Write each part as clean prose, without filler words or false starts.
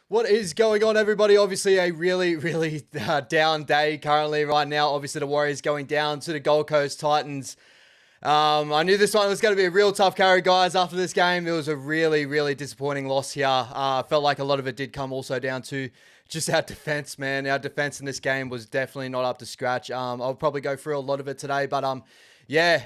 What is going on, everybody? Obviously, a really down day currently right now. Obviously, the Warriors going down to the Gold Coast Titans. I knew this one was going to be a real tough carry, guys, after this game. It was a really disappointing loss here. Felt like a lot of it did come also down to just our defense, man. Our defense in this game was definitely not up to scratch. I'll probably go through a lot of it today, but yeah,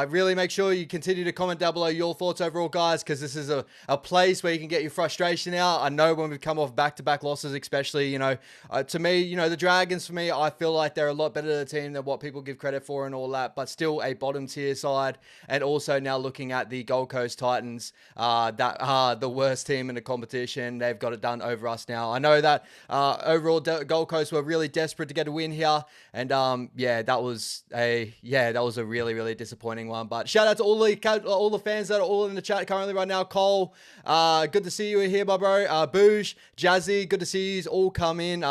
really make sure you continue to comment down below your thoughts overall, guys, because this is a place where you can get your frustration out. I know when we've come off back-to-back losses, especially, to me, the Dragons, for me, I feel like they're a lot better of a team than what people give credit for and all that, but still a bottom-tier side. And also now looking at the Gold Coast Titans, that are the worst team in the competition. They've got it done over us now. I know that overall Gold Coast were really desperate to get a win here, and yeah, that was a really disappointing one. But shout out to all the fans that are all in the chat currently right now. Cole, good to see you here, my bro. Boosh, Jazzy, good to see you all come in.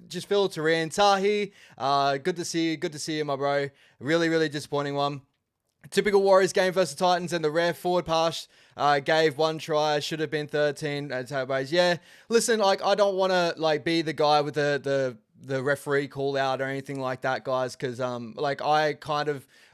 Just filter in. Tahi, good to see you, my bro. Really disappointing one. Typical Warriors game versus Titans, and the rare forward pass gave one try, should have been 13. Yeah, listen, like, I don't want to be the guy with the referee call out or anything like that, guys, because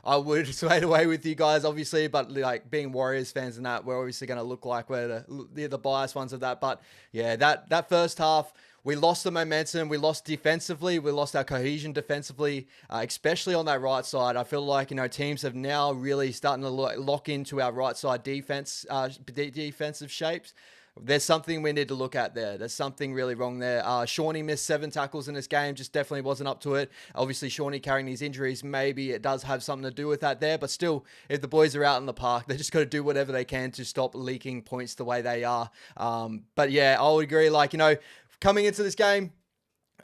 I would sway away with you guys, obviously, but being Warriors fans and that, we're obviously going to look like we're the biased ones of that. But yeah, that first half, we lost the momentum. We lost defensively. We lost our cohesion defensively, especially on that right side. I feel like, teams have now really starting to lock into our right side defensive shapes. There's something we need to look at there. There's something really wrong there. Shawnee missed 7 tackles in this game. Just definitely wasn't up to it. Obviously, Shawnee carrying these injuries, maybe it does have something to do with that there. But still, if the boys are out in the park, they just got to do whatever they can to stop leaking points the way they are. But yeah, I would agree. Coming into this game,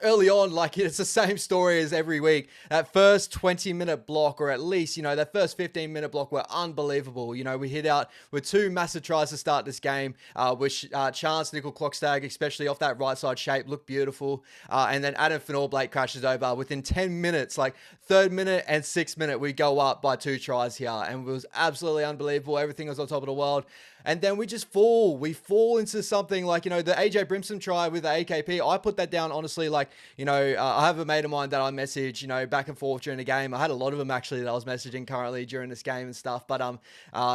early on, it's the same story as every week. That first 20-minute block, or at least, that first 15-minute block were unbelievable. We hit out with 2 massive tries to start this game, which Chance, Nickel Clockstag, especially off that right side shape, looked beautiful. And then Adam Finor-Blake crashes over within 10 minutes, 3rd minute and 6th minute, we go up by 2 tries here. And it was absolutely unbelievable. Everything was on top of the world. And then we just fall. We fall into something the AJ Brimson try with the AKP. I put that down, honestly, I have a mate of mine that I message, back and forth during the game. I had a lot of them, actually, that I was messaging currently during this game and stuff. But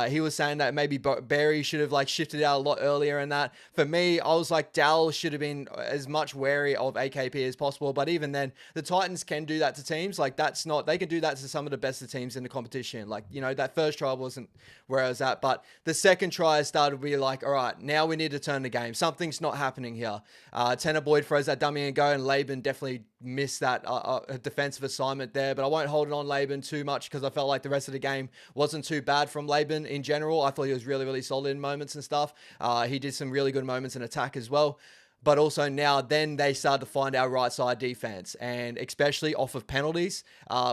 he was saying that maybe Barry should have, shifted out a lot earlier and that. For me, I was like, Dal should have been as much wary of AKP as possible. But even then, the Titans can do that to teams. They can do that to some of the best of teams in the competition. That first try wasn't where I was at. But the second try started to be all right, now we need to turn the game. Something's not happening here. Tanner Boyd throws that dummy and go, and Laban definitely missed that defensive assignment there. But I won't hold it on Laban too much, because I felt like the rest of the game wasn't too bad from Laban in general. I thought he was really solid in moments and stuff. He did some really good moments in attack as well. But also now, then they started to find our right side defense, and especially off of penalties,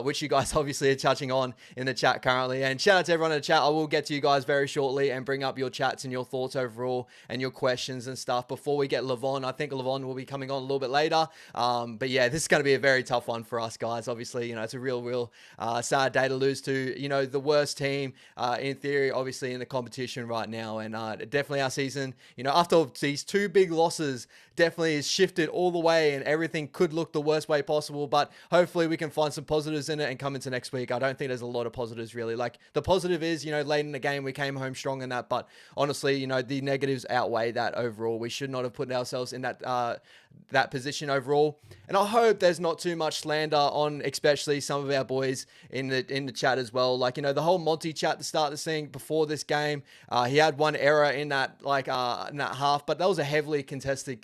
which you guys obviously are touching on in the chat currently. And shout out to everyone in the chat. I will get to you guys very shortly and bring up your chats and your thoughts overall and your questions and stuff before we get Levon. I think Levon will be coming on a little bit later. But yeah, this is going to be a very tough one for us, guys. Obviously, it's a real sad day to lose to, the worst team in theory, obviously, in the competition right now. And definitely our season, after these 2 big losses, definitely is shifted all the way and everything could look the worst way possible, but hopefully we can find some positives in it and come into next week. I don't think there's a lot of positives really. Like the positive is, late in the game we came home strong in that, but honestly, the negatives outweigh that overall. We should not have put ourselves in that position overall. And I hope there's not too much slander on especially some of our boys in the chat as well. Like, the whole Monty chat to start this thing before this game, he had one error in that half, but that was a heavily contested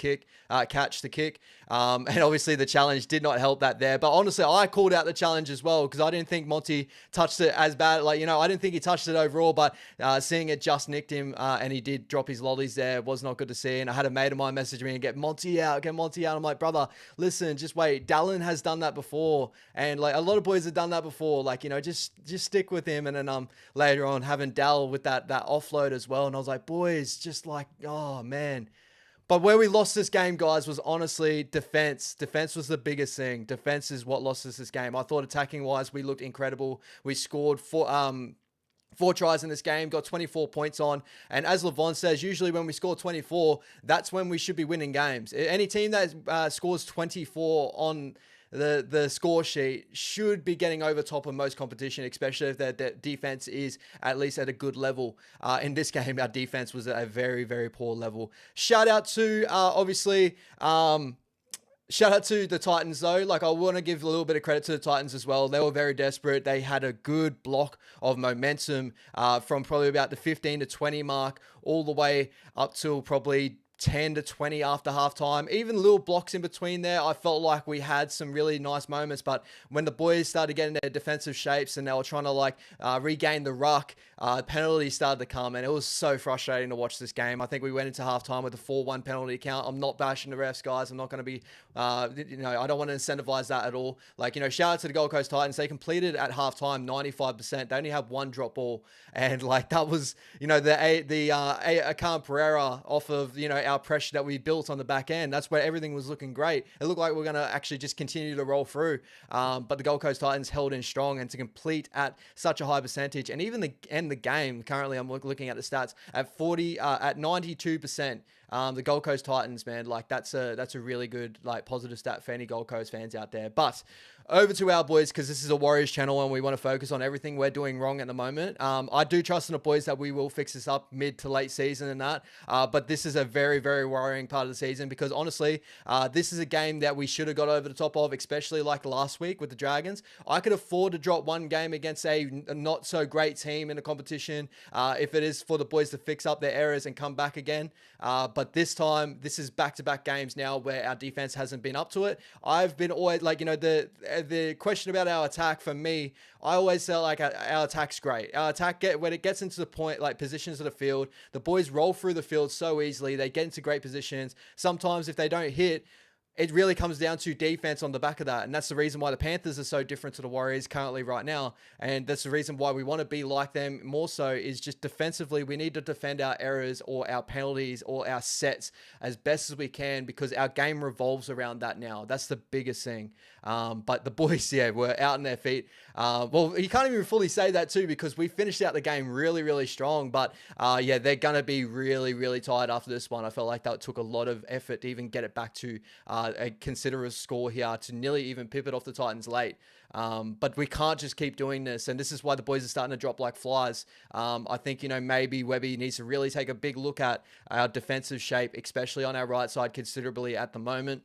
catch to kick. And obviously the challenge did not help that there. But honestly, I called out the challenge as well because I didn't think Monty touched it as bad. Like, I didn't think he touched it overall, but seeing it just nicked him and he did drop his lollies there was not good to see. And I had a mate of mine message me and get Monty out. I'm like, brother, listen, just wait. Dallin has done that before. And like a lot of boys have done that before. Like, just stick with him. And then later on having Dall with that offload as well. And I was like, boys, just like, oh man. But where we lost this game, guys, was honestly defense. Defense was the biggest thing. Defense is what lost us this game. I thought attacking-wise, we looked incredible. We scored four tries in this game, got 24 points on. And as Levon says, usually when we score 24, that's when we should be winning games. Any team that scores 24 on the score sheet should be getting over top of most competition, especially if their defense is at least at a good level. In this game, our defense was at a very, very poor level. Shout out to, shout out to the Titans though. Like, I want to give a little bit of credit to the Titans as well. They were very desperate. They had a good block of momentum from probably about the 15 to 20 mark all the way up till probably 10 to 20 after halftime. Even little blocks in between there, I felt like we had some really nice moments. But when the boys started getting their defensive shapes and they were trying to regain the ruck, penalties started to come, and it was so frustrating to watch this game. I think we went into halftime with a 4-1 penalty count. I'm not bashing the refs, guys. I'm not going to be, I don't want to incentivize that at all. Shout out to the Gold Coast Titans. They completed at halftime 95%. They only had one drop ball, and that was, the Akan Pereira off of, our pressure that we built on the back end. That's where everything was looking great. It looked like we're going to actually just continue to roll through. But the Gold Coast Titans held in strong, and to complete at such a high percentage, and even end the game, currently I'm looking at the stats at 92%. The Gold Coast Titans, man, that's a really good, positive stat for any Gold Coast fans out there. But over to our boys, because this is a Warriors channel and we want to focus on everything we're doing wrong at the moment. I do trust in the boys that we will fix this up mid to late season and that. But this is a very, very worrying part of the season because honestly, this is a game that we should have got over the top of, especially like last week with the Dragons. I could afford to drop one game against a not so great team in the competition if it is for the boys to fix up their errors and come back again. But this time, this is back-to-back games now where our defense hasn't been up to it. I've been always, the question about our attack for me, I always say, our attack's great. Our attack, when it gets into the point, positions of the field, the boys roll through the field so easily. They get into great positions. Sometimes if they don't hit, it really comes down to defense on the back of that. And that's the reason why the Panthers are so different to the Warriors currently right now. And that's the reason why we want to be like them more so, is just defensively, we need to defend our errors or our penalties or our sets as best as we can, because our game revolves around that now. That's the biggest thing. But the boys, were out on their feet. Well, you can't even fully say that too, because we finished out the game really, really strong. But they're going to be really, really tired after this one. I felt like that took a lot of effort to even get it back to consider a score here, to nearly even pip it off the Titans late. But we can't just keep doing this, and this is why the boys are starting to drop like flies. I think, maybe Webby needs to really take a big look at our defensive shape, especially on our right side considerably at the moment.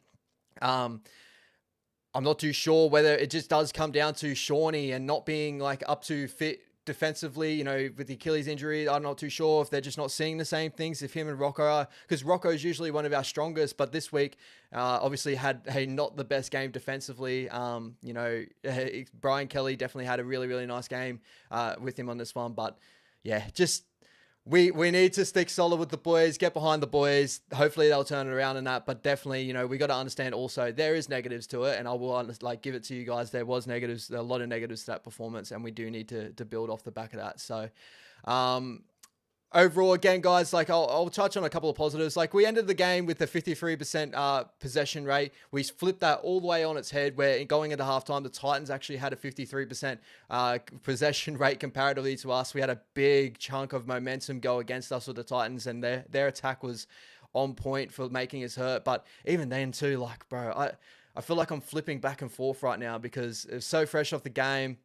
I'm not too sure whether it just does come down to Shawnee and not being up to fit defensively, with the Achilles injury. I'm not too sure if they're just not seeing the same things if him and Rocco are, because Rocco is usually one of our strongest, but this week obviously had not the best game defensively. Brian Kelly definitely had a really, really nice game with him on this one, but just we need to stick solid with the boys, get behind the boys. Hopefully they'll turn it around in that, but definitely, we got to understand also there is negatives to it, and I will give it to you guys. There was negatives, a lot of negatives to that performance, and we do need to build off the back of that. So, overall, again, guys, I'll touch on a couple of positives. We ended the game with a 53% possession rate. We flipped that all the way on its head, where going into halftime, the Titans actually had a 53% possession rate comparatively to us. We had a big chunk of momentum go against us with the Titans, and their attack was on point for making us hurt. But even then too, like, bro, I feel like I'm flipping back and forth right now because it's so fresh off the game.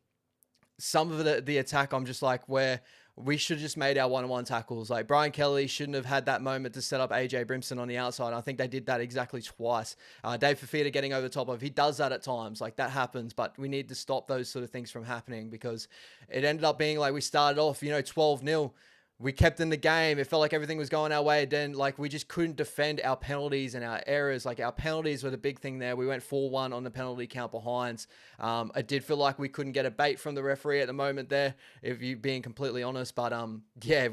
Some of the attack, I'm just like, where we should have just made our one-on-one tackles. Like, Brian Kelly shouldn't have had that moment to set up AJ Brimson on the outside. I think they did that exactly twice. Dave Fafita getting over the top of, he does that at times. Like, that happens, but we need to stop those sort of things from happening, because it ended up being like we started off, 12-0. We kept in the game. It felt like everything was going our way. Then, like, we just couldn't defend our penalties and our errors. Like, our penalties were the big thing there. We went 4-1 on the penalty count behinds. I did feel like we couldn't get a bait from the referee at the moment there, if you being completely honest. But, yeah,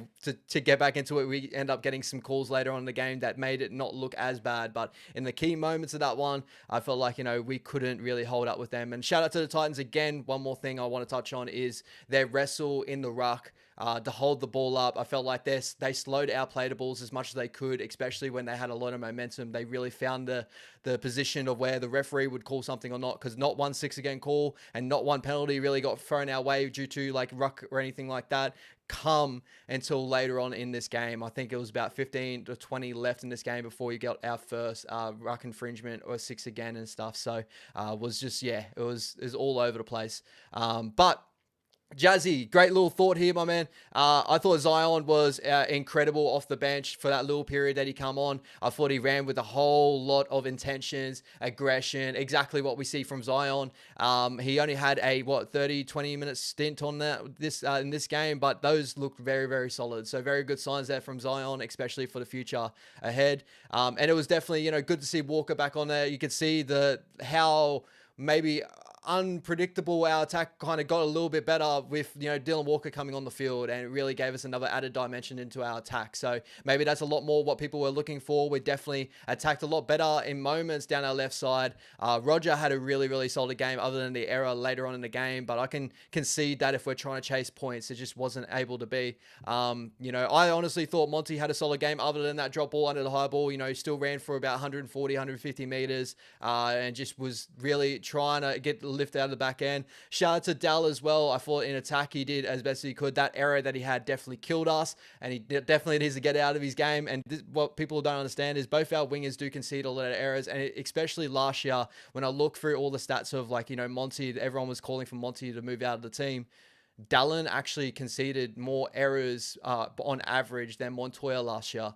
to get back into it, we end up getting some calls later on in the game that made it not look as bad. But in the key moments of that one, I felt like, we couldn't really hold up with them. And shout out to the Titans again. One more thing I want to touch on is their wrestle in the ruck. To hold the ball up. I felt like they slowed our platables as much as they could, especially when they had a lot of momentum. They really found the position of where the referee would call something or not, because not one 6-again call and not one penalty really got thrown our way due to like ruck or anything like that come until later on in this game. I think it was about 15 to 20 left in this game before you got our first ruck infringement or 6-again and stuff. So was just, it was all over the place. But Jazzy, great little thought here, my man. I thought Zion was incredible off the bench for that little period that he come on. I thought he ran with a whole lot of intentions, aggression, exactly what we see from Zion. He only had a 20 minute stint on in this game, but those looked very, very solid. So very good signs there from Zion, especially for the future ahead. And it was definitely, good to see Walker back on there. You could see how maybe unpredictable our attack kind of got a little bit better with Dylan Walker coming on the field, and it really gave us another added dimension into our attack. So maybe that's a lot more what people were looking for. We definitely attacked a lot better in moments down our left side. Roger had a really, really solid game other than the error later on in the game, but I can concede that if we're trying to chase points, it just wasn't able to be. I honestly thought Monty had a solid game other than that drop ball under the high ball. He still ran for about 140, 150 meters and just was really trying to get the lift out of the back end. Shout out to Dal as well. I thought in attack he did as best as he could. That error that he had definitely killed us, and he definitely needs to get out of his game. And what people don't understand is both our wingers do concede a lot of errors, and especially last year when I look through all the stats of Monty, everyone was calling for Monty to move out of the team. Dallin actually conceded more errors on average than Montoya last year.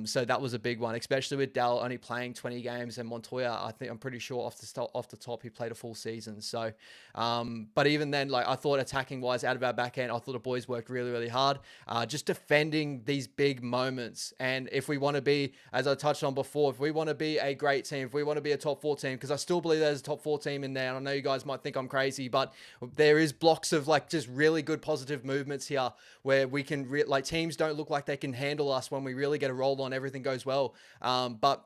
So that was a big one, especially with Dal only playing 20 games, and Montoya, I'm pretty sure off the top he played a full season. So, but even then, I thought attacking wise out of our back end, I thought the boys worked really, really hard, just defending these big moments. And if we want to be, as I touched on before, if we want to be a great team, if we want to be a top 4 team, because I still believe there's a top 4 team in there, and I know you guys might think I'm crazy, but there is blocks of just really good positive movements here where we can teams don't look like they can handle us when we really get a roll on, everything goes well. But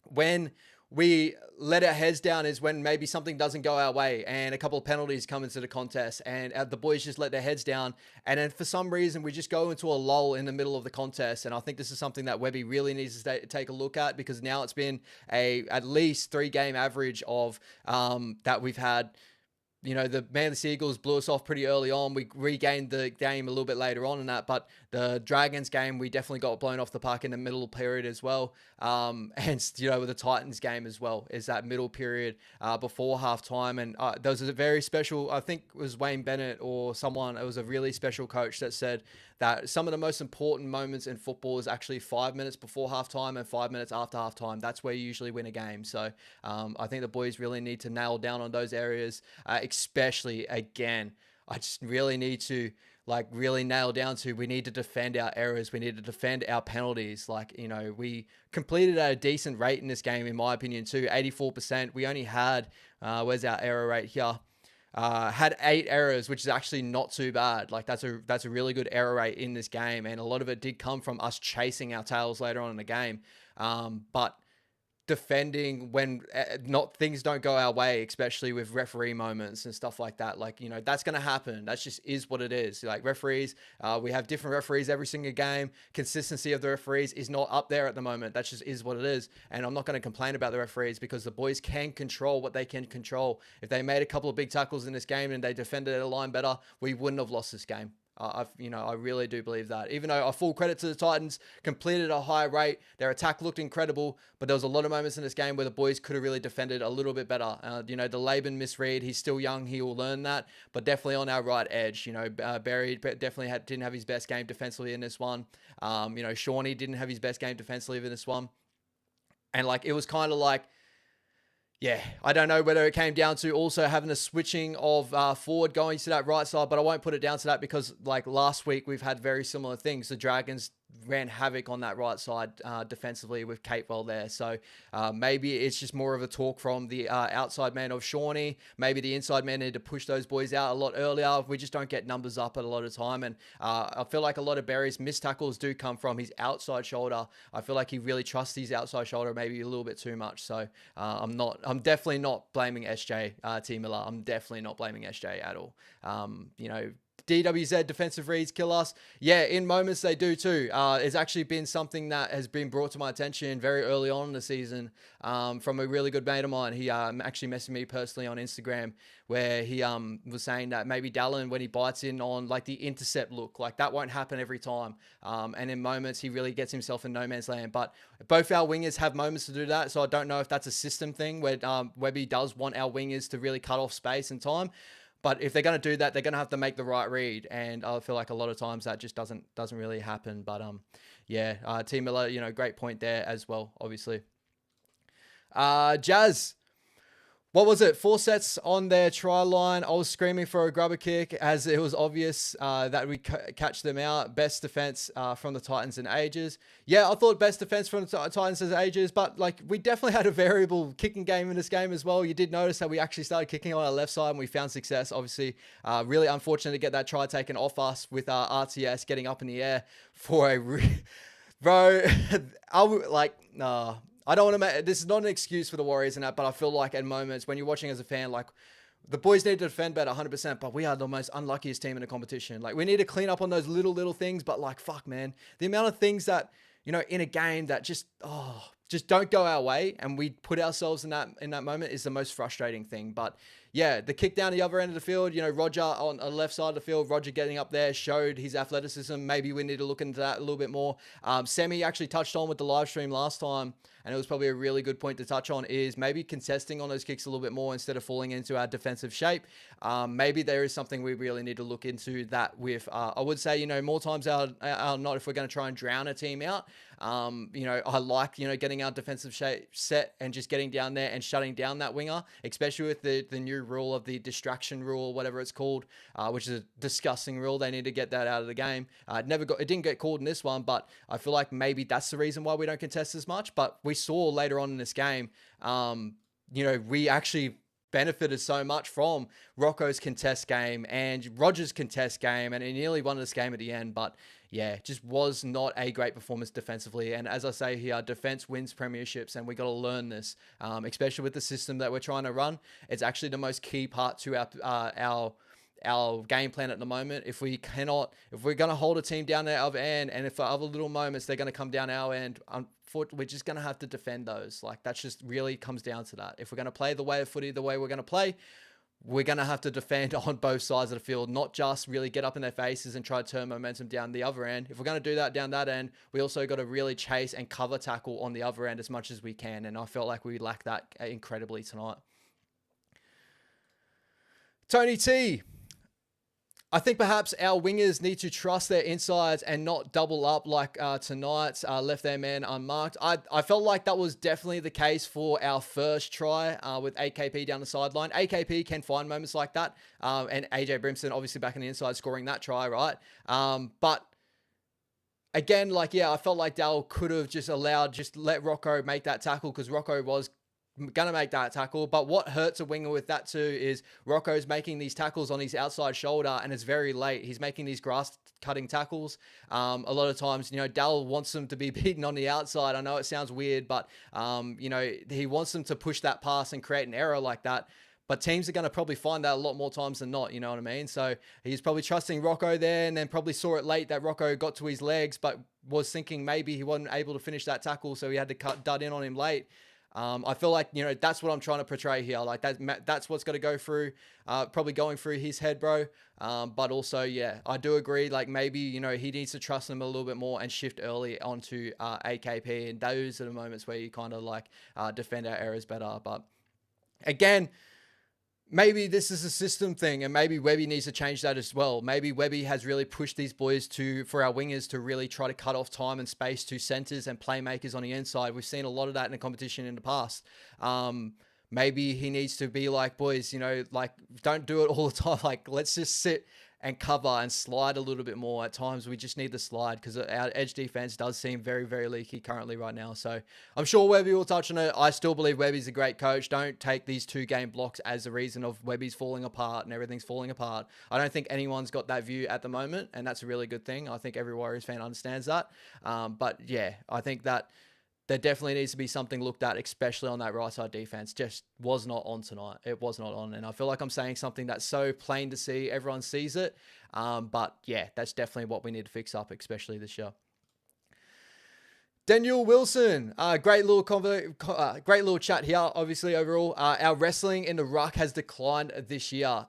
when we let our heads down is when maybe something doesn't go our way and a couple of penalties come into the contest, and the boys just let their heads down, and then for some reason we just go into a lull in the middle of the contest. And I think this is something that Webby really needs to take a look at, because now it's been at least 3-game average of that we've had. The Manly Seagulls blew us off pretty early on. We regained the game a little bit later on in that, but the Dragons game, we definitely got blown off the park in the middle period as well. And, with the Titans game as well, is that middle period before halftime. And there was a very special, I think it was Wayne Bennett or someone, it was a really special coach that said that some of the most important moments in football is actually 5 minutes before halftime and 5 minutes after halftime. That's where you usually win a game. So I think the boys really need to nail down on those areas, especially again. I just really need to really nail down to, we need to defend our errors. We need to defend our penalties. We completed at a decent rate in this game, in my opinion, too. 84%. We only had, where's our error rate here? Had 8 errors, which is actually not too bad. That's a really good error rate in this game, and a lot of it did come from us chasing our tails later on in the game. But defending when things don't go our way, especially with referee moments and stuff like that, that's going to happen. That's just is what it is. Referees, we have different referees every single game. Consistency of the referees is not up there at the moment. That just is what it is. And I'm not going to complain about the referees, because the boys can control what they can control. If they made a couple of big tackles in this game and they defended their line better, we wouldn't have lost this game. I really do believe that. Even though, full credit to the Titans, completed a high rate, their attack looked incredible, but there was a lot of moments in this game where the boys could have really defended a little bit better. The Levon misread, he's still young, he will learn that, but definitely on our right edge. Barry definitely didn't have his best game defensively in this one. Shawnee didn't have his best game defensively in this one. And it was kind of yeah, I don't know whether it came down to also having a switching of forward going to that right side, but I won't put it down to that because last week we've had very similar things. The Dragons ran havoc on that right side defensively with Capewell there. So maybe it's just more of a talk from the outside man of Shawnee. Maybe the inside man needed to push those boys out a lot earlier. We just don't get numbers up at a lot of time. And I feel like a lot of Barry's missed tackles do come from his outside shoulder. I feel like he really trusts his outside shoulder maybe a little bit too much. So I'm definitely not blaming SJ, T. Miller. I'm definitely not blaming SJ at all. DWZ defensive reads kill us. Yeah, in moments they do too. It's actually been something that has been brought to my attention very early on in the season from a really good mate of mine. He actually messaged me personally on Instagram where he was saying that maybe Dallin, when he bites in on the intercept look, that won't happen every time. And in moments he really gets himself in no man's land. But both our wingers have moments to do that, so I don't know if that's a system thing where Webby does want our wingers to really cut off space and time. But if they're going to do that, they're going to have to make the right read. And I feel like a lot of times that just doesn't really happen. But T. Miller, great point there as well, obviously. Jazz, what was it? 4 sets on their try line. I was screaming for a grubber kick as it was obvious that we catch them out. Best defense from the Titans in ages. Yeah, I thought best defense from the Titans in ages, but we definitely had a variable kicking game in this game as well. You did notice that we actually started kicking on our left side and we found success. Obviously, really unfortunate to get that try taken off us with RTS getting up in the air for bro. I don't want to make this is not an excuse for the Warriors and that, but I feel like at moments when you're watching as a fan, the boys need to defend better 100%, but we are the most unluckiest team in the competition. We need to clean up on those little things, but fuck, man, the amount of things that, in a game that just don't go our way and we put ourselves in that moment is the most frustrating thing. But yeah, the kick down the other end of the field, Roger on the left side of the field, Roger getting up there showed his athleticism. Maybe we need to look into that a little bit more. Semi actually touched on with the live stream last time, and it was probably a really good point to touch on, is maybe contesting on those kicks a little bit more instead of falling into our defensive shape. Maybe there is something we really need to look into that with. I would say, more times out not, if we're going to try and drown a team out. I like, getting our defensive shape set and just getting down there and shutting down that winger, especially with the new rule of the distraction rule, whatever it's called, which is a disgusting rule. They need to get that out of the game. It didn't get called in this one, but I feel like maybe that's the reason why we don't contest as much. But we saw later on in this game, we actually benefited so much from Rocco's contest game and Roger's contest game, and he nearly won this game at the end. But yeah, just was not a great performance defensively. And as I say here, defense wins premierships, and we got to learn this, especially with the system that we're trying to run. It's actually the most key part to our game plan at the moment. If we're going to hold a team down their other end, and if for other little moments they're going to come down our end, we're just going to have to defend those. That just really comes down to that. If we're going to play the way of footy, the way we're going to play, we're going to have to defend on both sides of the field, not just really get up in their faces and try to turn momentum down the other end. If we're going to do that down that end, we also got to really chase and cover tackle on the other end as much as we can. And I felt like we lacked that incredibly tonight. Tony T, I think perhaps our wingers need to trust their insides and not double up like tonight, left their man unmarked. I felt like that was definitely the case for our first try with AKP down the sideline. AKP can find moments like that, and AJ Brimson obviously back on the inside scoring that try, right? But again, I felt like Dal could have just let Rocco make that tackle, because Rocco was gonna make that tackle. But what hurts a winger with that too is Rocco's making these tackles on his outside shoulder, and it's very late. He's making these grass cutting tackles. A lot of times, Dal wants them to be beaten on the outside. I know it sounds weird, but he wants them to push that pass and create an error like that. But teams are going to probably find that a lot more times than not, you know what I mean? So he's probably trusting Rocco there, and then probably saw it late that Rocco got to his legs, but was thinking maybe he wasn't able to finish that tackle, so he had to dud in on him late. I feel like, that's what I'm trying to portray here. Like that's what's got to go through, probably going through his head, bro. But also, yeah, I do agree. Like maybe, he needs to trust them a little bit more and shift early onto AKP. And those are the moments where you kind of like defend our errors better. But again, maybe this is a system thing, and maybe Webby needs to change that as well. Maybe Webby has really pushed these boys for our wingers to really try to cut off time and space to centers and playmakers on the inside. We've seen a lot of that in the competition in the past. Maybe he needs to be like, boys, like don't do it all the time. Like let's just sit and cover and slide a little bit more. At times we just need the slide because our edge defense does seem very, very leaky currently right now. So I'm sure Webby will touch on it. I still believe Webby's a great coach. Don't take these 2-game blocks as a reason of Webby's falling apart and everything's falling apart. I don't think anyone's got that view at the moment, and that's a really good thing. I think every Warriors fan understands that. But yeah, I think that there definitely needs to be something looked at, especially on that right side defense. Just was not on tonight. It was not on. And I feel like I'm saying something that's so plain to see. Everyone sees it. But yeah, that's definitely what we need to fix up, especially this year. Daniel Wilson, great little chat here. Obviously, overall, our wrestling in the ruck has declined this year.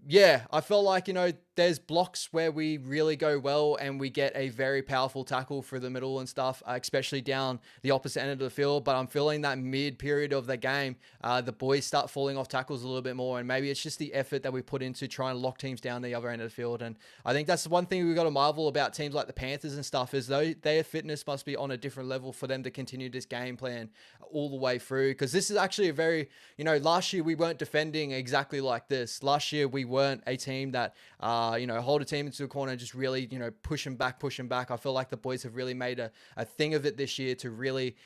Yeah, I felt like, there's blocks where we really go well and we get a very powerful tackle through the middle and stuff, especially down the opposite end of the field. But I'm feeling that mid period of the game, the boys start falling off tackles a little bit more. And maybe it's just the effort that we put into trying to lock teams down the other end of the field. And I think that's the one thing we've got to marvel about teams like the Panthers and stuff is their fitness must be on a different level for them to continue this game plan all the way through. Because this is actually a very, last year we weren't defending exactly like this. Last year we weren't a team that, hold a team into a corner and just really, push them back. I feel like the boys have really made a thing of it this year to really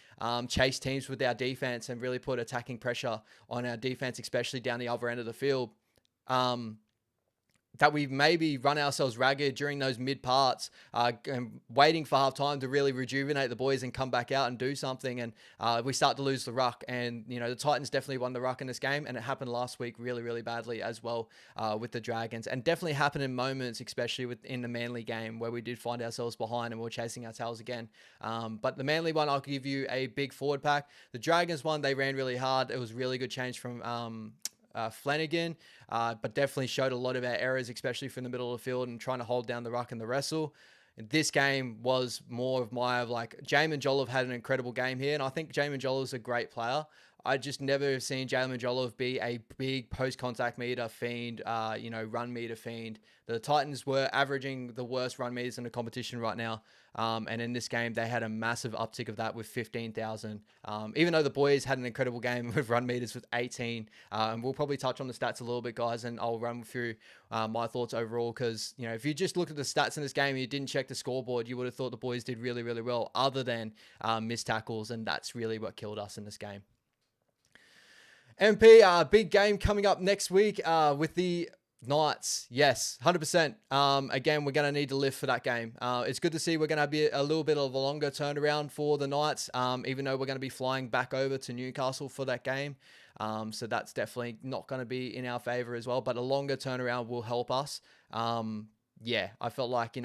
chase teams with our defense and really put attacking pressure on our defense, especially down the other end of the field. That we maybe run ourselves ragged during those mid parts and waiting for half time to really rejuvenate the boys and come back out and do something. And we start to lose the ruck. And, the Titans definitely won the ruck in this game. And it happened last week really, really badly as well with the Dragons. And definitely happened in moments, especially in the Manly game where we did find ourselves behind and we were chasing our tails again. But the Manly one, I'll give you a big forward pack. The Dragons one, they ran really hard. It was really good change from Flanagan, but definitely showed a lot of our errors, especially from the middle of the field and trying to hold down the ruck and the wrestle. And this game was more of Jamin Jolliffe had an incredible game here, and I think Jamin Jolliffe's a great player. I just never have seen Jamin Jolliffe be a big post-contact meter fiend, run meter fiend. The Titans were averaging the worst run meters in the competition right now. And in this game, they had a massive uptick of that with 15,000. Even though the boys had an incredible game with run meters with 18. And we'll probably touch on the stats a little bit, guys, and I'll run through my thoughts overall. Because, if you just look at the stats in this game and you didn't check the scoreboard, you would have thought the boys did really, really well, other than missed tackles. And that's really what killed us in this game. MP, big game coming up next week with the Knights. Yes, 100%. Again, we're going to need to lift for that game. It's good to see we're going to be a little bit of a longer turnaround for the Knights, even though we're going to be flying back over to Newcastle for that game. So that's definitely not going to be in our favor as well, but a longer turnaround will help us. Yeah, I felt like,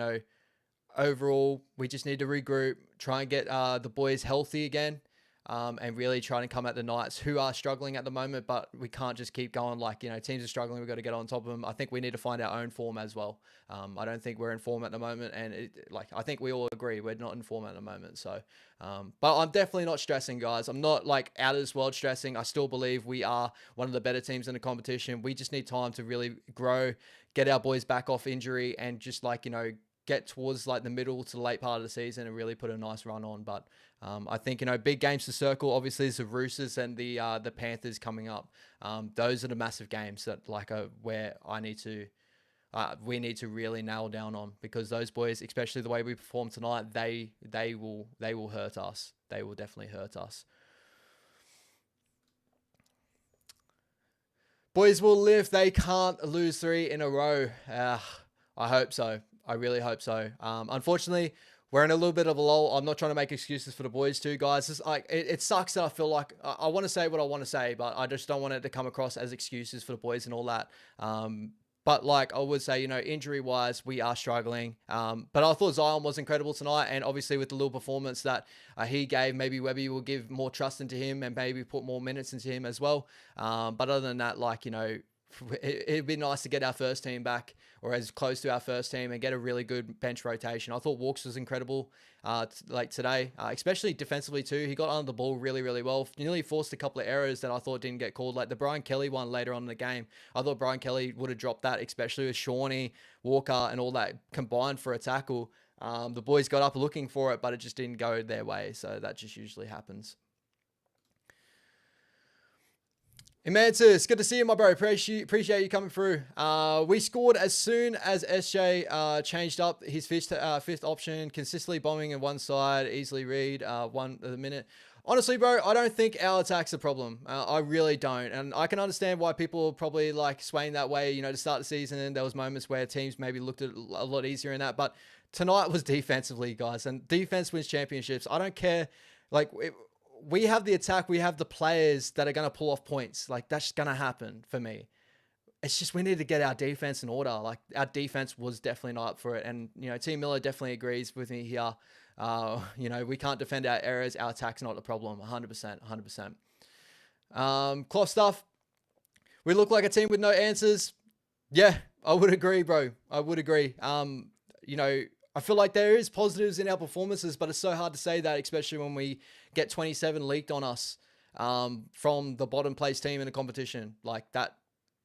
overall, we just need to regroup, try and get the boys healthy again. And really trying to come at the Knights, who are struggling at the moment, but we can't just keep going teams are struggling. We've got to get on top of them. I think we need to find our own form as well. I don't think we're in form at the moment, and I think we all agree we're not in form at the moment. So, but I'm definitely not stressing, guys. I'm not out of this world stressing. I still believe we are one of the better teams in the competition. We just need time to really grow, get our boys back off injury, and just get towards the middle to the late part of the season and really put a nice run on. But I think, big games to circle. Obviously, there's the Roosters and the Panthers coming up. Those are the massive games that where we need to really nail down on, because those boys, especially the way we perform tonight, they will hurt us. They will definitely hurt us. Boys will lift. They can't lose 3 in a row. I hope so. I really hope so. Unfortunately, we're in a little bit of a lull. I'm not trying to make excuses for the boys too, guys. It sucks that I feel like I want to say what I want to say, but I just don't want it to come across as excuses for the boys and all that. But like I would say, injury wise, we are struggling. But I thought Zion was incredible tonight. And obviously with the little performance that he gave, maybe Webby will give more trust into him and maybe put more minutes into him as well. But other than that, like, it'd be nice to get our first team back or as close to our first team and get a really good bench rotation. I thought Walks was incredible like today, especially defensively too. He got under the ball really, really well. Nearly forced a couple of errors that I thought didn't get called, like the Brian Kelly one later on in the game. I thought Brian Kelly would have dropped that, especially with Shawnee, Walker and all that combined for a tackle. The boys got up looking for it, but it just didn't go their way. So that just usually happens. Emantis, good to see you, my bro. Appreciate you coming through. We scored as soon as SJ changed up his fifth option, consistently bombing in one side, easily read one at the minute. Honestly, bro, I don't think our attack's a problem. I really don't. And I can understand why people are probably like swaying that way, to start the season. There was moments where teams maybe looked at a lot easier in that. But tonight was defensively, guys. And defense wins championships. I don't care. We have the attack. We have the players that are going to pull off points. Like, that's going to happen for me. It's just we need to get our defense in order. Like, our defense was definitely not up for it. And, Team Miller definitely agrees with me here. We can't defend our errors. Our attack's not the problem. 100%. Cloth stuff. We look like a team with no answers. Yeah, I would agree, bro. I would agree. I feel like there is positives in our performances, but it's so hard to say that, especially when we get 27 leaked on us from the bottom place team in the competition. Like, that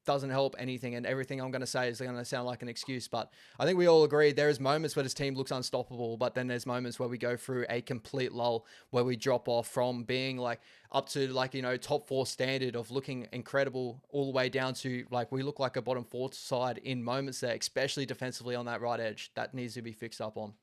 doesn't help anything, and everything I'm going to say is going to sound like an excuse. But I think we all agree there is moments where this team looks unstoppable, but then there's moments where we go through a complete lull, where we drop off from being like up to like, top 4 standard of looking incredible all the way down to like we look like a bottom 4 side in moments there, especially defensively on that right edge. That needs to be fixed up on.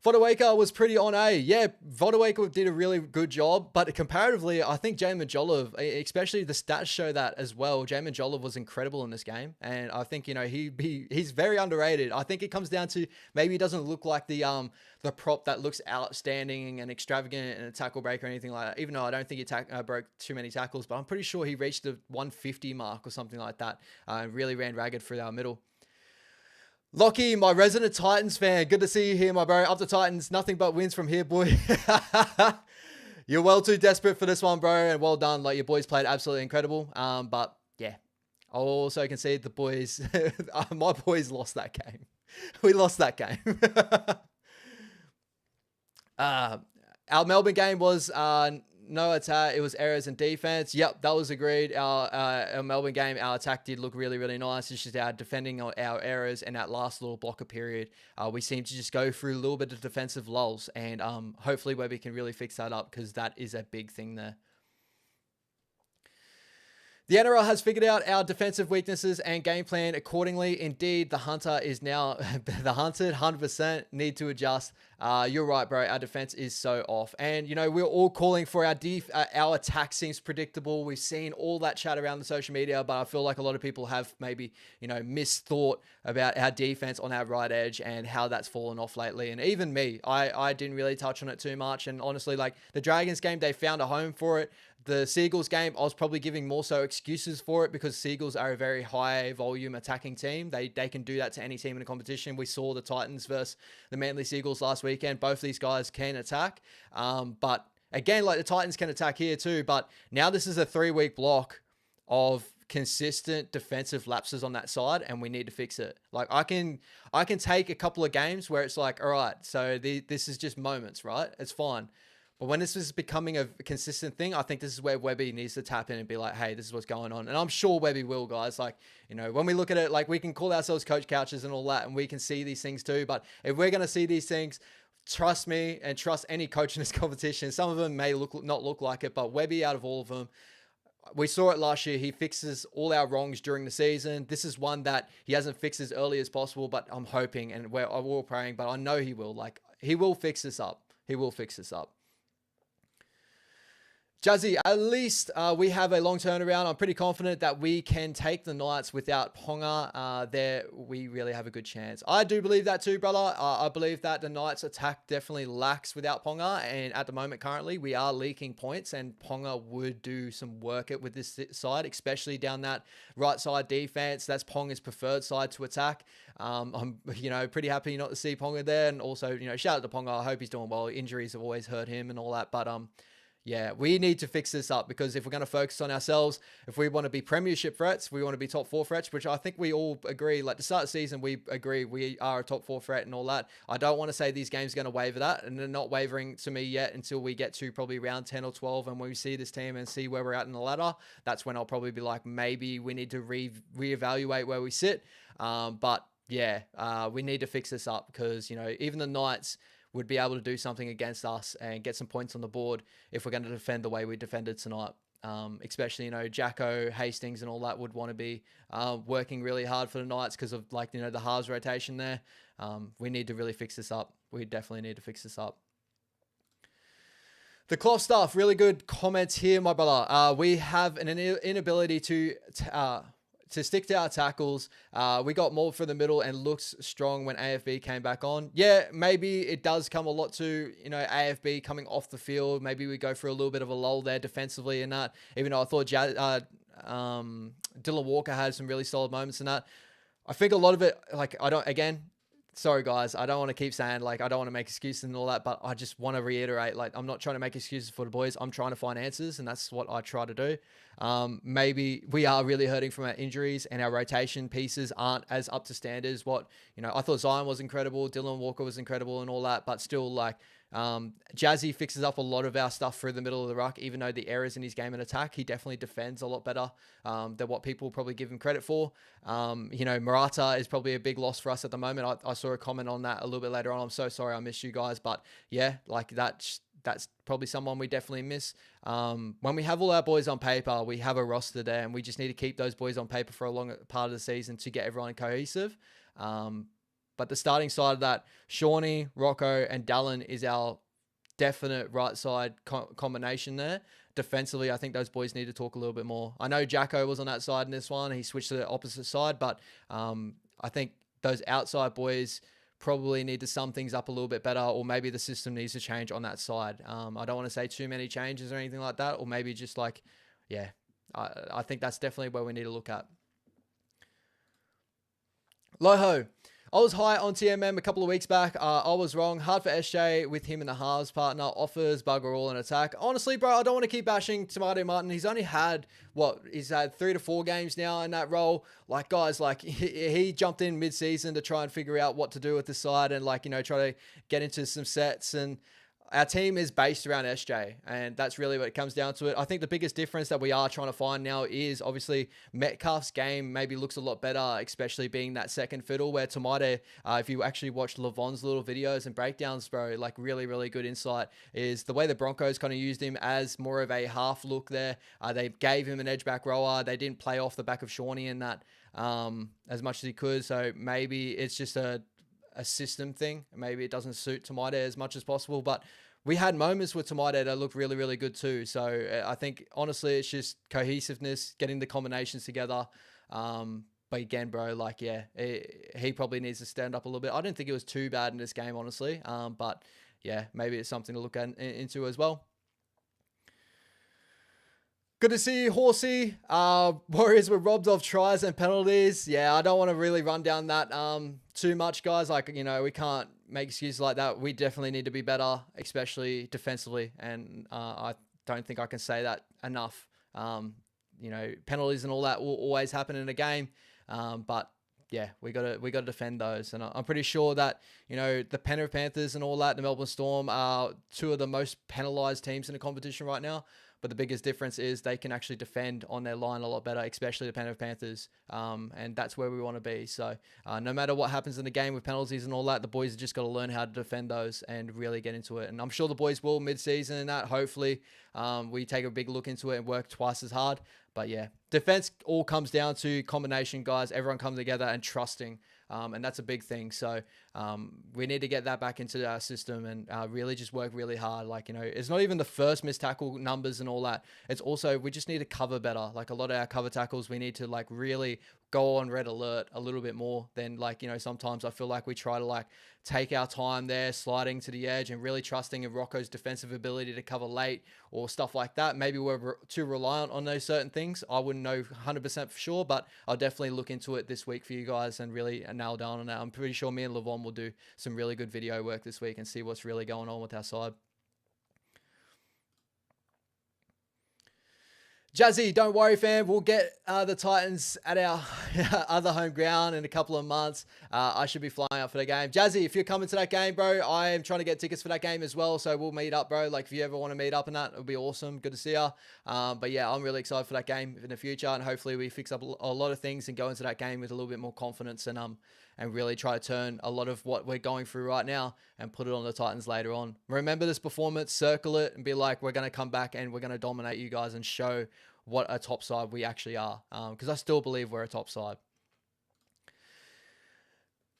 Vodawaka was pretty on A. Yeah, Vodawaka did a really good job, but comparatively, I think Jamin Jollov, especially the stats show that as well. Jamin Jollov was incredible in this game, and I think he's very underrated. I think it comes down to maybe he doesn't look like the prop that looks outstanding and extravagant and a tackle break or anything like that. Even though I don't think he broke too many tackles, but I'm pretty sure he reached the 150 mark or something like that. Really ran ragged through our middle. Lockie, my resident Titans fan. Good to see you here, my bro. Up the Titans. Nothing but wins from here, boy. You're well too desperate for this one, bro. And well done. Like, your boys played absolutely incredible. But yeah, I also concede the boys, my boys lost that game. We lost that game. Our Melbourne game was no attack. It was errors in defense. Yep, that was agreed. Our Melbourne game, our attack did look really, really nice. It's just our defending our errors and that last little blocker period. We seem to just go through a little bit of defensive lulls, and hopefully Webby can really fix that up, because that is a big thing there. The NRL has figured out our defensive weaknesses and game plan accordingly. Indeed, the hunter is now the hunted. 100% need to adjust. You're right, bro. Our defense is so off. And, we're all calling for our attack seems predictable. We've seen all that chat around the social media, but I feel like a lot of people have maybe, misthought about our defense on our right edge and how that's fallen off lately. And even me, I didn't really touch on it too much. And honestly, like the Dragons game, they found a home for it. The Seagulls game, I was probably giving more so excuses for it, because Seagulls are a very high volume attacking team. They can do that to any team in the competition. We saw the Titans versus the Manly Seagulls last weekend. Both these guys can attack. But again, like the Titans can attack here too. But now this is a 3-week block of consistent defensive lapses on that side, and we need to fix it. Like I can take a couple of games where it's like, all right, so this is just moments, right? It's fine. But when this is becoming a consistent thing, I think this is where Webby needs to tap in and be like, hey, this is what's going on. And I'm sure Webby will, guys. Like, when we look at it, like we can call ourselves coach couches and all that, and we can see these things too. But if we're going to see these things, trust me and trust any coach in this competition. Some of them may not look like it, but Webby, out of all of them, we saw it last year. He fixes all our wrongs during the season. This is one that he hasn't fixed as early as possible, but I'm hoping, and we're all praying, but I know he will. Like, he will fix this up. He will fix this up. Jazzy, at least we have a long turnaround. I'm pretty confident that we can take the Knights without Ponga. There, we really have a good chance. I do believe that too, brother. I believe that the Knights' attack definitely lacks without Ponga. And at the moment, currently, we are leaking points. And Ponga would do some work with this side, especially down that right side defense. That's Ponga's preferred side to attack. I'm, pretty happy not to see Ponga there. And also, shout out to Ponga. I hope he's doing well. Injuries have always hurt him and all that. But, yeah, we need to fix this up, because if we're going to focus on ourselves, if we want to be premiership threats, we want to be top 4 threats, which I think we all agree, like the start of the season, we agree we are a top 4 threat and all that. I don't want to say these games are going to waver that, and they're not wavering to me yet until we get to probably round 10 or 12, and when we see this team and see where we're at in the ladder, that's when I'll probably be like, maybe we need to reevaluate where we sit. But yeah, we need to fix this up, because, even the Knights would be able to do something against us and get some points on the board if we're going to defend the way we defended tonight. Especially, Jacko, Hastings and all that would want to be working really hard for the Knights because of, the halves rotation there. We need to really fix this up. We definitely need to fix this up. The cloth stuff, really good comments here, my brother. We have an inability to stick to our tackles. We got more for the middle and looks strong when AFB came back on. Yeah, maybe it does come a lot to, AFB coming off the field. Maybe we go for a little bit of a lull there defensively in that, even though I thought Dylan Walker had some really solid moments in that. I think a lot of it, sorry guys, I don't want to keep saying, I don't want to make excuses and all that, but I just want to reiterate, I'm not trying to make excuses for the boys. I'm trying to find answers, and that's what I try to do. Maybe we are really hurting from our injuries, and our rotation pieces aren't as up to standard as what, I thought Zion was incredible, Dylan Walker was incredible and all that, but still, Jazzy fixes up a lot of our stuff through the middle of the ruck, even though the errors in his game and attack, he definitely defends a lot better than what people probably give him credit for. Murata is probably a big loss for us at the moment. I saw a comment on that a little bit later on. I'm so sorry I missed you guys, but yeah, that's probably someone we definitely miss. When we have all our boys on paper, we have a roster there, and we just need to keep those boys on paper for a long part of the season to get everyone cohesive. But the starting side of that, Shawnee, Rocco, and Dallin is our definite right side combination there. Defensively, I think those boys need to talk a little bit more. I know Jacko was on that side in this one. He switched to the opposite side, but I think those outside boys probably need to sum things up a little bit better, or maybe the system needs to change on that side. I don't want to say too many changes or anything like that, or maybe just I think that's definitely where we need to look at. Loho. I was high on TMM a couple of weeks back. I was wrong. Hard for SJ with him in the halves partner. Offers, bugger all, and attack. Honestly, bro, I don't want to keep bashing Tomato Martin. He's only had, he's had 3 to 4 games now in that role. Guys, he jumped in mid-season to try and figure out what to do with the side and, try to get into some sets. And our team is based around SJ, and that's really what it comes down to it. I think the biggest difference that we are trying to find now is obviously Metcalf's game maybe looks a lot better, especially being that second fiddle, where Tomato, if you actually watched Levon's little videos and breakdowns, bro, really, really good insight, is the way the Broncos kind of used him as more of a half look there. They gave him an edge back rower. They didn't play off the back of Shawnee in that as much as he could. So maybe it's just a system thing. Maybe it doesn't suit Tomato as much as possible, but we had moments with Tomato that looked really, really good too. So I think honestly, it's just cohesiveness, getting the combinations together. But again, bro, he probably needs to stand up a little bit. I didn't think it was too bad in this game, honestly. But yeah, maybe it's something to look into as well. Good to see you, Horsey. Warriors were robbed of tries and penalties. Yeah, I don't want to really run down that too much, guys. We can't make excuses like that. We definitely need to be better, especially defensively. And I don't think I can say that enough. Penalties and all that will always happen in a game. But yeah, we gotta defend those. And I'm pretty sure that, the Penrith Panthers and all that, the Melbourne Storm are 2 of the most penalised teams in the competition right now. But the biggest difference is they can actually defend on their line a lot better, especially the Penrith Panthers. And that's where we want to be. So no matter what happens in the game with penalties and all that, the boys have just got to learn how to defend those and really get into it. And I'm sure the boys will mid-season and that. Hopefully we take a big look into it and work twice as hard. But yeah, defense all comes down to combination, guys. Everyone comes together and trusting and that's a big thing. So we need to get that back into our system and really just work really hard. Like, it's not even the first missed tackle numbers and all that. It's also, we just need to cover better. Like a lot of our cover tackles, we need to like really go on red alert a little bit more than like, sometimes I feel like we try to like take our time there, sliding to the edge and really trusting in Rocco's defensive ability to cover late or stuff like that. Maybe we're too reliant on those certain things. I wouldn't know 100% for sure, but I'll definitely look into it this week for you guys and really nail down on that. I'm pretty sure me and Levon will do some really good video work this week and see what's really going on with our side. Jazzy, don't worry, fam. We'll get the Titans at our other home ground in a couple of months. I should be flying out for the game. Jazzy, if you're coming to that game, bro, I am trying to get tickets for that game as well. So we'll meet up, bro. Like, if you ever want to meet up in that, it'll be awesome. Good to see you. But yeah, I'm really excited for that game in the future. And hopefully we fix up a lot of things and go into that game with a little bit more confidence and really try to turn a lot of what we're going through right now and put it on the Titans later on. Remember this performance, circle it, and be like, we're going to come back and we're going to dominate you guys and show what a top side we actually are. Because I still believe we're a top side.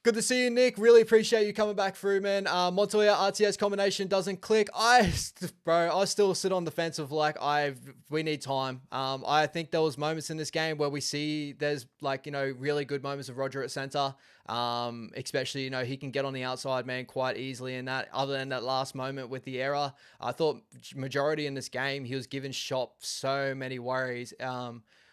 Good to see you, Nick. Really appreciate you coming back through, man. Montoya RTS combination doesn't click. I still sit on the fence of like, we need time. I think there was moments in this game where we see there's like, really good moments of Roger at center. Especially, he can get on the outside, man, quite easily in that. Other than that last moment with the error, I thought majority in this game, he was given Shop so many worries.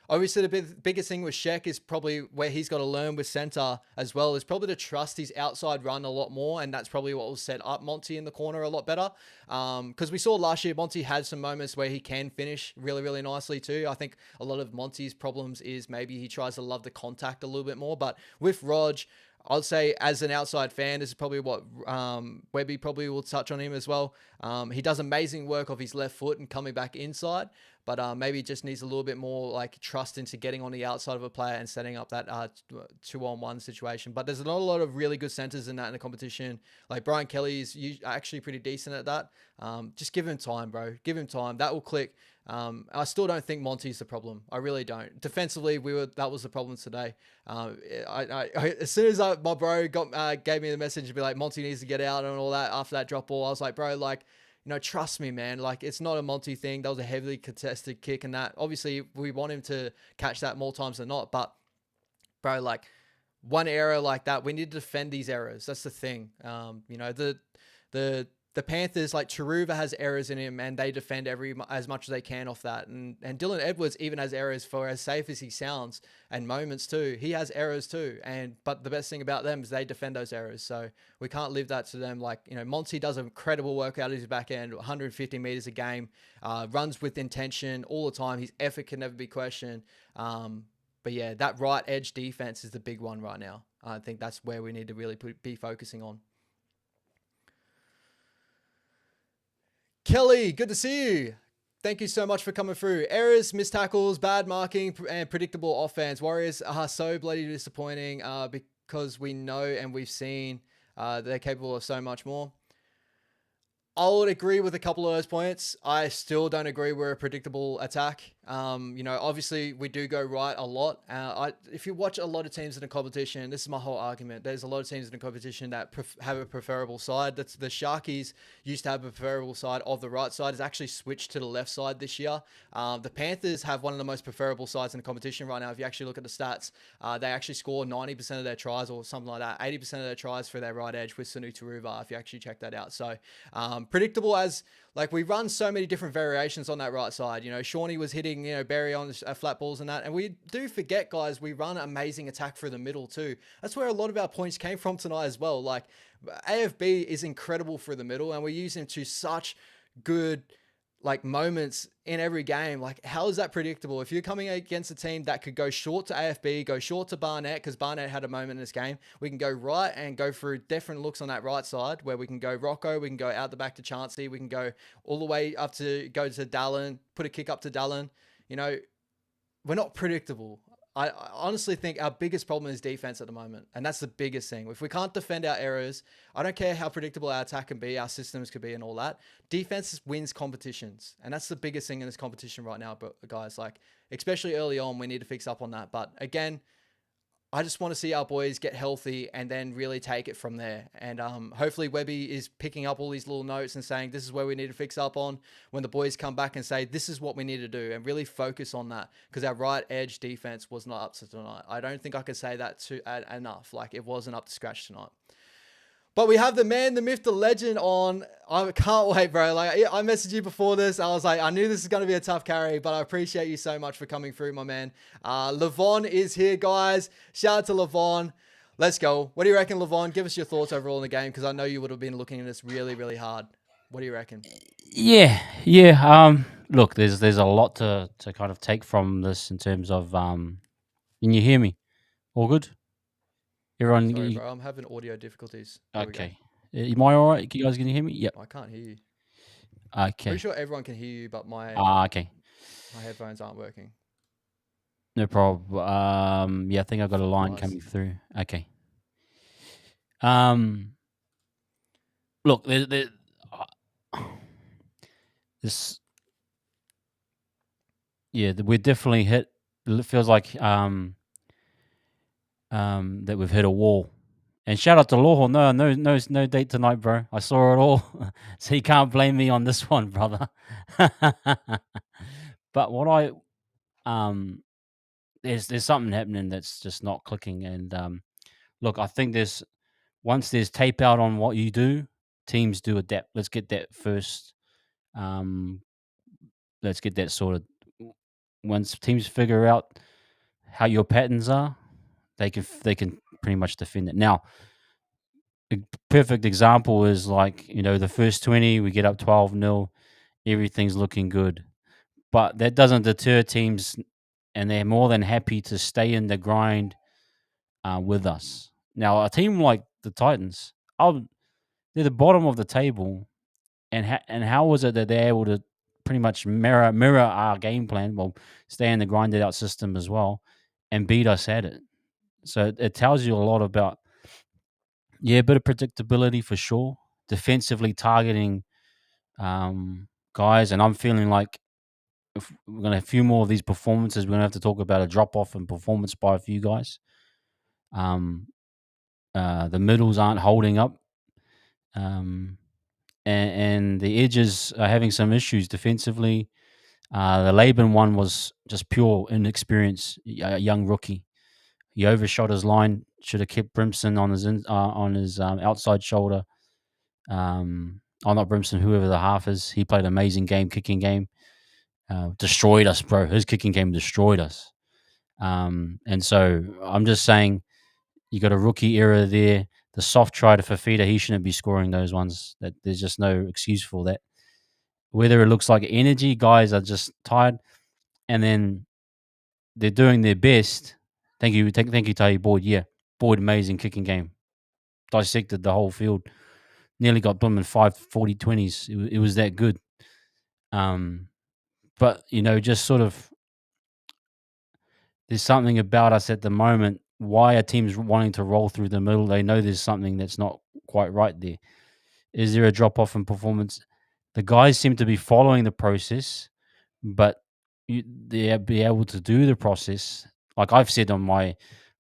Obviously, the biggest thing with Sheck is probably where he's got to learn with center as well, is probably to trust his outside run a lot more. And that's probably what will set up Monty in the corner a lot better. Because we saw last year, Monty had some moments where he can finish really, really nicely too. I think a lot of Monty's problems is maybe he tries to love the contact a little bit more. But with Rog, I'd say as an outside fan, this is probably what Webby probably will touch on him as well. He does amazing work off his left foot and coming back inside, but maybe just needs a little bit more like trust into getting on the outside of a player and setting up that 2-on-1 situation. But there's not a lot of really good centers in the competition. Like Brian Kelly is actually pretty decent at that. Just give him time, bro. Give him time. That will click. I still don't think Monty's the problem. I really don't. Defensively, that was the problem today. As soon as my bro gave me the message to be like, Monty needs to get out and all that after that drop ball, I was like, bro, like, trust me, man. Like, it's not a Monty thing. That was a heavily contested kick, and that obviously we want him to catch that more times than not. But bro, like, one error like that, we need to defend these errors. That's the thing. The Panthers, like Taruva has errors in him and they defend as much as they can off that. And Dylan Edwards even has errors for as safe as he sounds and moments too. He has errors too. But the best thing about them is they defend those errors. So we can't leave that to them. Like, Monty does incredible work out of his back end, 150 meters a game, runs with intention all the time. His effort can never be questioned. But yeah, that right edge defense is the big one right now. I think that's where we need to really be focusing on. Kelly, good to see you. Thank you so much for coming through. Errors, missed tackles, bad marking, and predictable offense. Warriors are so bloody disappointing because we know and we've seen they're capable of so much more. I would agree with a couple of those points. I still don't agree we're a predictable attack. Obviously we do go right a lot. If you watch a lot of teams in the competition, this is my whole argument. There's a lot of teams in the competition that have a preferable side. That's the Sharkies used to have a preferable side of the right side. It's actually switched to the left side this year. The Panthers have one of the most preferable sides in the competition right now. If you actually look at the stats, they actually score 90% of their tries or something like that. 80% of their tries for their right edge with Sanu Taruva, if you actually check that out. So predictable as like we run so many different variations on that right side. Shawnee was hitting, Barry on flat balls and that. And we do forget, guys, we run amazing attack through the middle too. That's where a lot of our points came from tonight as well. Like AFB is incredible through the middle and we use him to such good like moments in every game. Like, how is that predictable? If you're coming against a team that could go short to AFB, go short to Barnett, because Barnett had a moment in this game, we can go right and go through different looks on that right side where we can go Rocco, we can go out the back to Chauncey, we can go all the way up to go to Dallin, put a kick up to Dallin. We're not predictable. I honestly think our biggest problem is defense at the moment. And that's the biggest thing. If we can't defend our errors, I don't care how predictable our attack can be, our systems could be and all that. Defense wins competitions. And that's the biggest thing in this competition right now, guys. Like, especially early on, we need to fix up on that. But again, I just want to see our boys get healthy and then really take it from there. And hopefully Webby is picking up all these little notes and saying this is where we need to fix up on when the boys come back and say this is what we need to do and really focus on that, because our right edge defense was not up to tonight. I don't think I could say that enough. Like, it wasn't up to scratch tonight. But we have the man, the myth, the legend on. I can't wait, bro. Like, I messaged you before this. I was like, I knew this is going to be a tough carry, but I appreciate you so much for coming through, my man. Levon is here, guys. Shout out to Levon. Let's go. What do you reckon, Levon? Give us your thoughts overall in the game, because I know you would have been looking at this really, really hard. What do you reckon? Yeah. Look, there's a lot to kind of take from this in terms of Can you hear me? All good? Everyone? Sorry, bro. I'm having audio difficulties. There we go. Okay. Am I all right? You guys can hear me? Yep. I can't hear you. Okay. Pretty sure everyone can hear you, but my Okay. headphones aren't working. No problem. Yeah, I think I got a line coming through. Okay. Look, this. Yeah, we're definitely hit. It feels like that we've hit a wall. And shout out to Loho. No date tonight, bro. I saw it all, so you can't blame me on this one, brother. But what there's something happening that's just not clicking. And look, I think once there's tape out on what you do, teams do adapt. Let's get that first. Let's get that sorted. Once teams figure out how your patterns are, they can pretty much defend it. Now, a perfect example is like, the first 20, we get up 12-0, everything's looking good. But that doesn't deter teams, and they're more than happy to stay in the grind with us. Now, a team like the Titans, they're the bottom of the table, and how was it that they're able to pretty much mirror our game plan, well, stay in the grinded out system as well, and beat us at it? So it tells you a lot about, a bit of predictability for sure. Defensively targeting guys, and I'm feeling like if we're gonna have a few more of these performances, we're gonna have to talk about a drop off in performance by a few guys. The middles aren't holding up, and the edges are having some issues defensively. The Laban one was just pure inexperience, a young rookie. He overshot his line. Should have kept Brimson on his outside shoulder. Not Brimson, whoever the half is. He played an amazing game, kicking game. Destroyed us, bro. His kicking game destroyed us. And so I'm just saying, you got a rookie error there. The soft try to Fafita, he shouldn't be scoring those ones. That there's just no excuse for that. Whether it looks like energy, guys are just tired, and then they're doing their best. Thank you, Tayi Boyd. Yeah, Boyd, amazing kicking game. Dissected the whole field. Nearly got them in 5-40-20s. It was that good. But just sort of, there's something about us at the moment. Why are teams wanting to roll through the middle? They know there's something that's not quite right there. Is there a drop off in performance? The guys seem to be following the process, but they be able to do the process. Like I've said on my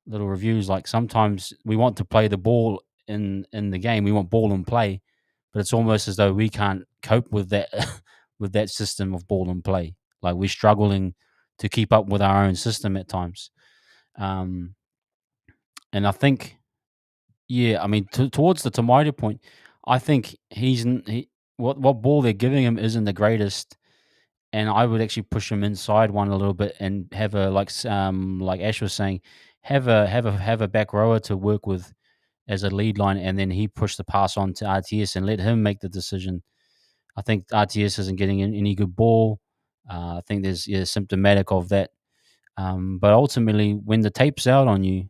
little reviews, like sometimes we want to play the ball in the game. We want ball and play, but it's almost as though we can't cope with that with that system of ball and play. Like we're struggling to keep up with our own system at times. And I think, I mean, towards the Tomato point, I think what ball they're giving him isn't the greatest, and I would actually push him inside one a little bit and have a like Ash was saying, have a back rower to work with as a lead line, and then he pushed the pass on to RTS and let him make the decision. I think RTS isn't getting any good ball. I think there's symptomatic of that. But ultimately, when the tape's out on you,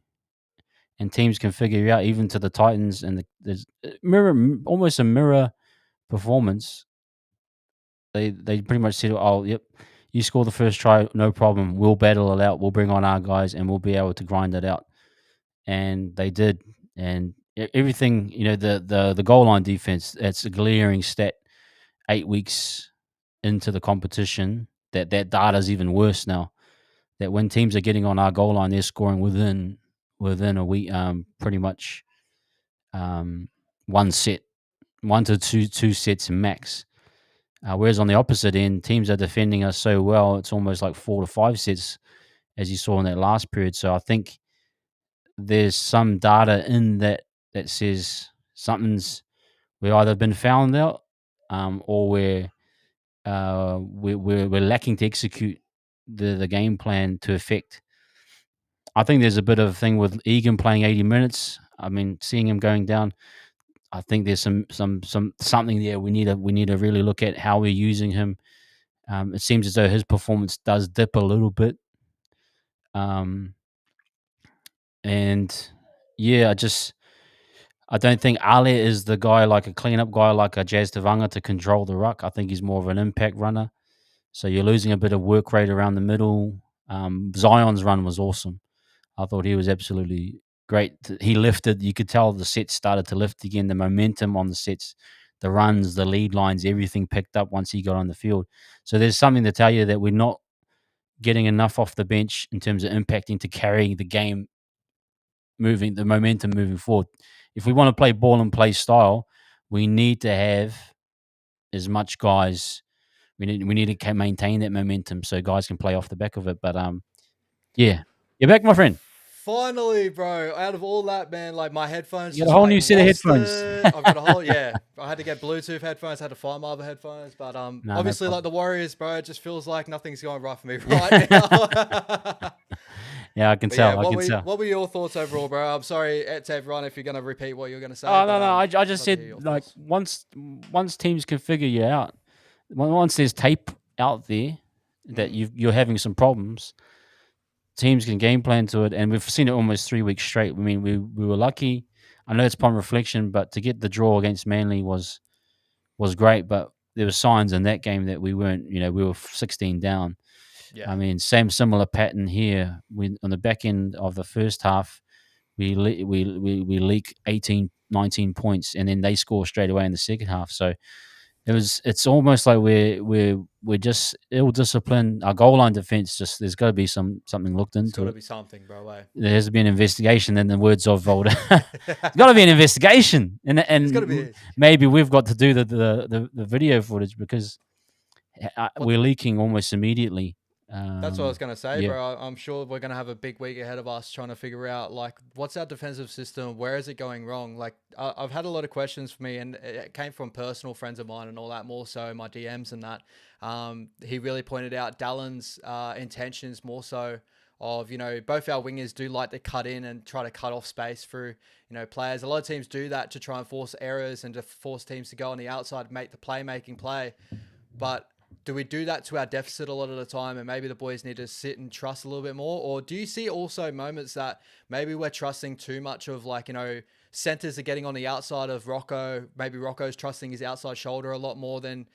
and teams can figure you out, even to the Titans, and there's almost a mirror performance. They pretty much said, "Oh, yep, you score the first try, no problem. We'll battle it out. We'll bring on our guys, and we'll be able to grind it out." And they did, and everything. The goal line defense. That's a glaring stat. 8 weeks into the competition, that data's even worse now. That when teams are getting on our goal line, they're scoring within within a week, pretty much one set, 1 to 2 sets max. Whereas on the opposite end, teams are defending us so well, it's almost like 4 to 5 sets, as you saw in that last period. So I think there's some data in that says we've either been found out, or we're lacking to execute the game plan to effect. I think there's a bit of a thing with Egan playing 80 minutes. I mean, seeing him going down, I think there's something there we need to really look at how we're using him. It seems as though his performance does dip a little bit. And yeah, I don't think Ale is the guy, like a cleanup guy like a Jazz Tavanga, to control the ruck. I think he's more of an impact runner. So you're losing a bit of work rate around the middle. Zion's run was awesome. I thought he was absolutely great. He lifted. You could tell the sets started to lift again. The momentum on the sets, the runs, the lead lines, everything picked up once he got on the field. So there's something to tell you that we're not getting enough off the bench in terms of impacting to carrying the game, moving the momentum moving forward. If we want to play ball and play style, we need to have as much guys. We need to maintain that momentum so guys can play off the back of it. But yeah, you're back, my friend. Finally, bro. Out of all that, man, like my headphones. You got a whole new set of headphones. I've got a whole I had to get Bluetooth headphones. I had to find my other headphones, but obviously, like the Warriors, bro. It just feels like nothing's going right for me right now. Yeah, I can tell. What were your thoughts overall, bro? I'm sorry to everyone if you're going to repeat what you're going to say. Oh, no. I just said, like, once teams can figure you out, once there's tape out there that you're having some problems, teams can game plan to it. And we've seen it almost 3 weeks straight. I mean, we were lucky. I know it's upon reflection, but to get the draw against Manly was great. But there were signs in that game that we weren't, we were 16 down. Yeah. I mean, similar pattern here. On the back end of the first half, we leak 18, 19 points, and then they score straight away in the second half. So it's almost like we're just ill-disciplined. Our goal line defense, there's got to be something looked into. There's got to be something, bro. There has to be an investigation. In the words of Volta, there's got to be an investigation, and maybe we've got to do the video footage because we're leaking almost immediately. That's what I was going to say, bro. I'm sure we're going to have a big week ahead of us trying to figure out, like, what's our defensive system? Where is it going wrong? Like, I've had a lot of questions for me, and it came from personal friends of mine and all that, more so my DMs and that. He really pointed out Dallin's intentions more so of, both our wingers do like to cut in and try to cut off space through, players. A lot of teams do that to try and force errors and to force teams to go on the outside, make the playmaking play. But do we do that to our deficit a lot of the time, and maybe the boys need to sit and trust a little bit more? Or do you see also moments that maybe we're trusting too much of, like, centers are getting on the outside of Rocco. Maybe Rocco's trusting his outside shoulder a lot more than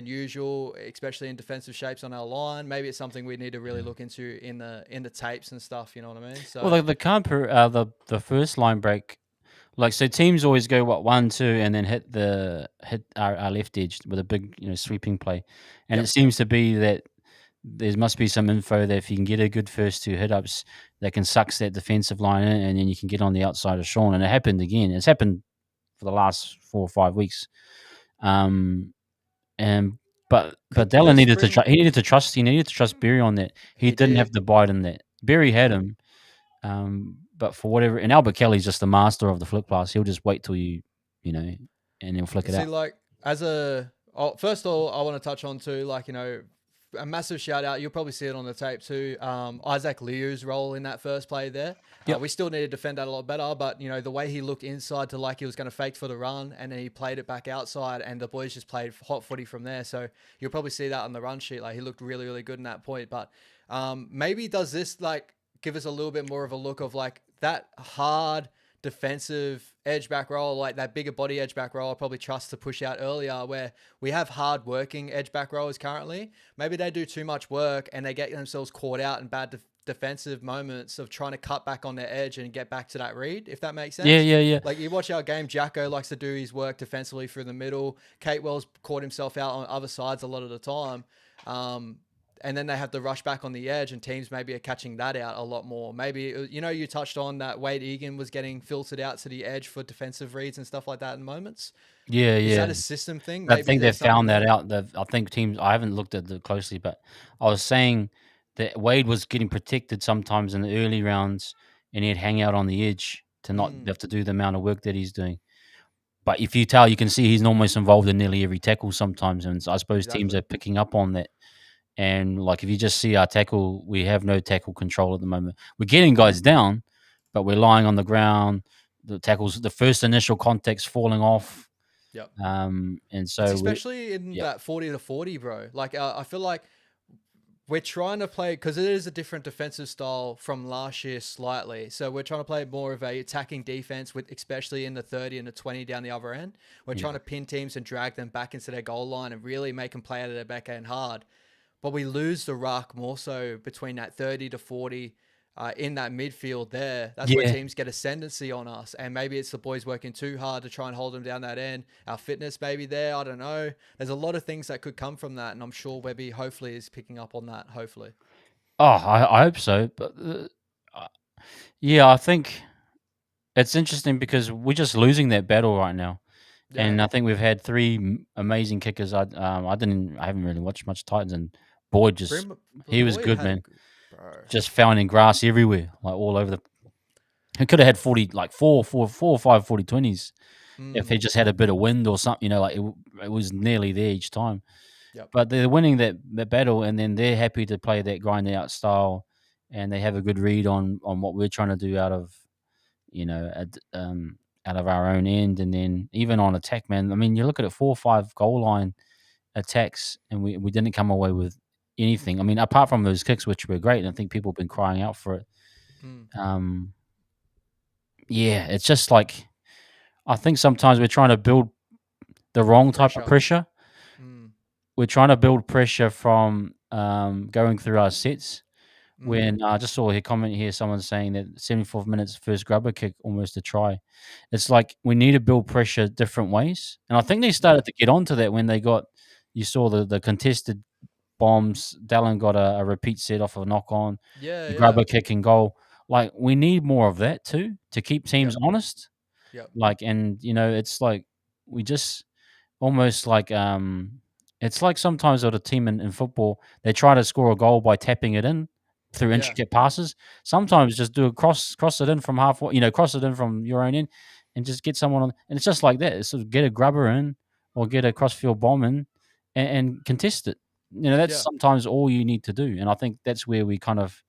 usual, especially in defensive shapes on our line. Maybe it's something we need to really look into in the tapes and stuff. You know what I mean? So, well, the first line break. Like, so teams always go 1-2 and then hit our left edge with a big sweeping play, and it seems to be that there must be some info that if you can get a good first 2 hit ups, that can suck that defensive line in, and then you can get on the outside of Sean. And it happened again. It's happened for the last 4 or 5 weeks. But Dallin needed to trust Berry on that. He didn't have to bite in that. Berry had him. But for whatever, and Albert Kelly's just the master of the flick pass. He'll just wait till and he'll flick it out. Like, first of all, I want to touch on too, like, a massive shout out. You'll probably see it on the tape too. Isaac Liu's role in that first play there. Yep. We still need to defend that a lot better, but the way he looked inside to, like, he was going to fake for the run, and then he played it back outside, and the boys just played hot footy from there. So you'll probably see that on the run sheet. Like, he looked really, really good in that point. But maybe does this, like, give us a little bit more of a look of, like, that hard defensive edge back roll, like that bigger body edge back roll, I probably trust to push out earlier, where we have hard working edge back rollers currently. Maybe they do too much work and they get themselves caught out in bad defensive moments of trying to cut back on their edge and get back to that read, if that makes sense. Yeah. Like, you watch our game, Jacko likes to do his work defensively through the middle. Kate Wells caught himself out on other sides a lot of the time. and then they have to rush back on the edge, and teams maybe are catching that out a lot more. Maybe, you touched on that Wade Egan was getting filtered out to the edge for defensive reads and stuff like that in moments. Yeah, Is yeah. that a system thing? I Maybe think they've there's something found that there. out. I think teams. I haven't looked at it closely, but I was saying that Wade was getting protected sometimes in the early rounds, and he'd hang out on the edge to not Mm, have to do the amount of work that he's doing. But if you tell, you can see he's almost involved in nearly every tackle sometimes, and so I suppose teams exactly. are picking up on that. And like if you just see our tackle, we have no tackle control at the moment. We're getting guys down, but we're lying on the ground. The tackles, the first initial contact's falling off, Yep. and It's so we, especially in yeah, that 40 to 40, bro. Like, I feel like we're trying to play, because it is a different defensive style from last year slightly. So we're trying to play more of a attacking defense, with especially in the 30 and the 20 down the other end. We're yeah, trying to pin teams and drag them back into their goal line and really make them play out of their back end hard. But we lose the ruck more so between that 30 to 40 in that midfield there. That's where yeah. teams get ascendancy on us. And maybe it's the boys working too hard to try and hold them down that end. Our fitness maybe there. I don't know. There's a lot of things that could come from that. And I'm sure Webby hopefully is picking up on that. Hopefully. Oh, I hope so. But uh, yeah, I think it's interesting because we're just losing that battle right now. Yeah. And I think we've had three amazing kickers. I haven't really watched much Titans, and Boyd just Brim, he was Boyd good, had a man. good, bro. Just finding grass everywhere, like all over the. He could have had 40, like four or five 40-20s if he Mm, just had a bit of wind or something. Like it was nearly there each time. yep. But they're winning that battle, and then they're happy to play that grinding out style, and they have a good read on what we're trying to do out of out of our own end, and then even on attack, man. I mean, you look at it, 4 or 5 goal line attacks, and we didn't come away with anything. I mean, apart from those kicks, which were great, and I think people have been crying out for it. Mm, Um, yeah, it's just like I think sometimes we're trying to build the wrong type of pressure. pressure. Mm, We're trying to build pressure from going through our sets. mm, When I just saw a comment here, someone saying that 74th minutes first grubber kick, almost a try. It's like we need to build pressure different ways, and I think they yeah. started to get onto that when they got. You saw the contested bombs. Dallin got a repeat set off a knock on, Yeah. the Yeah. grubber kick and goal. Like we need more of that too to keep teams Yep. honest. Yep. Like, and it's like we just almost like it's like sometimes with a team in football, they try to score a goal by tapping it in through Yeah. intricate passes. Sometimes just do a cross it in from halfway, cross it in from your own end, and just get someone on. And it's just like that. It's sort of get a grubber in or get a crossfield bomb in, and contest it. That's Yeah. sometimes all you need to do. And I think that's where we kind of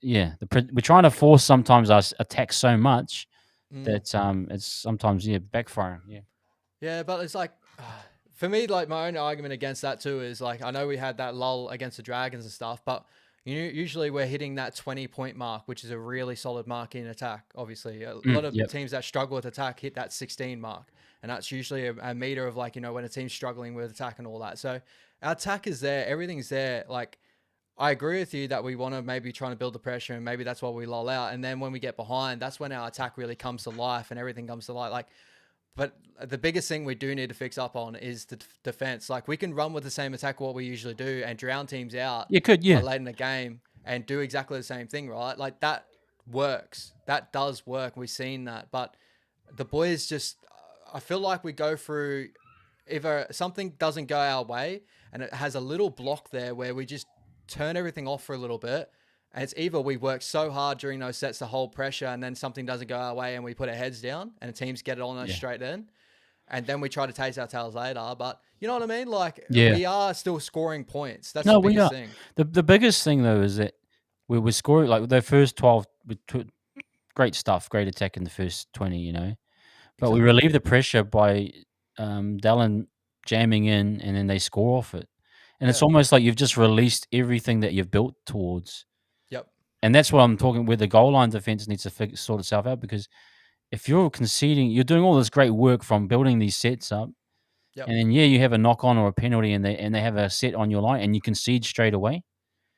we're trying to force sometimes our attacks so much Mm. that it's sometimes backfiring. Yeah. Yeah, but it's like, for me, like my own argument against that too is like, I know we had that lull against the Dragons and stuff, but usually we're hitting that 20-point mark, which is a really solid mark in attack. Obviously, a lot of Yep. teams that struggle with attack hit that 16 mark, and that's usually a meter of like, when a team's struggling with attack and all that. So our attack is there, everything's there. Like, I agree with you that we want to maybe try to build the pressure, and maybe that's why we lull out. And then when we get behind, that's when our attack really comes to life and everything comes to light. Like, but the biggest thing we do need to fix up on is the defense. Like, we can run with the same attack what we usually do and drown teams out You could, yeah. late in the game and do exactly the same thing, right? Like, that works. That does work. We've seen that. But the boys just, I feel like we go through, either something doesn't go our way and it has a little block there where we just turn everything off for a little bit. And it's either we work so hard during those sets to hold pressure, and then something doesn't go our way and we put our heads down and the teams get it on us Yeah. straight in. And then we try to taste our tails later. But you know what I mean? Like, Yeah. we are still scoring points. That's No, the we biggest are. thing. The biggest thing though is that we're scoring like their first 12 great stuff, great attack in the first 20. But we Exactly. relieve the pressure by Dallin jamming in, and then they score off it. And it's Yeah. almost like you've just released everything that you've built towards. Yep. And that's what I'm talking where the goal line defense needs to sort itself out, because if you're conceding, you're doing all this great work from building these sets up, Yep. and then you have a knock on or a penalty, and they have a set on your line, and you concede straight away.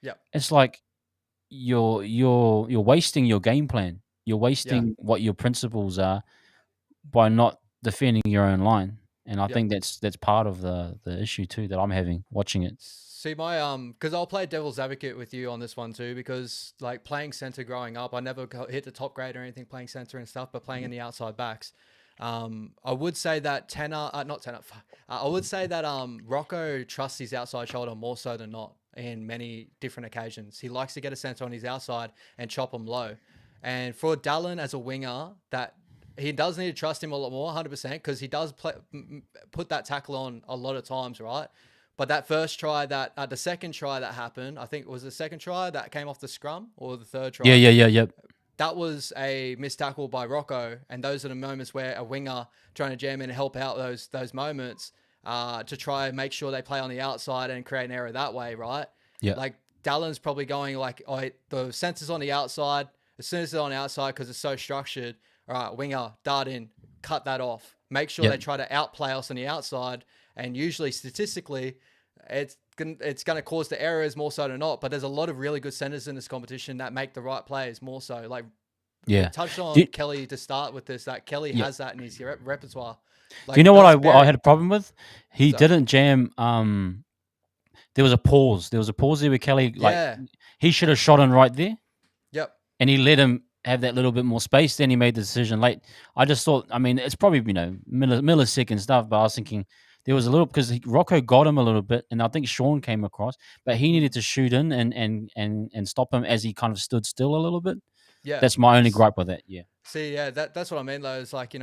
Yep. It's like you're wasting your game plan. You're Yeah. wasting what your principles are by not defending your own line. and I Yep. think that's part of the issue too that I'm having watching it. See my because I'll play devil's advocate with you on this one too, because like playing center growing up, I never hit the top grade or anything playing center and stuff, but playing in the outside backs, I would say that not Tenor, I would say that Rocco trusts his outside shoulder more so than not in many different occasions. He likes to get a center on his outside and chop him low, and for Dallin as a winger, that he does need to trust him a lot more, 100%, because he does put that tackle on a lot of times, right? But that first try, the second try that happened, I think it was the second try that came off the scrum, or the third try. Yep. That was a missed tackle by Rocco, and those are the moments where a winger trying to jam in and help out those moments to try and make sure they play on the outside and create an error that way, right? Yeah. Like Dallin's probably going like, oh, the center's on the outside. As soon as it's on the outside, because it's so structured, all right, winger, dart in, cut that off. Make sure they try to outplay us on the outside, and usually statistically, it's going to cause the errors more so than not. But there's a lot of really good centers in this competition that make the right plays more so. Like, we touched on Kelly to start with this, that Kelly has that in his repertoire. Like, do you know what I had a problem with? He didn't jam. There was a pause. There where Kelly, like, he should have shot in right there. Yep. And he let him have that little bit more space. Then he made the decision late. I just thought, I mean, it's probably, millisecond stuff, but I was thinking there was a little, because Rocco got him a little bit, and I think Sean came across, but he needed to shoot in and stop him as he kind of stood still a little bit. Yeah. That's my only gripe with that. Yeah. See, that's what I mean, though. Is like,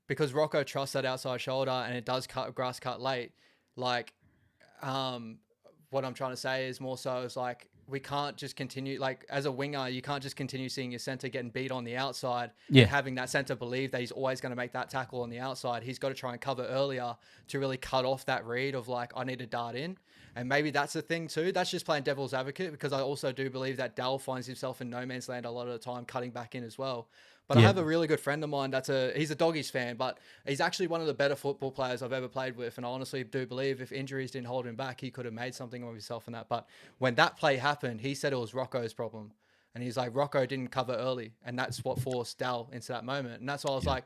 because Rocco trusts that outside shoulder and it does grass cut late, like, what I'm trying to say is more so is like, we can't just continue, like, as a winger, you can't just continue seeing your center getting beat on the outside and having that center believe that he's always going to make that tackle on the outside. He's got to try and cover earlier to really cut off that read of like, I need to dart in. And maybe that's the thing too. That's just playing devil's advocate, because I also do believe that Dal finds himself in no man's land a lot of the time, cutting back in as well. But I have a really good friend of mine he's a Doggies fan, but he's actually one of the better football players I've ever played with. And I honestly do believe if injuries didn't hold him back, he could have made something of himself in that. But when that play happened, he said it was Rocco's problem. And he's like, Rocco didn't cover early. And that's what forced Dal into that moment. And that's why I was like,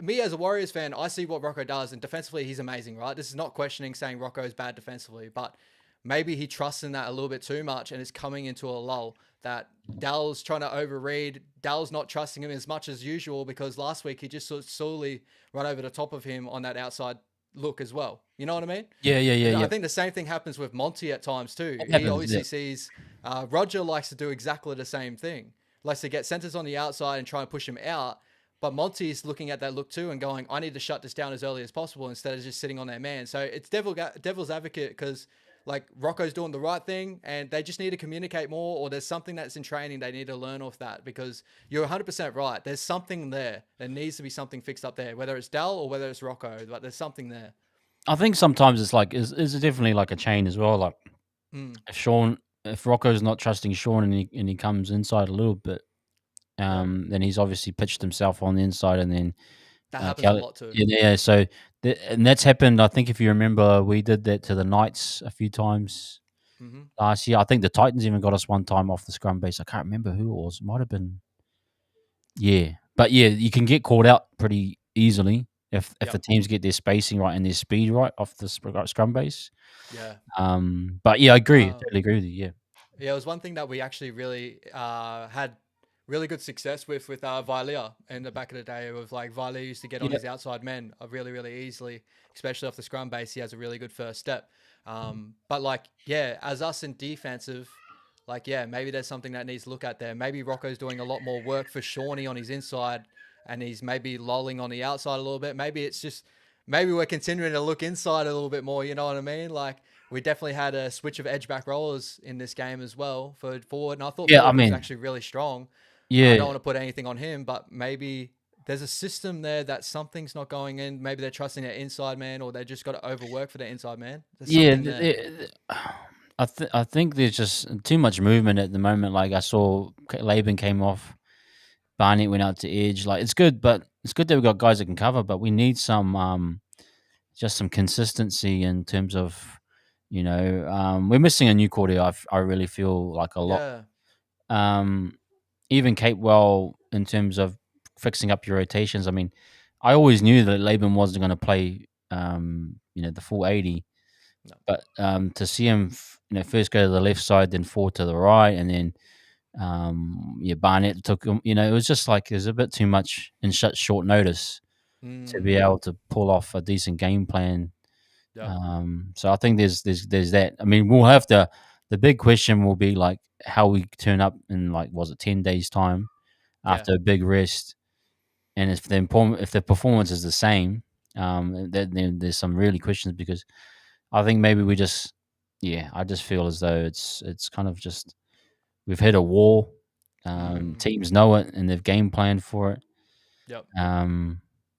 me as a Warriors fan, I see what Rocco does. And defensively, he's amazing, right? This is not questioning saying Rocco's bad defensively, but maybe he trusts in that a little bit too much and is coming into a lull that Dal's trying to overread. Dal's not trusting him as much as usual, because last week he just sort of slowly run over the top of him on that outside look as well. You know what I mean? Yeah. I think the same thing happens with Monty at times too. He obviously sees Roger likes to do exactly the same thing. Likes to get centers on the outside and try and push him out. But Monty's looking at that look too and going, I need to shut this down as early as possible instead of just sitting on their man. So it's devil's advocate, because like Rocco's doing the right thing and they just need to communicate more, or there's something that's in training they need to learn off that, because you're 100% right. There's something there. There needs to be something fixed up there, whether it's Dal or whether it's Rocco, but there's something there. I think sometimes it's like, it's definitely like a chain as well. Like if Rocco's not trusting Sean and he comes inside a little bit, then he's obviously pitched himself on the inside, and then that happens a lot too. Yeah, so and that's happened. I think if you remember, we did that to the Knights a few times last year. I think the Titans even got us one time off the scrum base. I can't remember who it was. It might have been. Yeah, but yeah, you can get caught out pretty easily if the teams get their spacing right and their speed right off the scrum base. Yeah. But yeah, I agree. I totally agree with you. Yeah. Yeah, it was one thing that we actually really had really good success with Vilea in the back of the day. Of like, Vilea used to get on his outside men really, really easily, especially off the scrum base. He has a really good first step. But like, as us in defensive, like, maybe there's something that needs to look at there. Maybe Rocco's doing a lot more work for Shawnee on his inside, and he's maybe lolling on the outside a little bit. Maybe it's just, maybe we're continuing to look inside a little bit more. You know what I mean? Like, we definitely had a switch of edge back rollers in this game as well for forward. And I thought forward was actually really strong. Yeah. I don't want to put anything on him, but maybe there's a system there that something's not going in. Maybe they're trusting their inside man, or they just got to overwork for their inside man. I think there's just too much movement at the moment. Like, I saw Laban came off, Barnett went out to edge. Like, it's good, but it's good that we've got guys that can cover, but we need some just some consistency in terms of, we're missing a new quarter. I really feel like a lot. Even Capewell, in terms of fixing up your rotations. I mean, I always knew that Laban wasn't going to play the full 80. No. But to see him, first go to the left side, then forward to the right, and then Barnett took him. It was just like there's a bit too much in such short notice to be able to pull off a decent game plan. Yep. So I think there's that. I mean, we'll have to. The big question will be like how we turn up in, like, was it 10 days time after a big rest, and if the performance is the same, then there's some really questions, because I think maybe we just, I just feel as though it's kind of just we've hit a wall. Teams know it and they've game planned for it. Yep.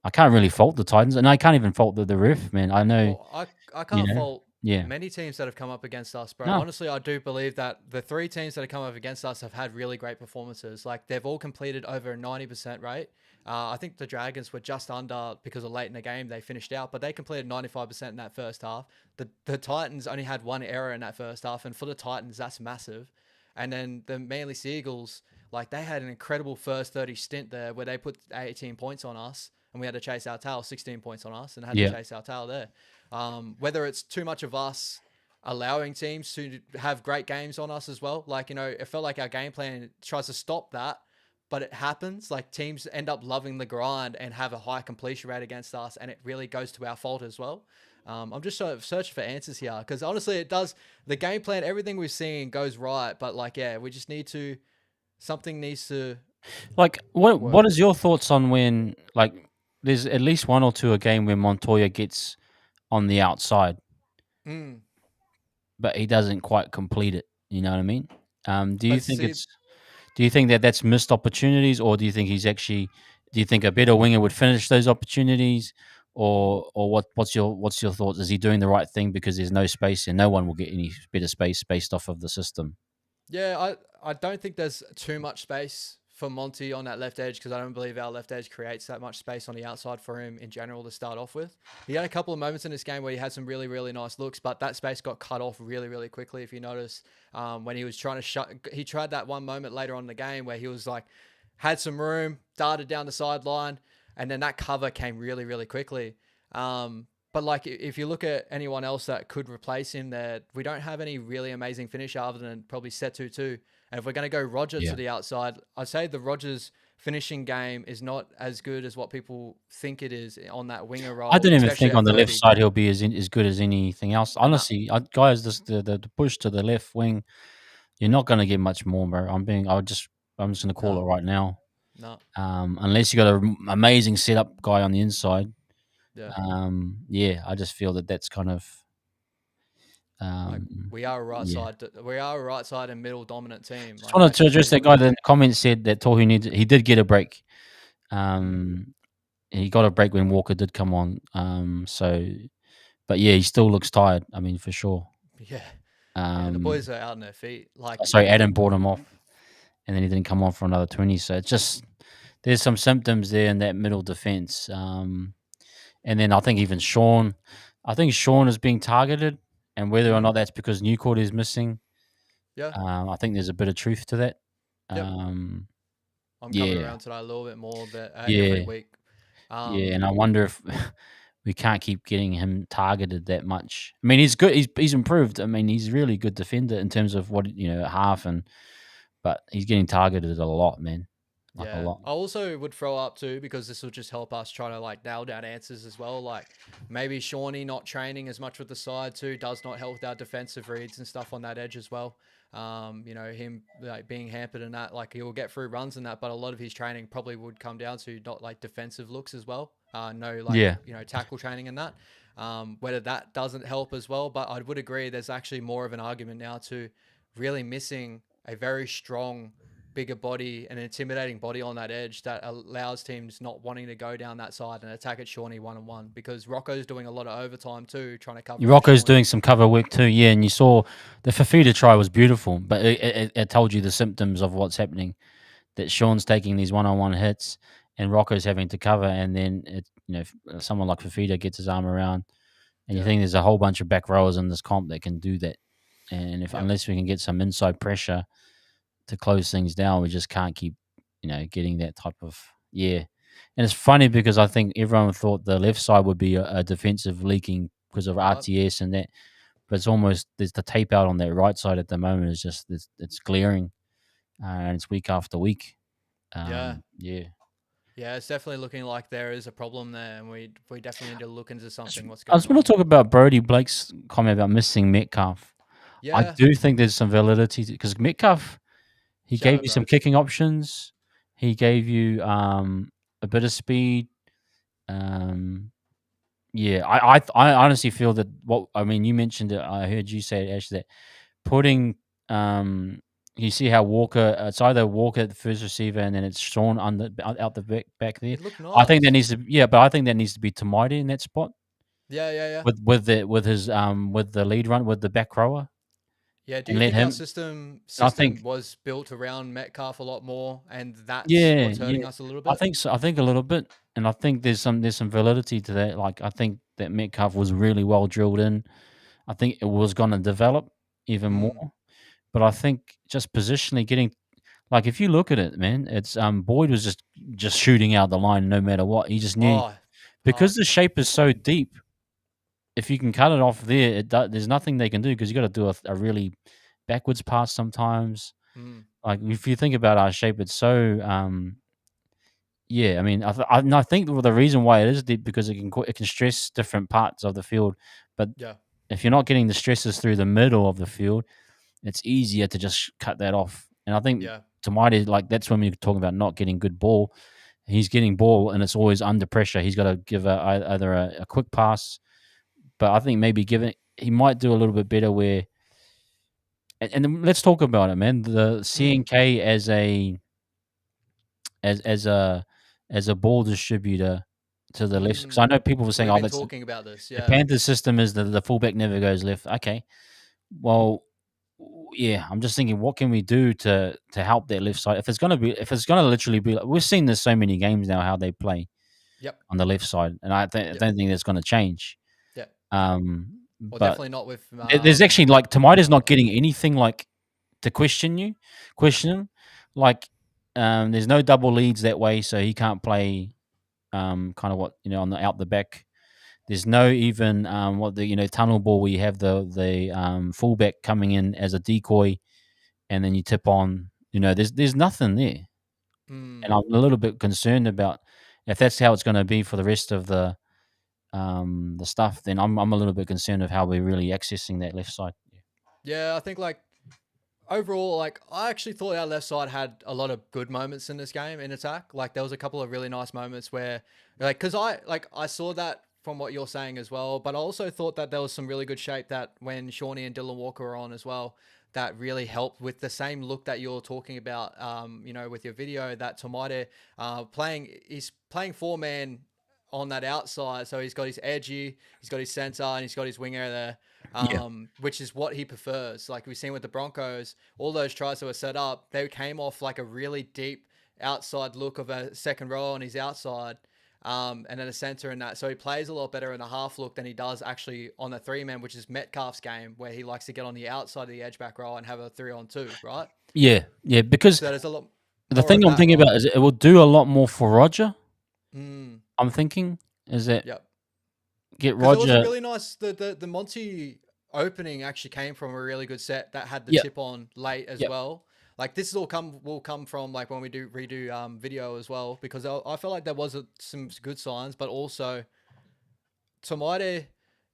I can't really fault the Titans, and I can't even fault the ref, man. I know. Well, I can't fault Yeah. many teams that have come up against us, bro. No. Honestly, I do believe that the 3 teams that have come up against us have had really great performances. Like, they've all completed over a 90% rate. I think the Dragons were just under because of late in the game. They finished out, but they completed 95% in that first half. The Titans only had 1 error in that first half, and for the Titans, that's massive. And then the Manly Seagulls, like, they had an incredible first 30 stint there where they put 18 points on us, and we had to chase our tail, 16 points on us, and had to chase our tail there. Whether it's too much of us allowing teams to have great games on us as well. Like, it felt like our game plan tries to stop that, but it happens. Like, teams end up loving the grind and have a high completion rate against us, and it really goes to our fault as well. I'm just sort of searching for answers here, because honestly, it does. The game plan, everything we've seen goes right, but like, we just need to. Something needs to. Like, what is your thoughts on when, like, there's at least 1 or 2 a game where Montoya gets on the outside, but he doesn't quite complete it. You know what I mean? Do you think that that's missed opportunities, or do you think he's actually? Do you think a better winger would finish those opportunities, or what's your thoughts? Is he doing the right thing because there's no space and no one will get any better space based off of the system? Yeah, I don't think there's too much space for Monty on that left edge, because I don't believe our left edge creates that much space on the outside for him in general to start off with. He had a couple of moments in this game where he had some really, really nice looks, but that space got cut off really, really quickly. If you notice, when he was trying to he tried that one moment later on in the game where he was like, had some room, darted down the sideline, and then that cover came really, really quickly. But like, if you look at anyone else that could replace him there, we don't have any really amazing finisher other than probably Setu too. And if we're going to go Roger to the outside, I'd say the Rogers finishing game is not as good as what people think it is on that winger role. I don't even think on the left side he'll be as good as anything else. Honestly, guys, the push to the left wing, you're not going to get much more, bro. I'm just going to call it right now. No. Unless you got an amazing setup guy on the inside. Yeah. I just feel that's kind of. Like, we are a right side. We are a right side and middle dominant team. Just wanted to address that guy that in the comments said that Tohu he did get a break. He got a break when Walker did come on. But he still looks tired. I mean, for sure. Yeah. The boys are out on their feet. Like, Adam brought him off, and then he didn't come on for another 20. So it's just there's some symptoms there in that middle defense. And then I think even Sean is being targeted. And whether or not that's because Newcourt is missing, I think there's a bit of truth to that. Yep. I'm coming around to that a little bit more every week. And I wonder if we can't keep getting him targeted that much. I mean, he's good. He's improved. I mean, he's a really good defender in terms of what half, but he's getting targeted a lot, man. A lot. I also would throw up too, because this will just help us try to like nail down answers as well. Like, maybe Shawnee not training as much with the side too does not help with our defensive reads and stuff on that edge as well. Him like being hampered in that, like, he will get through runs and that, but a lot of his training probably would come down to not like defensive looks as well. Tackle training and that. Whether that doesn't help as well, but I would agree there's actually more of an argument now to really missing a very strong, bigger body, an intimidating body on that edge that allows teams not wanting to go down that side and attack at Shawnee 1-on-1, because Rocco's doing a lot of overtime too, trying to cover. Rocco's doing some cover work too, and you saw the Fafita try was beautiful, but it told you the symptoms of what's happening, that Sean's taking these 1-on-1 hits and Rocco's having to cover, and then someone like Fafita gets his arm around, and you think there's a whole bunch of back rowers in this comp that can do that, and unless we can get some inside pressure, to close things down, we just can't keep, getting that type of And it's funny because I think everyone thought the left side would be a defensive leaking because of Right? RTS and that, but it's almost there's the tape out on that right side at the moment is just it's glaring, and it's week after week. Yeah. Yeah. Yeah, it's definitely looking like there is a problem there, and we definitely need to look into Just- something. What's I going just want on? to talk about Brody Blake's comment about missing Metcalf. I Yeah, do think there's some validity because Metcalf, he shout gave out, you some bro. kicking options. He gave you a bit of speed. Um, yeah, I honestly feel that what I mean. You mentioned it. I heard you say it, Ash, that putting um, you see how Walker. It's either Walker at the first receiver, and then it's Sean out the back there. It looked I think that nice. needs to yeah, but I think that needs to be Tamati in that spot Yeah, yeah, yeah. with his with the lead run with the back rower Yeah, do and you let think our him. I think system was built around Metcalf a lot more, and that's yeah, what's yeah. hurting us a little I bit? think so. I think a little bit, and I think there's some validity to that. Like I think that Metcalf was really well drilled in. I think it was going to develop even Mm. more, but I think just positionally getting like if you look at it, man, it's Boyd was just shooting out the line no matter what. He just knew Oh, because hard. the shape is so deep. If you can cut it off there, there's nothing they can do because you got to do a really backwards pass sometimes. Mm. Like if you think about our shape, it's so yeah. I mean, and I think the reason why it is deep because it can stress different parts of the field, but Yeah, if you're not getting the stresses through the middle of the field, it's easier to just cut that off. And I think yeah. Tamati, like that's when we're talking about not getting good ball. He's getting ball, and it's always under pressure. He's got to give either a quick pass, but I think maybe give it. He might do a little bit better where. And then let's talk about it, man. The Mm. CNK as as a as a ball distributor to the left. Because I Mm. know people were saying, We've "Oh, been that's talking about this. the Yeah. Panthers system is the fullback never goes left." Okay, well, yeah, I'm just thinking, what can we do to help that left side? If it's gonna literally be, like, we've seen this so many games now how they play Yep. on the left side, and I Yep. don't think that's gonna change. Yep. Well, But definitely not with there's actually like Tamita's not Ronaldo. getting anything like to question him. Like, there's no double leads that way, so he can't play kind of what on the out the back. There's no even what the tunnel ball where you have the fullback coming in as a decoy, and then you tip on. There's nothing there, and Mm. I'm a little bit concerned about if that's how it's going to be for the rest of the stuff. Then I'm a little bit concerned of how we're really accessing that left side. Yeah, I think like overall, like I actually thought our left side had a lot of good moments in this game in attack. Like there was a couple of really nice moments where, like, because I saw that from what you're saying as well, but I also thought that there was some really good shape that when Shawnee and Dylan Walker were on as well, that really helped with the same look that you're talking about. With your video that Tomate he's playing 4-man on that outside, so he's got his edgy, he's got his center, and he's got his winger there Yeah, which is what he prefers. Like we've seen with the Broncos, all those tries that were set up, they came off like a really deep outside look of a second row on his outside, and then a center in that. So he plays a lot better in a half look than he does actually on the 3-man, which is Metcalf's game, where he likes to get on the outside of the edge back row and have a 3-on-2, right? yeah. Because So there's a lot the more thing of I'm that, thinking right? about is it will do a lot more for Roger. Mm, I'm thinking is that yep. get Because there was a Roger. really nice the Monty opening actually came from a really good set that had the Yeah, tip on late as yeah, well. Like this is all will come from like when we do redo video as well because I felt like there was some good signs, but also Tomate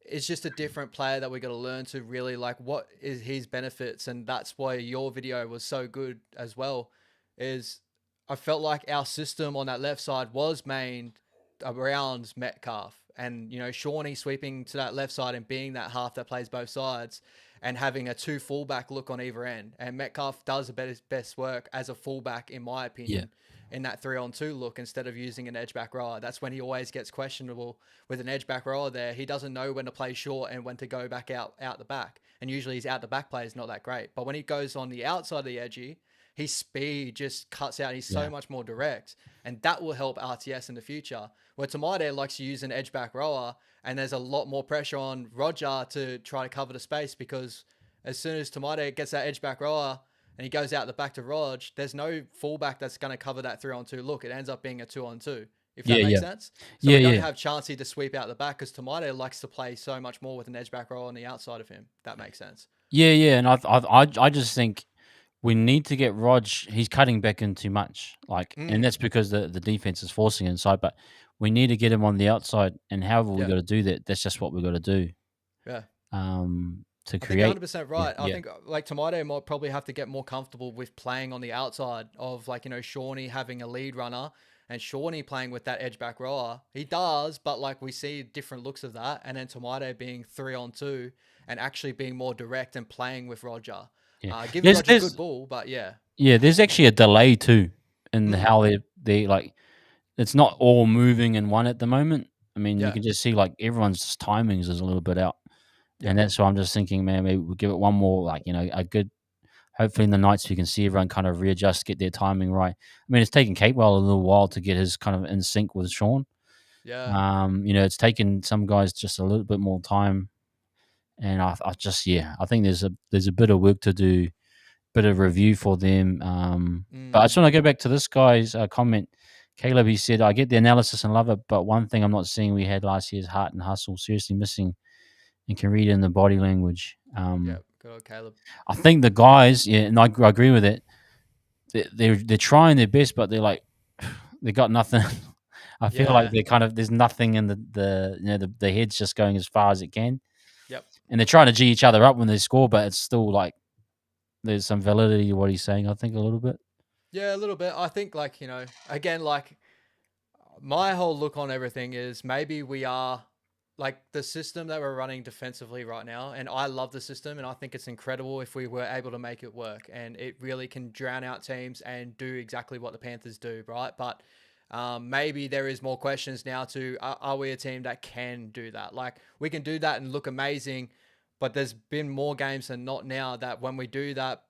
is just a different player that we got to learn to really like what is his benefits, and that's why your video was so good as well. Is I felt like our system on that left side was made around Metcalf, and Shawnee sweeping to that left side and being that half that plays both sides, and having a two fullback look on either end. And Metcalf does the best work as a fullback, in my yeah, opinion, in that 3-on-2 look instead of using an edge back rower. That's when he always gets questionable with an edge back rower there. He doesn't know when to play short and when to go back out the back. And usually his out the back play is not that great. But when he goes on the outside of the edgy, his speed just cuts out. He's so yeah, much more direct. And that will help RTS in the future. Where Tamade likes to use an edge back rower, and there's a lot more pressure on Roger to try to cover the space because as soon as Tamade gets that edge back rower, and he goes out the back to Rog, there's no fullback that's going to cover that 3-on-2 look. It ends up being a 2-on-2. if Yeah, that makes yeah, sense. So yeah, we don't yeah, have Chansey to sweep out the back because Tomato likes to play so much more with an edge back row on the outside of him. That makes sense. yeah, yeah. And I just think we need to get Rog. He's cutting back in too much, like, and Mm, that's because the defense is forcing inside. But we need to get him on the outside, and however we yeah, got to do that, that's just what we got to do. yeah. To I think you're create. 100% Yeah, right. I yeah, think like Tomato might probably have to get more comfortable with playing on the outside of like, Shawnee having a lead runner and Shawnee playing with that edge back rower. He does, but like we see different looks of that. And then Tomato being 3-on-2 and actually being more direct and playing with Roger. yeah. Giving There's Roger good there's ball, but yeah. yeah, there's actually a delay too in Mm, how they like. It's not all moving in one at the moment. I mean, you yeah, can just see like everyone's timings is a little bit out. yeah, And that's why I'm just thinking, man, maybe we'll give it one more, like, a good, hopefully in the nights we can see everyone kind of readjust, get their timing right. I mean, it's taken Capewell a little while to get his kind of in sync with Sean. yeah. It's taken some guys just a little bit more time. And I just, yeah, I think there's a bit of work to do, bit of review for them. But I Mm, just want to go back to this guy's comment. Caleb, he said, I get the analysis and love it, but one thing I'm not seeing we had last year's heart and hustle. Seriously missing and can read in the body language. yeah, good old Caleb. I think the guys, yeah, and I agree with it. They're trying their best, but they're like they got nothing. I feel like Yeah, they're kind of there's nothing in the head's just going as far as it can, yep. and they're trying to g each other up when they score, but it's still like there's some validity to what he's saying. I think a little bit. Yeah, a little bit. I think like, again, like my whole look on everything is maybe we are like the system that we're running defensively right now. And I love the system and I think it's incredible if we were able to make it work and it really can drown out teams and do exactly what the Panthers do, right? But maybe there is more questions now to are we a team that can do that? Like we can do that and look amazing, but there's been more games than not now that when we do that,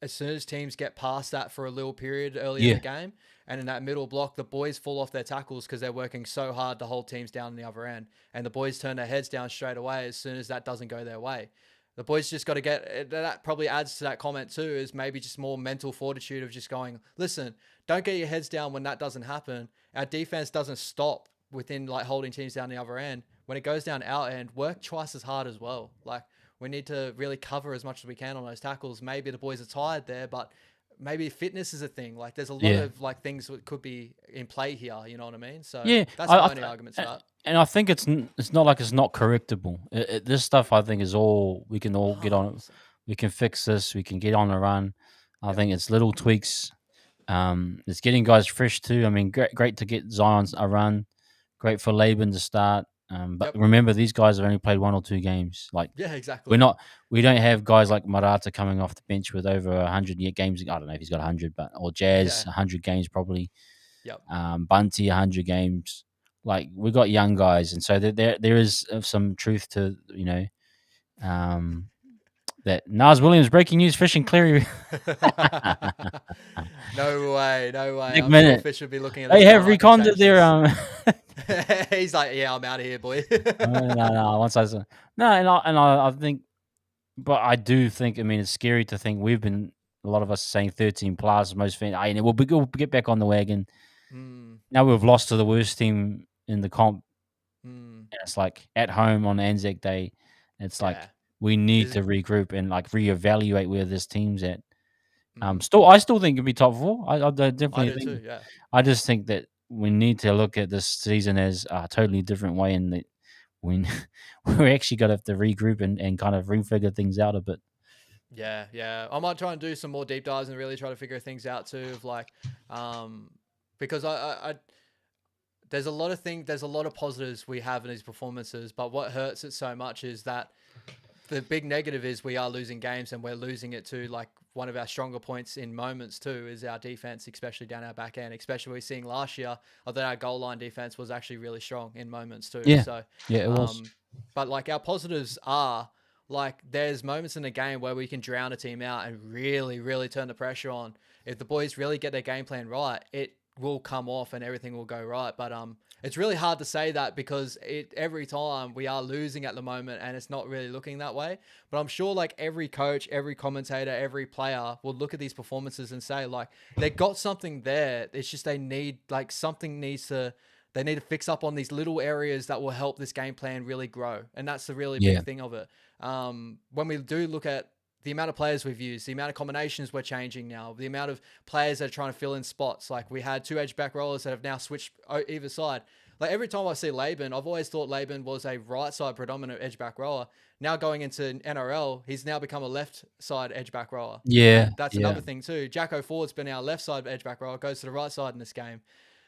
as soon as teams get past that for a little period early in Yeah, the game, and in that middle block, the boys fall off their tackles because they're working so hard to hold teams down on the other end. And the boys turn their heads down straight away as soon as that doesn't go their way. The boys just got to get that. Probably adds to that comment too, is maybe just more mental fortitude of just going, listen, don't get your heads down when that doesn't happen. Our defense doesn't stop within like holding teams down the other end. When it goes down our end, work twice as hard as well. Like we need to really cover as much as we can on those tackles. Maybe the boys are tired there, but maybe fitness is a thing. Like there's a lot yeah, of like things that could be in play here. You know what I mean? So yeah. that's my only argument to that. And I think it's not like it's not correctable. This stuff I think is all we can all get on. 100%. We can fix this. We can get on a run. I Yep. think it's little tweaks. It's getting guys fresh too. I mean, great to get Zion's a run. Great for Laban to start. But Yep. remember, these guys have only played 1 or 2 games. Like Yeah, exactly. we're not, we don't have guys like Marata coming off the bench with over 100 games. I don't know if he's got 100, but or Jazz Yeah. 100 games probably. Yep. Bunty 100 games. Like we got young guys, and so there is some truth to that Nas Williams breaking news fishing Cleary. No way. No way. Big I'm sure minute. Fish would be looking at They this have going, I can reconned it change there. this. He's like, yeah, I'm out of here, boy. No. Once I said no, I think, but I do think. I mean, it's scary to think we've been a lot of us saying 13 plus most fans. We'll get back on the wagon. Mm, Now we've lost to the worst team in the comp. mm, And it's like at home on Anzac Day. It's like yeah. we need Is to regroup and like reevaluate where this team's at. mm, I still think it'd be top four. I I definitely do too. think. Yeah. I just think that we need to look at this season as a totally different way, and that we we're actually got to have to regroup and kind of refigure things out a bit. Yeah, yeah. I might try and do some more deep dives and really try to figure things out too. Of like, because there's a lot of things, there's a lot of positives we have in these performances, but what hurts it so much is that the big negative is we are losing games and we're losing it to like one of our stronger points in moments too is our defense, especially down our back end, especially we're seeing last year, although our goal line defense was actually really strong in moments too. Yeah, So, yeah, it was. but like our positives are like there's moments in the game where we can drown a team out and really, really turn the pressure on. If the boys really get their game plan right, it will come off and everything will go right. But it's really hard to say that because every time we are losing at the moment and it's not really looking that way. But I'm sure like every coach, every commentator, every player will look at these performances and say like they got something there. It's just they need like something needs to They need to fix up on these little areas that will help this game plan really grow. And that's the really Yeah. big thing of it. When we do look at the amount of players we've used, the amount of combinations we're changing now, the amount of players that are trying to fill in spots. Like we had 2 edge back rollers that have now switched either side. Like every time I see Laban, I've always thought Laban was a right side predominant edge back roller. Now going into NRL, he's now become a left side edge back roller. Yeah. And that's Yeah. another thing too. Jacko Ford's been our left side edge back roller, goes to the right side in this game.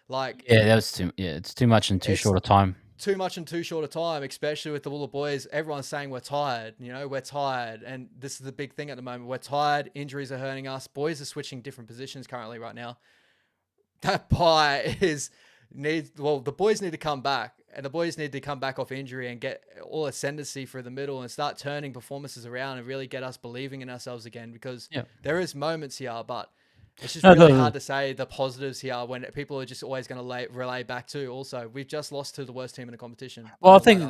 Like, Yeah, that was too. Yeah, it's too much in too it's short a time. too much in too short a time, especially with the little boys. Everyone's saying we're tired. We're tired, and this is the big thing at the moment. We're tired. Injuries are hurting us. Boys are switching different positions currently right now. That pie the boys need to come back, and the boys need to come back off injury and get all ascendancy through the middle and start turning performances around and really get us believing in ourselves again. Because there is moments here, but it's just really hard to say the positives here when people are just always going to relay back to. Also, we've just lost to the worst team in the competition. Well, I think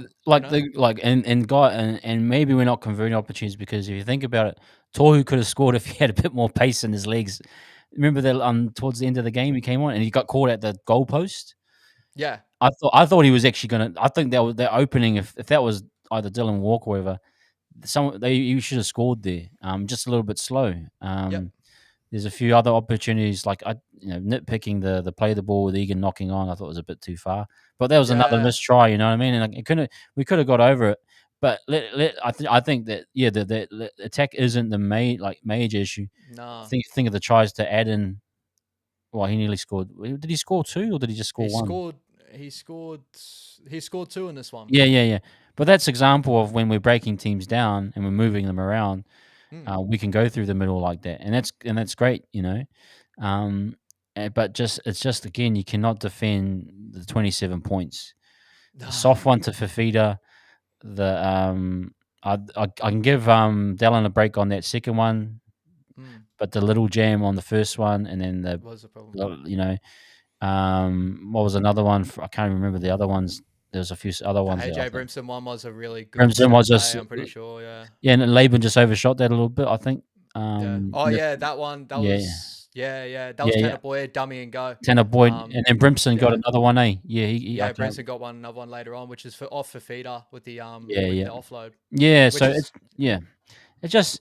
and maybe we're not converting opportunities, because if you think about it, Tohu could have scored if he had a bit more pace in his legs. Remember that towards the end of the game he came on and he got caught at the goalpost. Yeah, I thought he was actually gonna. I think that was their opening. If that was either Dylan Walker or whoever, you should have scored there. Just a little bit slow. There's a few other opportunities, like nitpicking the play the ball with Egan knocking on. I thought it was a bit too far, but that was another missed try. You know what I mean? And we could have got over it. But I think that the attack isn't the major issue. No, Think of the tries to add in. Well, he nearly scored. Did he score 2 or did he just score 1? He scored 2 in this one. Yeah. But that's example of when we're breaking teams down and we're moving them around. We can go through the middle like that, and that's great, But it's just again, you cannot defend the 27 points. The soft one to Fafita. I can give Dallin a break on that second one, but the little jam on the first one, and then was a problem. What was another one? I can't remember the other ones. There's a few other ones. AJ Brimson one was a really good. Brimson was just. I'm pretty sure. Yeah. Yeah, and Laban just overshot that a little bit, I think. That one. That was. Yeah. That was Tanner Boyd, dummy and go. Tanner Boyd, and then Brimson got another one, eh? Yeah, Brimson got another one later on, which is off for feeder with the the offload. Yeah, so it's just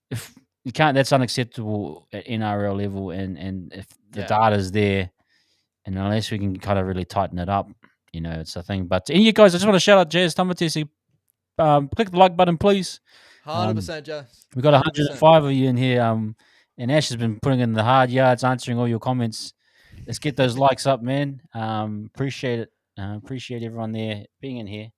if you can't, that's unacceptable at NRL level, and if the data's there, and unless we can kind of really tighten it up, it's a thing. But you guys, I just want to shout out Jazz Tamatesi. Click the like button, please. 100%, Jazz. We've got 105 of you in here. And Ash has been putting in the hard yards, answering all your comments. Let's get those likes up, man. Appreciate it. Appreciate everyone there being in here.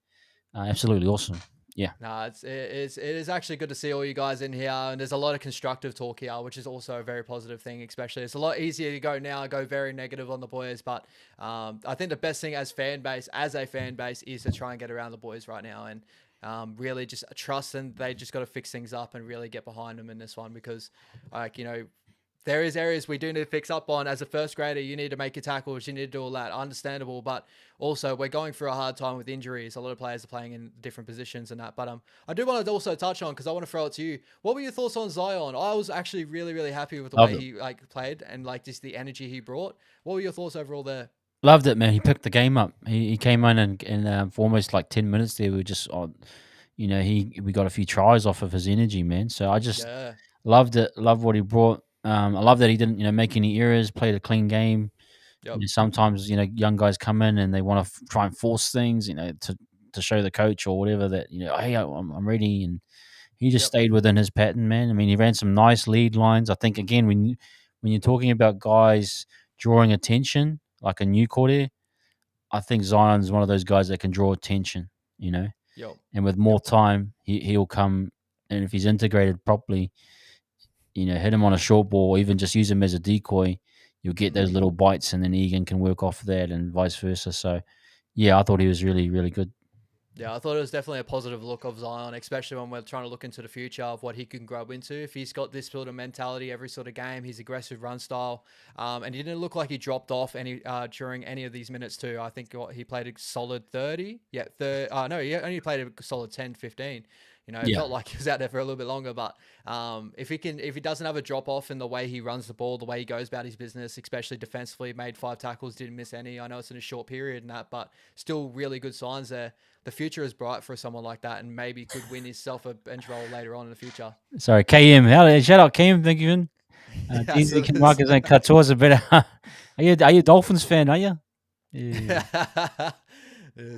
Absolutely awesome. Yeah. No, it is actually good to see all you guys in here, and there's a lot of constructive talk here, which is also a very positive thing. Especially, it's a lot easier to go very negative on the boys, but I think the best thing as a fan base, is to try and get around the boys right now and really just trust, and they just got to fix things up and really get behind them in this one, because there is areas we do need to fix up on. As a first grader, you need to make your tackles, you need to do all that, understandable, but also we're going through a hard time with injuries. A lot of players are playing in different positions and that, but I do want to also touch on, because I want to throw it to you, what were your thoughts on Zion? I was actually really, really happy with the way he played and just the energy he brought. What were your thoughts overall there? Loved it, man. He picked the game up. He came in and for almost 10 minutes there, we were just on. We got a few tries off of his energy, man. So I just loved it. Loved what he brought. I love that he didn't, make any errors. Played a clean game. Yep. Sometimes young guys come in and they want to try and force things, to show the coach or whatever that hey, I'm ready, and he just stayed within his pattern, man. I mean, he ran some nice lead lines. I think again when you're talking about guys drawing attention, like a new Cordair, I think Zion's one of those guys that can draw attention, Yep. And with more time, he'll come, and if he's integrated properly, hit him on a short ball, or even just use him as a decoy, you'll get those little bites, and then Egan can work off that, and vice versa. So, yeah, I thought he was really, really good. Yeah, I thought it was definitely a positive look of Zion, especially when we're trying to look into the future of what he can grow into. If he's got this sort of mentality every sort of game, his aggressive run style, and he didn't look like he dropped off during any of these minutes too. I think he played a solid 30. Yeah, he only played a solid 10, 15. It Yeah. felt like he was out there for a little bit longer. But if he doesn't have a drop off in the way he runs the ball, the way he goes about his business, especially defensively, made 5 tackles, didn't miss any. I know it's in a short period and that, but still really good signs there. The future is bright for someone like that, and maybe could win himself a bench role later on in the future. Sorry, KM. Shout out KM. Thank you. Yes, Dinsey it can was. Marcus and Katoa's a better. Are you a Dolphins fan? Are you? Yeah.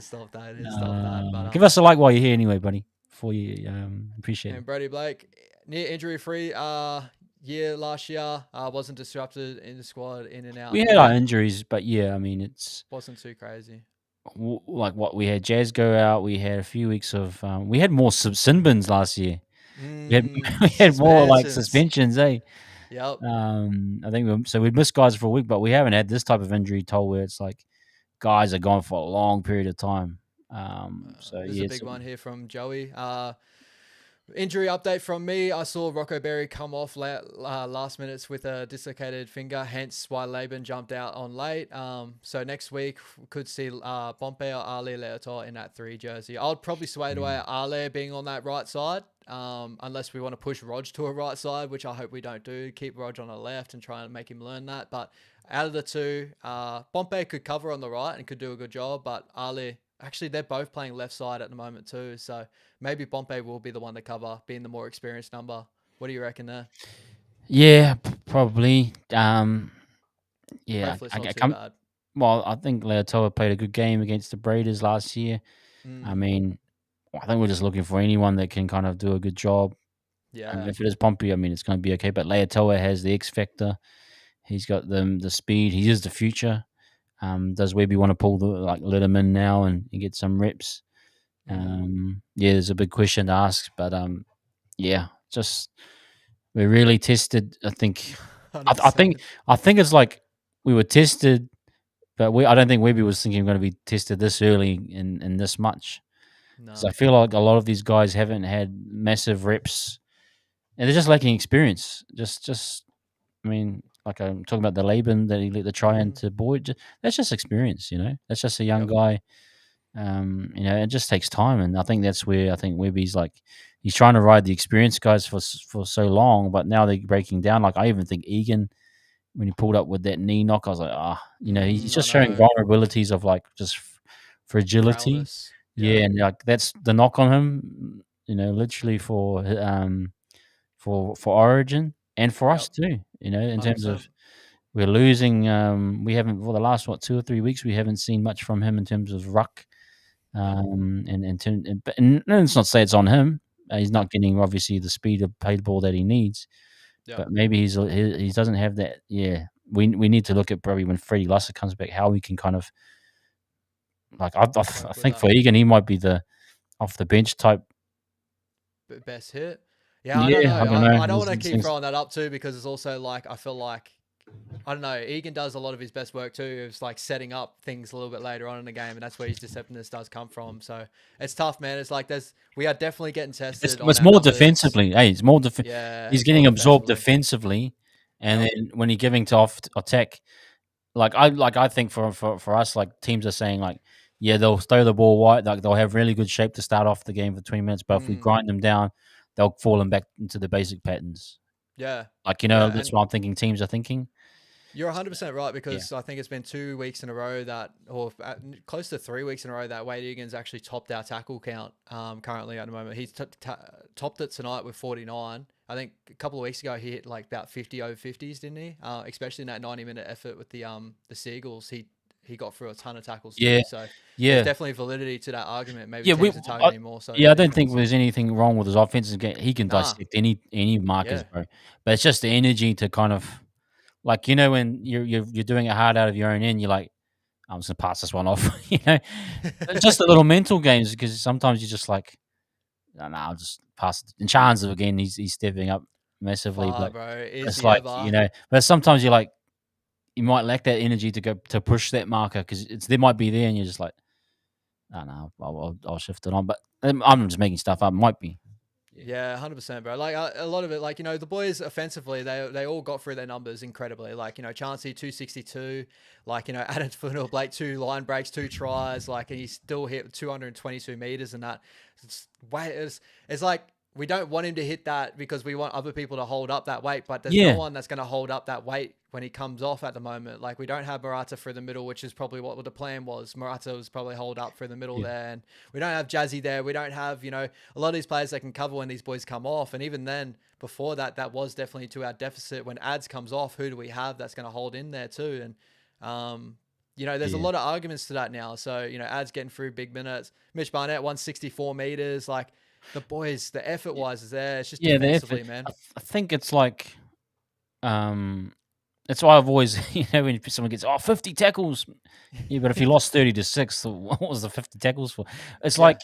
Stop that. Stop that. But Give us a like while you're here, anyway, buddy. Before you appreciate and it. Brody Blake, near injury free year last year, wasn't disrupted in the squad, in and out. We had our injuries, but yeah, I mean it's Wasn't too crazy. like what we had Jazz go out. We had a few weeks of we had more sin bins last year. We had more like suspensions, eh? Yep. I think we missed guys for a week, but we haven't had this type of injury toll where it's like guys are gone for a long period of time. So There's yeah, a big one here from Joey. Injury update from me. I saw Rocco Berry come off last minutes with a dislocated finger, hence why Laban jumped out on late. So next week we could see Pompey or Ali Leotor in that 3 jersey. I'd probably sway away Ali being on that right side, unless we want to push Rog to a right side, which I hope we don't do. Keep Rog on the left and try and make him learn that. But out of the 2, Pompey could cover on the right and could do a good job, but Ali... Actually, they're both playing left side at the moment too, so maybe Pompey will be the one to cover, being the more experienced number. What do you reckon there? Yeah, probably. Hopefully it's not too bad. Well, I think Leotoa played a good game against the Breeders last year. I mean, I think we're just looking for anyone that can kind of do a good job. Yeah. If it is Pompey, I mean, it's going to be okay. But Leotoa has the X factor. He's got the speed. He is the future. Does Webby want to let him in now and get some reps? Yeah, there's a big question to ask, but yeah, just we're really tested. I think, I think it's like we were tested, but I don't think Webby was thinking we're going to be tested this early in this much. No. So I feel like a lot of these guys haven't had massive reps, and they're just lacking experience. I mean, like I'm talking about the Laban that he let the try into Boyd. That's just experience, That's just a young guy. It just takes time, and I think that's where Webby's like he's trying to ride the experienced guys for so long, but now they're breaking down. Like I even think Egan, when he pulled up with that knee knock, I was like, he's just showing vulnerabilities of like just fragility. Yeah, and like that's the knock on him. Literally for Origin and for us too. In 100%. Terms of we're losing. We haven't for the last 2 or 3 weeks. We haven't seen much from him in terms of ruck. And let's not say it's on him. He's not getting obviously the speed of play ball that he needs. But maybe he doesn't have that. Yeah, we need to look at probably when Freddie Lusser comes back, how we can kind of like I think for Egan he might be the off the bench type best hit. Yeah, I don't know. I don't want to keep throwing that up too, because it's also like I feel like I don't know. Egan does a lot of his best work too. It's like setting up things a little bit later on in the game, and that's where his deceptiveness does come from. So it's tough, man. It's like we are definitely getting tested. It's more defensively. Hey, it's more he's getting absorbed defensively, and then when you're giving to off attack, I think for us, like teams are saying like, yeah, they'll throw the ball wide, like they'll have really good shape to start off the game for 20 minutes, but if we grind them down, they'll fall back into the basic patterns. Yeah. That's what I'm thinking teams are thinking. You're 100% right, because I think it's been 2 weeks in a row or close to 3 weeks in a row that Wade Egan's actually topped our tackle count currently at the moment. He's topped it tonight with 49. I think a couple of weeks ago he hit like about 50 over 50s, didn't he? Especially in that 90-minute effort with the Seagulls, he got through a ton of tackles too. So there's definitely validity to that argument. Maybe teams are targeting more. So I don't think there's anything wrong with his offensive game. He can dissect any markers, bro. But it's just the energy to kind of like when you're doing it hard out of your own end, you're like, I'm just gonna pass this one off. It's just the little mental games, because sometimes you're just like, no, I'll just pass it. And Chan's again, he's stepping up massively, but bro, it's like but sometimes you're like, you might lack that energy to go to push that marker, because they might be there, and you're just like, no, I'll shift it on. But I'm just making stuff up. Might be. Yeah, 100%, bro. Like a lot of it, like the boys offensively, they all got through their numbers incredibly. Like Chauncey 262, like Adam Funnell, Blake 2 line breaks, 2 tries, like and he still hit 222 meters and that. It's like we don't want him to hit that because we want other people to hold up that weight, but there's no Yeah, one that's going to hold up that weight when he comes off at the moment. Like we don't have Murata through the middle, which is probably what the plan was. Murata was probably hold up through the middle yeah, there, and we don't have Jazzy there. We don't have a lot of these players that can cover when these boys come off, and even then before that, that was definitely to our deficit. When Ads comes off, who do we have that's going to hold in there too? And there's a yeah, lot of arguments to that now. So Ads getting through big minutes. Mitch Barnett 164 meters, like. The boys, the effort wise is there. It's just yeah. The effort. defensively, man. I think it's like, that's why I've always, when someone gets 50 tackles, yeah, but if you lost 30-6, what was the 50 tackles for? It's Yeah. like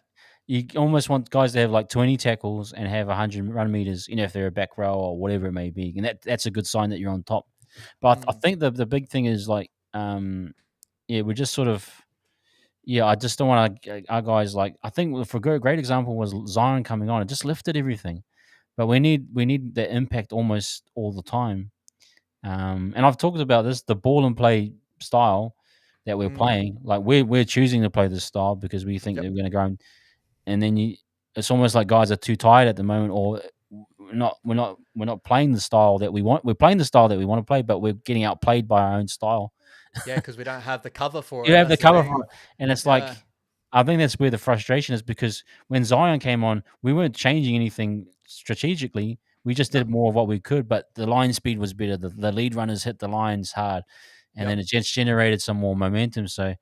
you almost want guys to have like 20 tackles and have 100 run meters, if they're a back row or whatever it may be, and that's a good sign that you're on top. But I Mm, think the big thing is like, yeah, we're just sort of. Yeah, I just don't want our guys like. I think for a great example was Zion coming on. It just lifted everything, but we need the impact almost all the time. And I've talked about this, the ball and play style that we're mm, playing. Like we're choosing to play this style because we think that yep. we're going to go, and then it's almost like guys are too tired at the moment, or we're not playing the style that we want. We're playing the style that we want to play, but we're getting outplayed by our own style. Yeah, because we don't have the cover for You it. have the That's the cover thing. for it, and it's Yeah. like I think that's where the frustration is because when Zion came on, we weren't changing anything strategically. We just No. did more of what we could, but the line speed was better. The lead runners hit the lines hard, and then Yep. it just generated some more momentum. So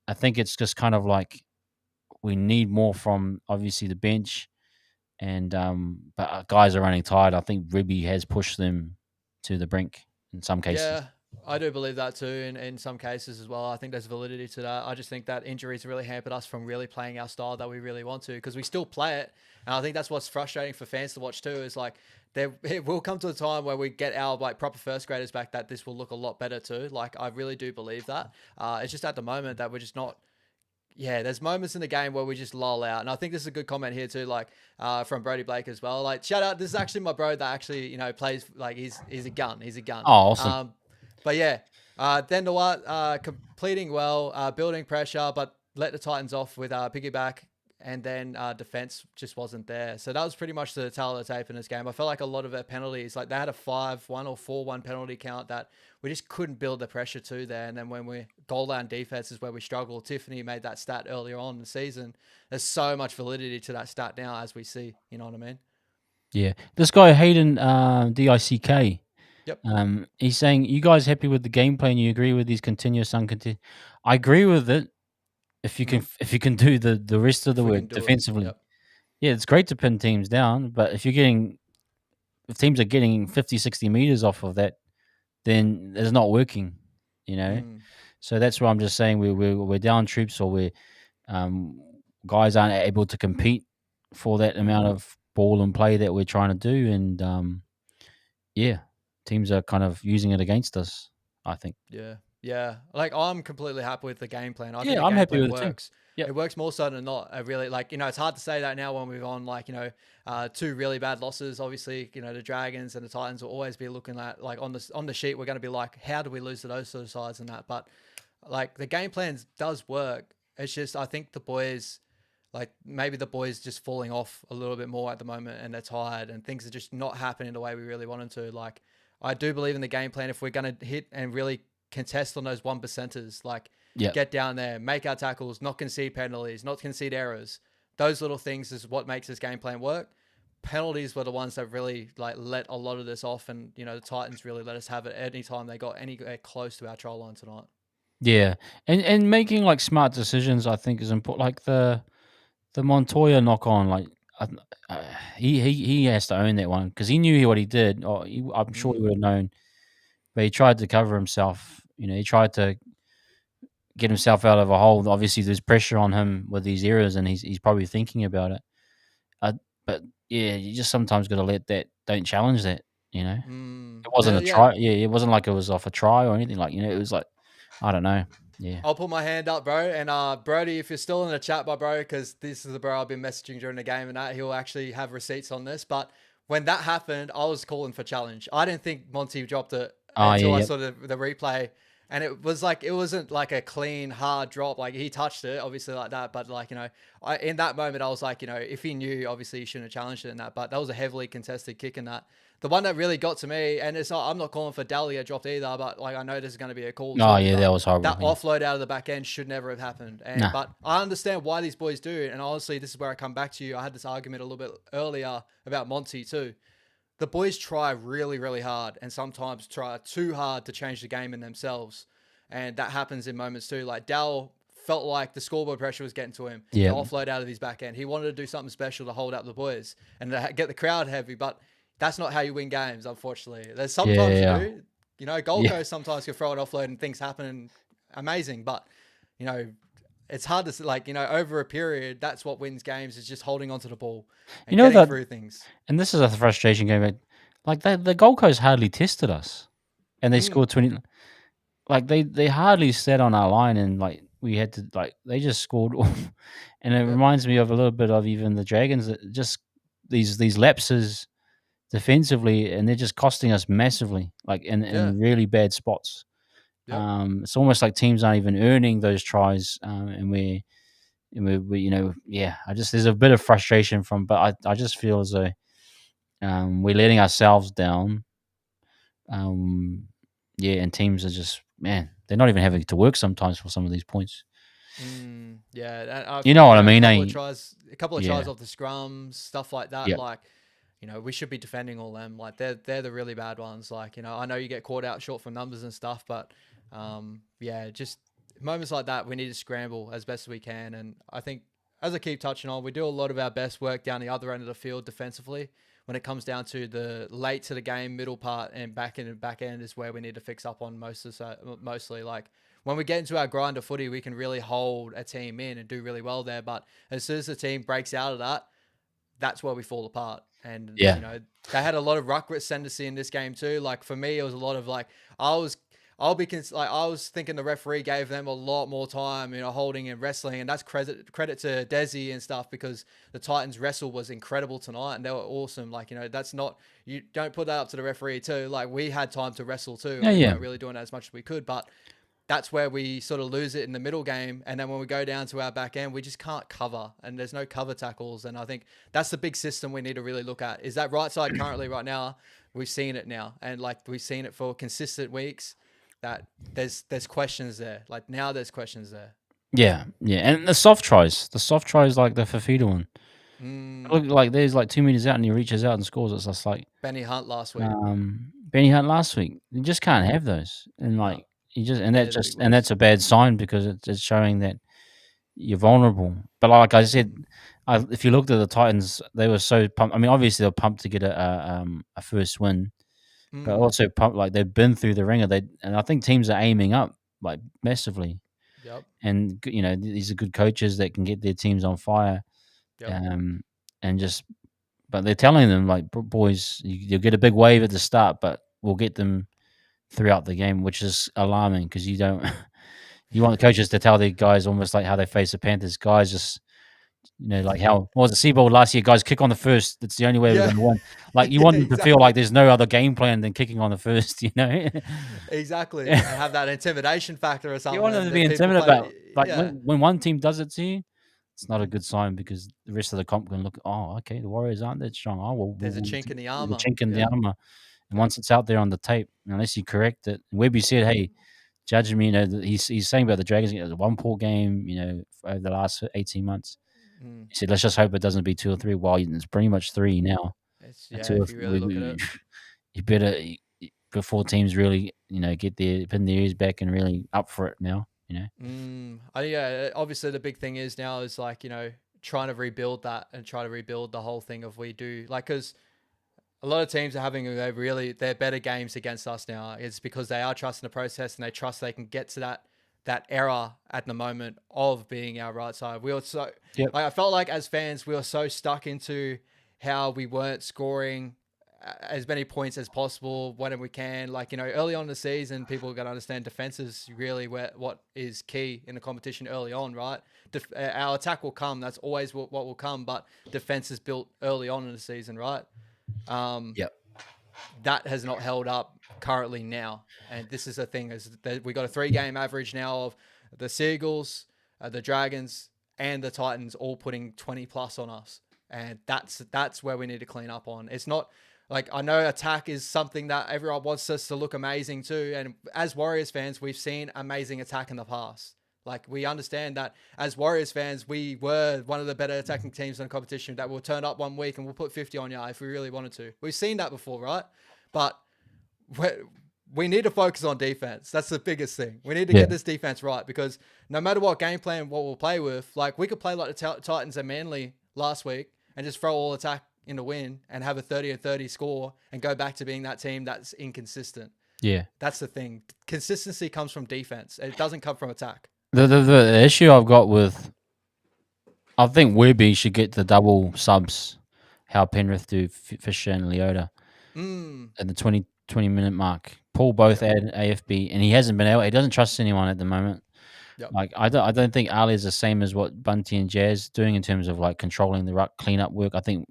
I think it's just kind of like we need more from obviously the bench, and but guys are running tired. I think Ribby has pushed them to the brink in some cases. Yeah, I do believe that too. In some cases as well, I think there's validity to that. I just think that injuries really hampered us from really playing our style that we really want to because we still play it, and I think that's what's frustrating for fans to watch too. Is like there it will come to a time where we get our like proper first graders back that this will look a lot better too. Like I really do believe that. It's just at the moment that we're just not. Yeah, there's moments in the game where we just lull out, and I think this is a good comment here too, like from Brody Blake as well. Like, shout out, this is actually my bro that actually plays like he's a gun, he's a gun. Oh, awesome! But yeah, then the what completing well, building pressure, but let the Titans off with piggyback, and then defense just wasn't there. So that was pretty much the tale of the tape in this game. I felt like a lot of their penalties, like they had a 5-1 or 4-1 penalty count that we just couldn't build the pressure to there. And then when we goal line defense is where we struggle. Tiffany made that stat earlier on in the season. There's so much validity to that stat now as we see. You know what I mean? Yeah, this guy Hayden Dick. Yep. He's saying, "You guys happy with the gameplay and you agree with these continuous uncontinuous?" I agree with it Mm. if you can do the rest of the If we work can do it. defensively. Yep. Yeah, it's great to pin teams down, but if teams are getting 50, 60 meters off of that, then it's not working. You know, Mm. so that's why I'm just saying we're down troops or um, guys aren't able to compete for that Mm. amount of ball and play that we're trying to do, and yeah, teams are kind of using it against us, I think. Yeah, yeah. Like I'm completely happy with the game plan. I think Yeah, the I'm game happy plan with it too. works. Yep. It works more so than not. I really like. It's hard to say that now when we've on like two really bad losses. Obviously, the Dragons and the Titans will always be looking at like on the sheet. We're going to be like, how do we lose to those sort of sides and that? But like the game plans does work. It's just I think the boys. Like maybe the boys just falling off a little bit more at the moment and they're tired and things are just not happening the way we really want them to. Like I do believe in the game plan. If we're going to hit and really contest on those 1%ers, like Yep. get down there, make our tackles, not concede penalties, not concede errors. Those little things is what makes this game plan work. Penalties were the ones that really like let a lot of this off, and the Titans really let us have it anytime they got anywhere close to our trial line tonight. Yeah, and making like smart decisions, I think, is important. Like the Montoya knock on, like I, uh, he has to own that one because he knew what he did. Or I'm sure he Mm, would have known, but he tried to cover himself. He tried to get himself out of a hole. Obviously, there's pressure on him with these errors, and he's probably thinking about it. Uh, but yeah, you just sometimes got to let that. Don't challenge that. It wasn't a yeah, try. Yeah, it wasn't like it was off a try or anything. Like it was like I don't know. Yeah. I'll put my hand up, bro. And Brody, if you're still in the chat, my bro, because this is the bro I've been messaging during the game and that, he'll actually have receipts on this. But when that happened, I was calling for challenge. I didn't think Monty dropped it Oh until yeah, I yep. saw the replay. And it was like, it wasn't like a clean, hard drop. Like he touched it, obviously like that. But like, in that moment, I was like, if he knew, obviously he shouldn't have challenged it in that. But that was a heavily contested kick in that. The one that really got to me, and I'm not calling for Dahlia dropped either, but like I know this is going to be a call Oh too. yeah, But that was horrible. that Yeah. offload out of the back end should never have happened. Nah. But I understand why these boys do. And honestly, this is where I come back to you. I had this argument a little bit earlier about Monty too. The boys try really, really hard and sometimes try too hard to change the game in themselves. And that happens in moments too. Like Dal felt like the scoreboard pressure was getting to him. Yeah. The offload out of his back end. He wanted to do something special to hold up the boys and to get the crowd heavy. But that's not how you win games, unfortunately. There's sometimes Yeah. you do. Gold Yeah. Coast sometimes can throw an offload and things happen and amazing. But, it's hard to over a period, that's what wins games is just holding onto the ball and getting that, through things. and this is a frustration game. Like the Gold Coast hardly tested us, and they scored 20. Like they hardly sat on our line, and like we had to they just scored. And it reminds me of a little bit of even the Dragons that just these lapses defensively, and they're just costing us massively, like in really bad spots. Yep. It's almost like teams aren't even earning those tries, and we there's a bit of frustration but I just feel as though we're letting ourselves down. And teams are just, man, they're not even having to work sometimes for some of these points. Yeah, you know what I mean? A couple of tries off the scrums, stuff like that. Yep. Like, we should be defending all them. Like they're the really bad ones. Like, I know you get caught out short for numbers and stuff, but just moments like that, we need to scramble as best as we can. And I think, as I keep touching on, we do a lot of our best work down the other end of the field defensively. When it comes down to the late to the game, middle part, and back end is where we need to fix up on mostly. Like when we get into our grind of footy, we can really hold a team in and do really well there. But as soon as the team breaks out of that, that's where we fall apart. And they had a lot of ruck ascendancy in this game too. Like for me, it was a lot of I was thinking the referee gave them a lot more time, holding and wrestling, and that's credit to Desi and stuff, because the Titans wrestle was incredible tonight and they were awesome. That's not, you don't put that up to the referee too. Like we had time to wrestle too. And we weren't really doing that as much as we could, but that's where we sort of lose it in the middle game. And then when we go down to our back end, we just can't cover, and there's no cover tackles. And I think that's the big system we need to really look at, is that right side currently right now. We've seen it now, and we've seen it for consistent weeks. That there's questions there. Like now there's questions there. Yeah. And the soft tries like the Fafita one. Look, like there's 2 meters out and he reaches out and scores. It's just like Benny Hunt last week. You just can't have those. And that's a bad sign, because it's showing that you're vulnerable. But like I said, if you looked at the Titans, they were so pumped. I mean, obviously they're pumped to get a first win. But also pumped, like they've been through the ringer. And I think teams are aiming up massively. Yep. And these are good coaches that can get their teams on fire. Yep. But they're telling them boys, you'll get a big wave at the start, but we'll get them throughout the game, which is alarming, because you don't. You want the coaches to tell the guys almost like how they face the Panthers. Guys just. How was the Seabold last year? Guys, kick on the first. That's the only way we're going to win. Like you want them to feel like there's no other game plan than kicking on the first. Exactly. And have that intimidation factor or something. You want them to be intimidated about. When one team does it to you, it's not a good sign, because the rest of the comp can look. Oh, okay, the Warriors aren't that strong. Oh, well, there's a chink in the armor. The armor, and once it's out there on the tape, unless you correct it, Webby said, "Hey, judge me." He's saying about the Dragons. It was a one-poor game. Over the last 18 months. He said, let's just hope it doesn't be 2 or 3. Well, it's pretty much 3 now. If you really look at it. You better, before teams really, get pin their ears back and really up for it now, Obviously the big thing is now is trying to rebuild that and try to rebuild the whole thing of we do. Because a lot of teams are having they're better games against us now. It's because they are trusting the process and they trust they can get to that era at the moment of being our right side. We were so, I felt like as fans, we were so stuck into how we weren't scoring as many points as possible when we can. Like, early on in the season, people are going to understand defense is really what is key in the competition early on, right? Our attack will come. That's always what will come. But defense is built early on in the season, right? Yep. That has not held up currently now. And this is the thing, is that we got a 3-game average now of the Seagulls, the Dragons, and the Titans all putting 20 plus on us. And that's where we need to clean up on. It's not like, I know attack is something that everyone wants us to look amazing too. And as Warriors fans, we've seen amazing attack in the past. Like, we understand that as Warriors fans, we were one of the better attacking teams in the competition, that will turn up one week and we'll put 50 on you if we really wanted to. We've seen that before, right? But we need to focus on defense. That's the biggest thing. We need to get this defense right, because no matter what game plan, what we'll play with, like, we could play like the Titans and Manly last week and just throw all attack in the win and have a 30-30 score and go back to being that team that's inconsistent. Yeah. That's the thing. Consistency comes from defense. It doesn't come from attack. The issue I've got with, I think Webby should get the double subs, how Penrith do Fisher and Leota at the 20-minute mark. Paul both add AFB, and he hasn't been able. He doesn't trust anyone at the moment. Yep. Like, I don't think Ali is the same as what Bunty and Jazz doing in terms of like controlling the ruck cleanup work. I think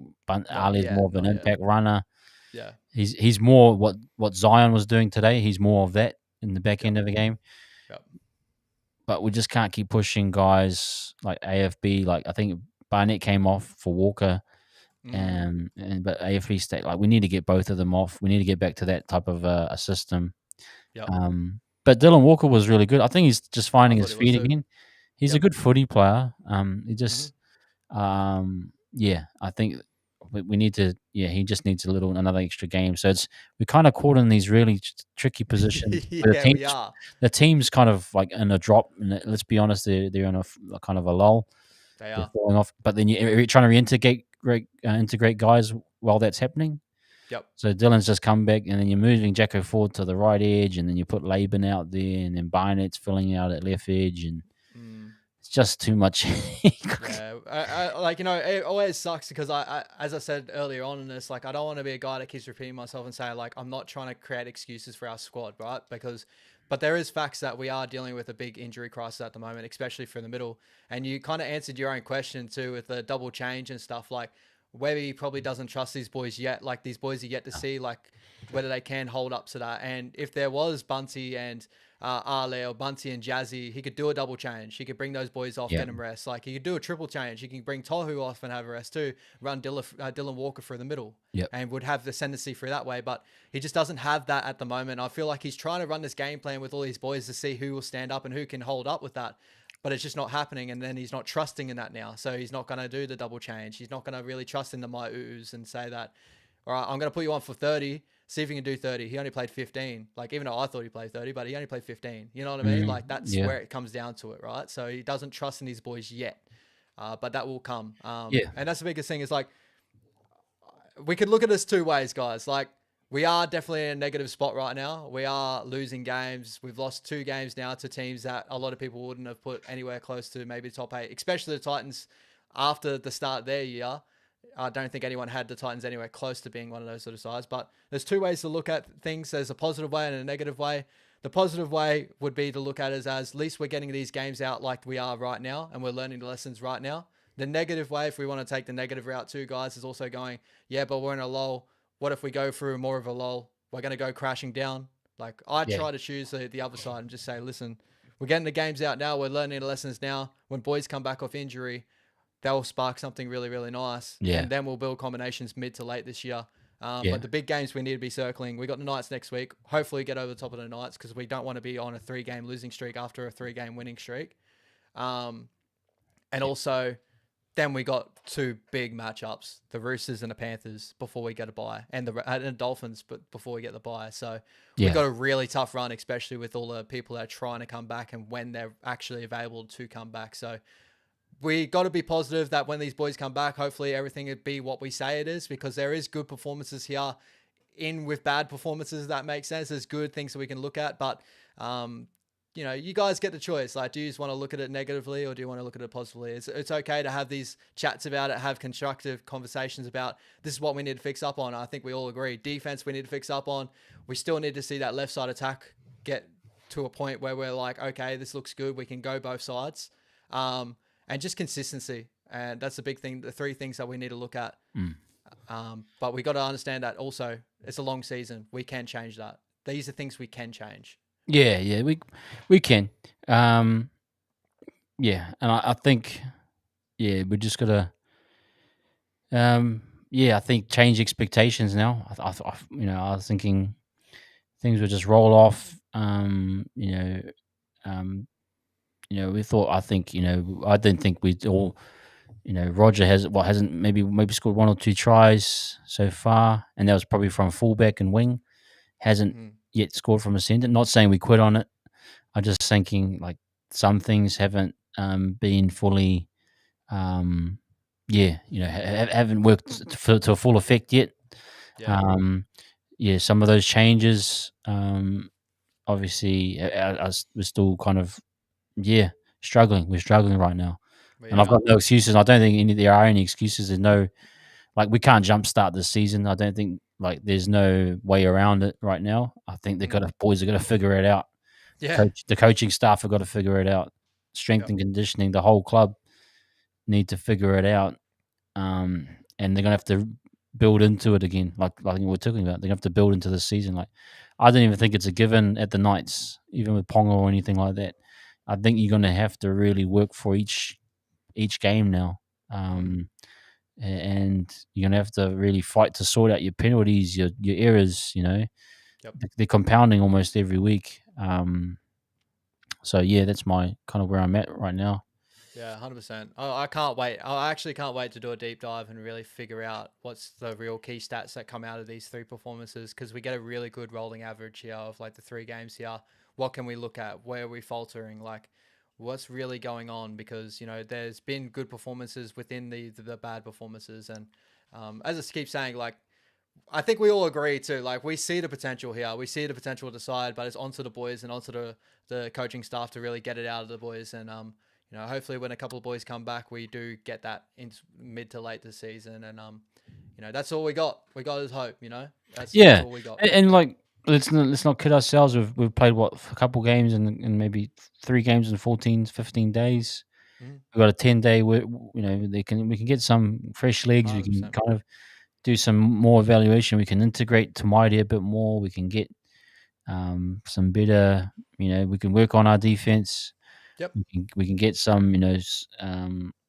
Ali is more of an impact runner. Yeah, he's more what Zion was doing today. He's more of that in the back end of the game. Yep. But we just can't keep pushing guys like AFB. Like, I think Barnett came off for Walker, but AFB stayed. Like, we need to get both of them off. We need to get back to that type of a system. Yep. But Dylan Walker was really good. I think he's just finding his feet again. He's a good footy player. He just, I think we need to. Yeah, he just needs another extra game. So we're kind of caught in these really tricky positions. We are. The team's kind of like in a drop. And let's be honest, they're in a kind of a lull. They're falling off. But then you're trying to integrate guys while that's happening. Yep. So Dylan's just come back, and then you're moving Jacko forward to the right edge, and then you put Laban out there, and then Barnett's filling out at left edge, and it's just too much. It always sucks because I, as I said earlier on in this, like, I don't want to be a guy that keeps repeating myself and saying, like, I'm not trying to create excuses for our squad, right? But there is facts that we are dealing with a big injury crisis at the moment, especially for the middle. And you kind of answered your own question too with the double change and stuff. Like, Webby probably doesn't trust these boys yet. Like, these boys are yet to see, like, whether they can hold up to that. And if there was Bunty and Ale, or Bunty and Jazzy, he could do a double change. He could bring those boys off, get them rest. Like, he could do a triple change. He can bring Tohu off and have a rest too. Run Dylan Walker through the middle, and would have the ascendancy through that way. But he just doesn't have that at the moment. I feel like he's trying to run this game plan with all these boys to see who will stand up and who can hold up with that. But it's just not happening, and then he's not trusting in that now. So he's not going to do the double change. He's not going to really trust in the Mai'us and say that, all right, I'm going to put you on for 30, see if you can do 30. He only played 15. Like, even though I thought he played 30, but he only played 15. You know what I mean? Like, that's where it comes down to it, right? So he doesn't trust in these boys yet, but that will come. And that's the biggest thing is, like, we could look at this 2 ways, guys. Like, we are definitely in a negative spot right now. We are losing games. We've lost 2 games now to teams that a lot of people wouldn't have put anywhere close to maybe top 8, especially the Titans after the start of their year. I don't think anyone had the Titans anywhere close to being one of those sort of sides. But there's 2 ways to look at things. There's a positive way and a negative way. The positive way would be to look at it as least we're getting these games out like we are right now, and we're learning the lessons right now. The negative way, if we want to take the negative route too, guys, is also going, yeah, but we're in a lull. What if we go through more of a lull? We're going to go crashing down. Like, I try to choose the other side and just say, listen, we're getting the games out now. We're learning the lessons now. When boys come back off injury, they'll spark something really, really nice. Yeah. And then we'll build combinations mid to late this year. But the big games we need to be circling. We got the Knights next week. Hopefully get over the top of the Knights, because we don't want to be on a 3-game losing streak after a 3-game winning streak. And also, then we got 2 big matchups, the Roosters and the Panthers, before we get a bye, and the Dolphins, but before we get the bye. So we've got a really tough run, especially with all the people that are trying to come back and when they're actually available to come back. So we got to be positive that when these boys come back, hopefully everything would be what we say it is, because there is good performances here in with bad performances. That makes sense. There's good things that we can look at, but you guys get the choice. Like, do you just want to look at it negatively or do you want to look at it positively? It's okay to have these chats about it, have constructive conversations about this is what we need to fix up on. I think we all agree. Defense, we need to fix up on. We still need to see that left side attack get to a point where we're like, okay, this looks good. We can go both sides. And just consistency. And that's the big thing, the three things that we need to look at. But we got to understand that also it's a long season. We can change that. These are things we can change. Yeah, we can. And I think, we just gotta, I think change expectations now. I was thinking things would just roll off. We thought. I think I didn't think we'd all. Roger hasn't maybe scored one or two tries so far, and that was probably from fullback and wing. Hasn't yet scored from a centre. Not saying we quit on it. I'm just thinking like some things haven't been fully, haven't worked to a full effect yet. Some of those changes, obviously, we're still kind of struggling. We're struggling right now. And I've got no excuses. I don't think there are any excuses. There's no, we can't jumpstart this season. I don't think there's no way around it right now. I think boys are got to figure it out. Yeah, the coaching staff have got to figure it out. Strength and conditioning, the whole club need to figure it out. And they're gonna have to build into it again, like we're talking about. They're gonna have to build into the season. I don't even think it's a given at the Knights, even with Ponga or anything like that. I think you're gonna have to really work for each game now. And you're gonna have to really fight to sort out your penalties, your errors. They're compounding almost every week. That's my kind of where I'm at right now. Yeah, 100%. I can't wait. I actually can't wait to do a deep dive and really figure out what's the real key stats that come out of these three performances, because we get a really good rolling average here of the 3 games here. What can we look at? Where are we faltering? What's really going on? Because there's been good performances within the bad performances, and as I keep saying, I think we all agree too. We see the potential here. We see the potential to side, but it's onto the boys and onto the coaching staff to really get it out of the boys. And hopefully when a couple of boys come back, we do get that in mid to late this season. And that's all we got. We got is hope. That's all we got. And let's not kid ourselves. We've played a couple games and maybe 3 games in 14, 15 days. We've got a 10-day. We can get some fresh legs. 100%. We can kind of do some more evaluation. We can integrate Tamati a bit more. We can get some better. We can work on our defense. Yep. We can get some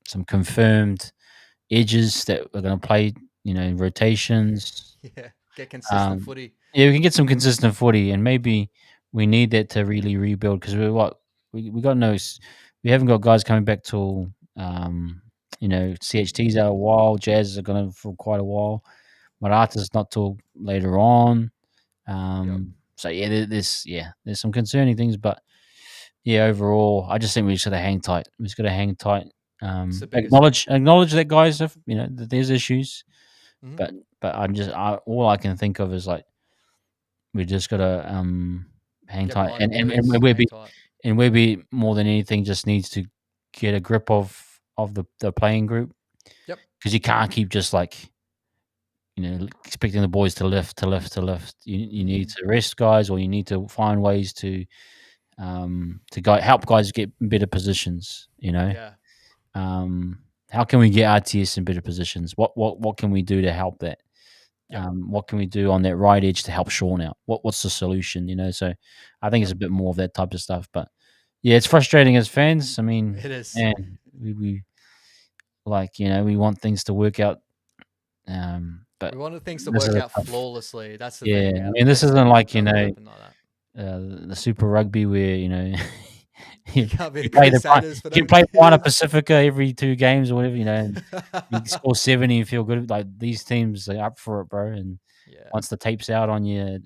some confirmed edges that are going to play rotations. Yeah, get consistent footy. Yeah, we can get some consistent footy, and maybe we need that to really rebuild, because we haven't got guys coming back till CHT's out a while. Jazz are going for quite a while. Marata's not till later on. So there's some concerning things, but overall, I just think we just got to hang tight. We just got to hang tight. Acknowledge that guys have that there's issues, but all I can think of is we just got to hang tight, and Webby more than anything just needs to get a grip of the playing group. Yep. Because you can't keep just expecting the boys to lift. You need to rest guys, or you need to find ways to help guys get in better positions. Yeah. How can we get RTS in better positions? What can we do to help that? What can we do on that right edge to help Sean out? What's the solution? So I think it's a bit more of that type of stuff. But it's frustrating as fans. I mean, it is. And we we want things to work out. But we wanted things to work out flawlessly. That's the thing. I mean, this isn't the Super Rugby where you play the Pacifica every 2 games or whatever, and you score 70 and feel good. These teams are up for it, bro. And once the tape's out on you,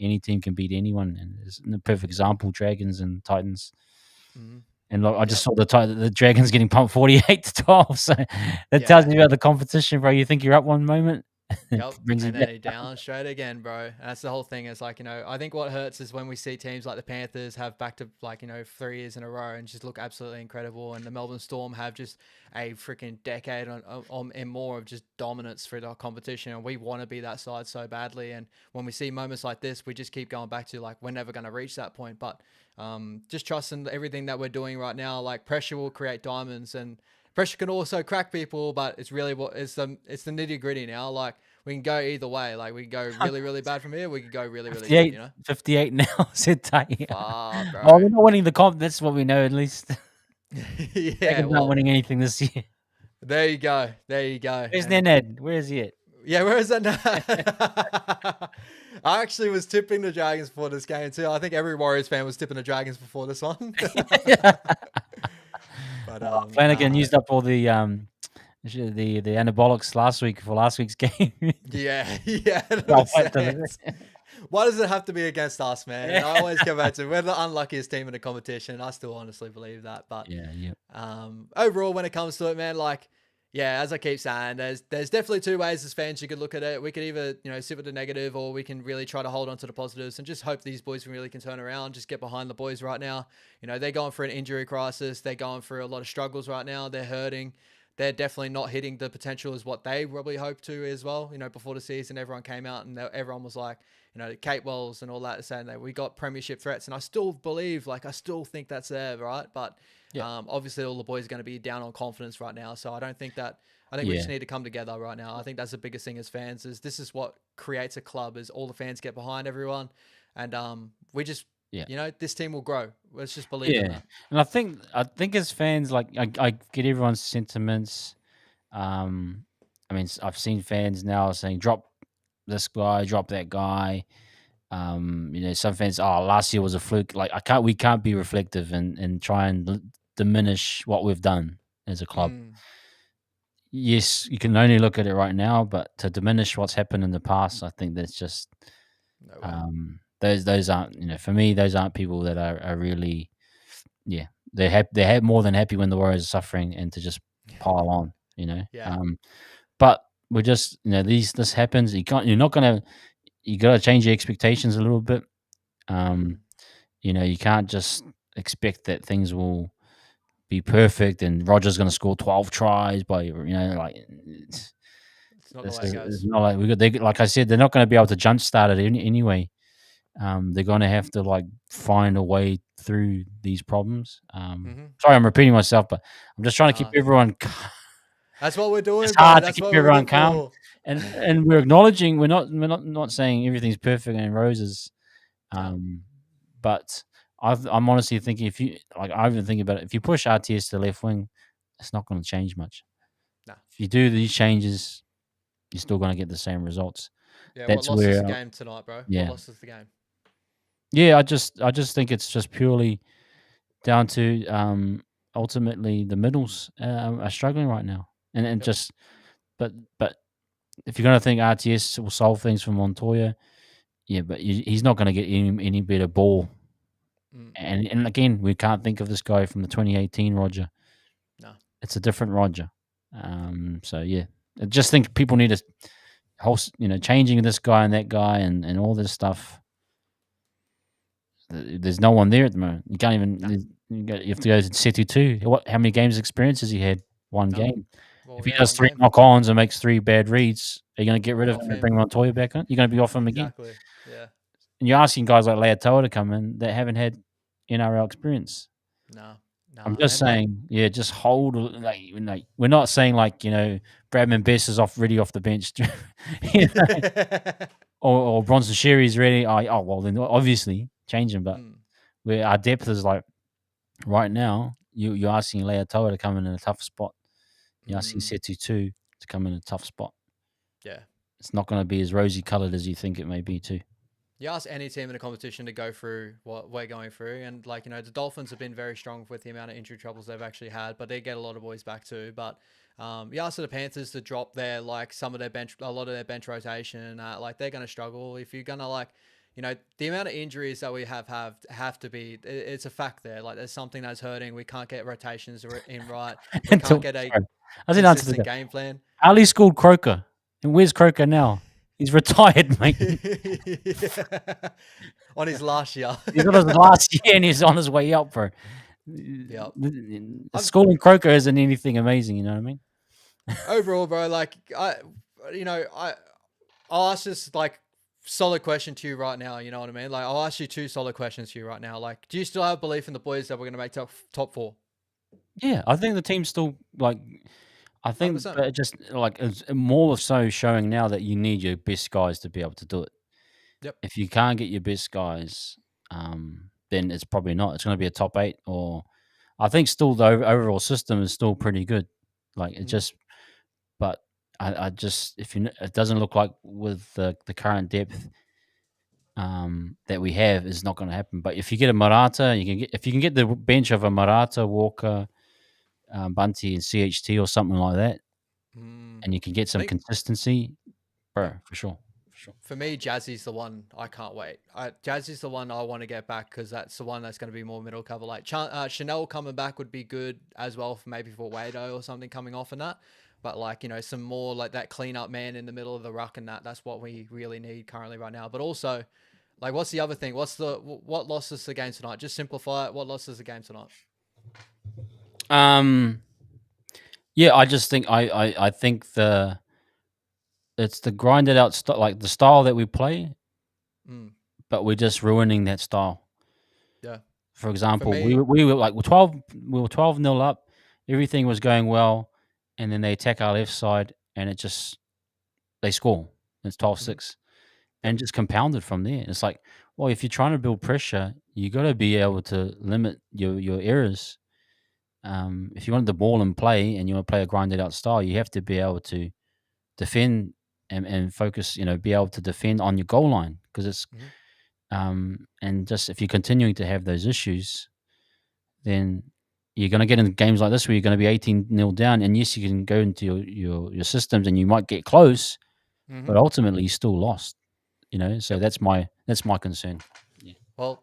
any team can beat anyone. And it's a perfect example: Dragons and Titans. And I just saw the Dragons getting pumped 48-12. So that tells me about the competition, bro. You think you're up one moment, Yep. Brings you And then back. he down straight again, bro. And that's the whole thing. It's like, I think what hurts is when we see teams like the Panthers have back to 3 years in a row and just look absolutely incredible. And the Melbourne Storm have just a freaking decade on and more of just dominance for the competition. And we want to be that side so badly. And when we see moments like this, we just keep going back to like, we're never going to reach that point. But just trusting everything that we're doing right now, like pressure will create diamonds and pressure can also crack people, but it's really it's the nitty gritty now. Like we can go either way. Like we can go really, really bad from here. We can go really, really good, 58, 58 now. Said tight. Fuck, Oh, we're bro. not winning the comp. That's what we know at least. Yeah, Dragon's not well, winning anything this year. there you go. There you go. Where's And Ned? Where is he at? yeah, where is that now? I actually was tipping the Dragons before this game too. I think every Warriors fan was tipping the Dragons before this one. But Flanagan used up all the anabolics last week for last week's game. yeah, yeah. Well, fight to Why does it have to be against us, man? And I always go back to we're the unluckiest team in the competition. I still honestly believe that. But yeah. overall, when it comes to it, man, like, yeah, as I keep saying, there's definitely two ways as fans you could look at it. We could either, sit with the negative, or we can really try to hold on to the positives and just hope these boys can turn around, just get behind the boys right now. They're going through an injury crisis. They're going through a lot of struggles right now. They're hurting. They're definitely not hitting the potential as what they probably hoped to as well. Before the season, everyone came out and everyone was like, Kate Wells and all that, saying that we got premiership threats. And I still believe, I still think that's there, right? But obviously all the boys are going to be down on confidence right now. So I don't think that, I think we just need to come together right now. I think that's the biggest thing as fans is this is what creates a club is all the fans get behind everyone. And we just, this team will grow. Let's just believe in that. And I think as fans, like I get everyone's sentiments. I mean, I've seen fans now saying drop this guy, drop that guy. Some fans, last year was a fluke. Like we can't be reflective and try and diminish what we've done as a club. Yes, you can only look at it right now, but to diminish what's happened in the past, I think that's just those aren't for me, those aren't people that are really they're more than happy when the Warriors are suffering and to just pile on. But we're just this happens. You gotta change your expectations a little bit. You can't just expect that things will be perfect and Roger's going to score 12 tries by it's not the way it goes. It's not like I said, they're not going to be able to jump start it anyway. They're going to have to find a way through these problems. Sorry, I'm repeating myself, but I'm just trying to keep everyone. That's what we're doing. It's hard to keep everyone calm, and we're acknowledging we're not saying everything's perfect and roses, but I'm honestly thinking I've been thinking about it. If you push RTS to the left wing, it's not going to change much. No. If you do these changes, you're still going to get the same results. Yeah, that's what lost us the game tonight, bro? Yeah. What lost us the game? Yeah, I just think it's just purely down to ultimately the middles are struggling right now, and just but if you're going to think RTS will solve things for Montoya, but he's not going to get any better ball. And again, we can't think of this guy from the 2018 Roger. No, it's a different Roger. So yeah, I just think people need to changing this guy and that guy and all this stuff. There's no one there at the moment. You can't even. No. You have to go to Setu too. How many games experience has he had? One game. Well, if he does 3 knock-ons and makes 3 bad reads, are you going to get rid of him and bring Montoya back on? You're going to be off him again. Exactly. Yeah. And you're asking guys like Leatoa to come in that haven't had NRL experience. No. I'm just saying, just hold. We're not saying Bradman Best is ready off the bench, or Bronson Sherry's ready. Well, then obviously change him. But where our depth is right now, you're asking Leatoa to come in a tough spot. You're asking Setu to come in a tough spot. Yeah, it's not going to be as rosy coloured as you think it may be too. You ask any team in the competition to go through what we're going through, and the Dolphins have been very strong with the amount of injury troubles they've actually had, but they get a lot of boys back too. But you ask the Panthers to drop their some of their bench, a lot of their bench rotation, they're going to struggle. If you're going to the amount of injuries that we have to be, it's a fact there. There's something that's hurting. We can't get rotations in right. We can't get a consistent game plan. Ali scored Croker. And where's Croker now? He's retired, mate. Yeah. On his last year. He's on his last year and he's on his way up, bro. Yeah. Schooling Croker isn't anything amazing, you know what I mean? Overall, bro, like I'll ask this like solid question to you right now. You know what I mean? Like I'll ask you two solid questions to you right now. Like, do you still have belief in the boys that we're gonna make top four? Yeah, I think the team's still like. I think 100%. that just like it's more so showing now that you need your best guys to be able to do it. Yep. If you can't get your best guys, then it's probably not. It's going to be a top 8, or I think still the overall system is still pretty good. Like it just, but I just it doesn't look like with the current depth that we have is not going to happen. But if you get a Marata, if you can get the bench of a Marata, Walker, Bunty, and CHT or something like that, and you can get some consistency, bro, Yep. for sure. For sure. For me, Jazzy's the one I can't wait. Jazzy's the one I want to get back because that's the one that's going to be more middle cover. Like Chanel coming back would be good as well, for maybe for Wado or something coming off in that. But like, you know, some more like that cleanup man in the middle of the ruck and that's what we really need currently right now. But also, like, what's the other thing? What lost us the game tonight? Just simplify it. What lost us the game tonight? Yeah, I just think I think it's the grinded out like the style that we play, but we're just ruining that style. Yeah. For example, we were like 12-0 up, everything was going well, and then they attack our left side, and they score. It's 12-6, and just compounded from there. It's like, well, if you're trying to build pressure, you got to be able to limit your errors. If you want the ball and play, and you want to play a grinded out style, you have to be able to defend and focus. You know, be able to defend on your goal line, because it's and just if you're continuing to have those issues, then you're going to get in games like this where you're going to be 18-0 down, and yes, you can go into your systems and you might get close, but ultimately you still lost. You know, so that's my concern. Yeah. Well,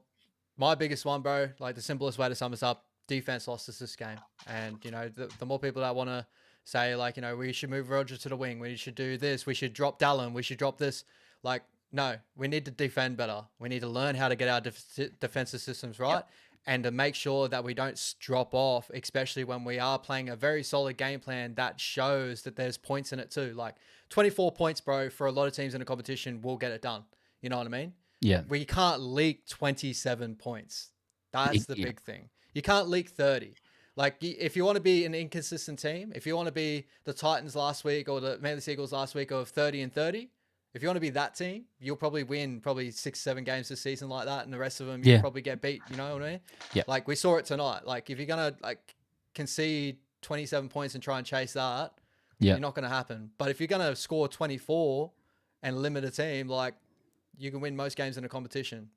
my biggest one, bro, like the simplest way to sum this up, defense lost us this game. And, you know, the more people that want to say, like, you know, we should move Roger to the wing, we should do this, we should drop Dallin, we should drop this. Like, no, we need to defend better. We need to learn how to get our defensive systems right, and to make sure that we don't drop off, especially when we are playing a very solid game plan that shows that there's points in it too. Like 24 points, bro, for a lot of teams in a competition will get it done. You know what I mean? Yeah. We can't leak 27 points. That's the big thing. You can't leak 30. Like, if you want to be an inconsistent team, if you want to be the Titans last week or the Manly Seagulls last week of 30-30, if you want to be that team, you'll probably win 6-7 games this season like that, and the rest of them you'll probably get beat. You know what I mean? Yeah. Like, we saw it tonight. Like, if you're gonna concede 27 points and try and chase that, you're not gonna happen. But if you're gonna score 24 and limit a team, like, you can win most games in a competition.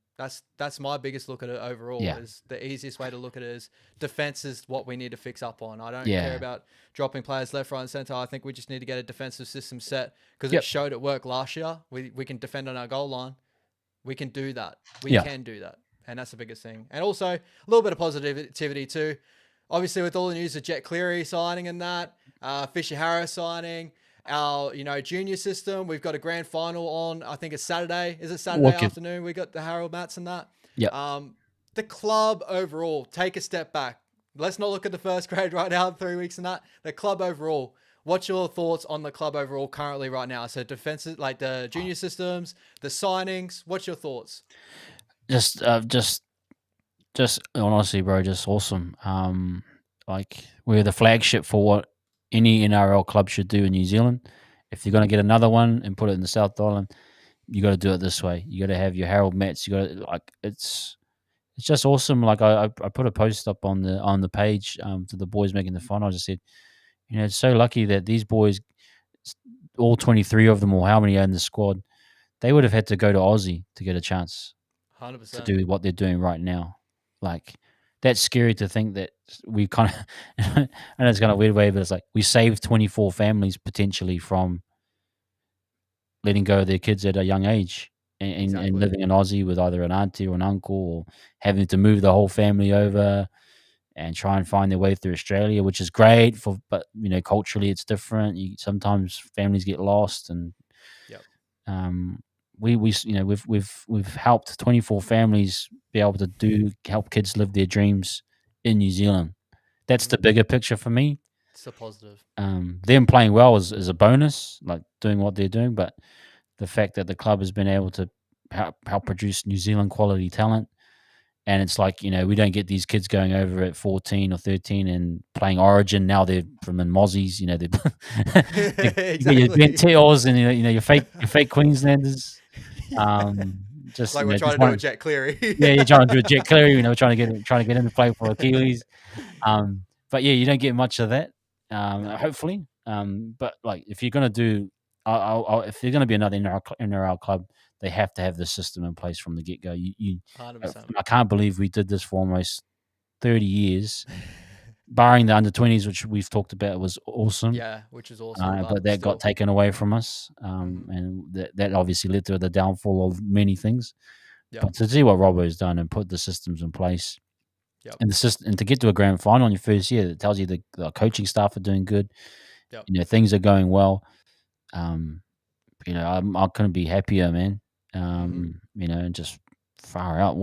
That's my biggest look at it overall. Is the easiest way to look at it is defense is what we need to fix up on. I don't care about dropping players left, right, and center. I think we just need to get a defensive system set, because it showed it work last year. We can defend on our goal line. We can do that. We can do that, and that's the biggest thing. And also a little bit of positivity too. Obviously, with all the news of Jet Cleary signing and that, Fisher Harris signing. Our, junior system, we've got a grand final on, I think it's Saturday. Is it Saturday afternoon? We got the Harold Mats and that. Yeah. The club overall, take a step back. Let's not look at the first grade right now, 3 weeks and that. The club overall, what's your thoughts on the club overall currently right now? So defenses, like the junior systems, the signings, what's your thoughts? Just honestly, bro, just awesome. Like, we're the flagship for what any NRL club should do in New Zealand. If you're going to get another one and put it in the South Island, you got to do it this way. You got to have your Harold Mats. You got to, it's just awesome. Like, I put a post up on the page to the boys making the final. I just said, it's so lucky that these boys, all 23 of them, or how many are in the squad, they would have had to go to Aussie to get a chance 100%. to do what they're doing right now. Like, that's scary to think that we kind of, and it's kind of weird way, but it's like we saved 24 families potentially from letting go of their kids at a young age and living in Aussie with either an auntie or an uncle, or having to move the whole family over. and try and find their way through Australia, which is great but culturally it's different. Sometimes families get lost, and Yep. we've helped 24 families be able to help kids live their dreams in New Zealand. That's the bigger picture for me. It's a positive. Them playing well is a bonus, like doing what they're doing, but the fact that the club has been able to help produce New Zealand quality talent. And it's like, we don't get these kids going over at 14 or 13 and playing Origin. Now they're from in Mozzies, they're you got your Bent Teals and your fake Queenslanders. Just like we're trying to do a Jet Cleary. Yeah, you're trying to do a Jet Cleary. Trying to get in to play for Achilles. But yeah, you don't get much of that. Hopefully. But like if you're gonna do, if you're gonna be another NRL club, they have to have the system in place from the get go. 100%. I can't believe we did this for almost 30 years, barring the under 20s, which we've talked about was awesome. Yeah, which is awesome. But that got taken away from us, and that obviously led to the downfall of many things. Yep. But to see what Robbo's done and put the systems in place, and and to get to a grand final in your first year, it tells you the coaching staff are doing good. Yep. Things are going well. I couldn't be happier, man. And just far out.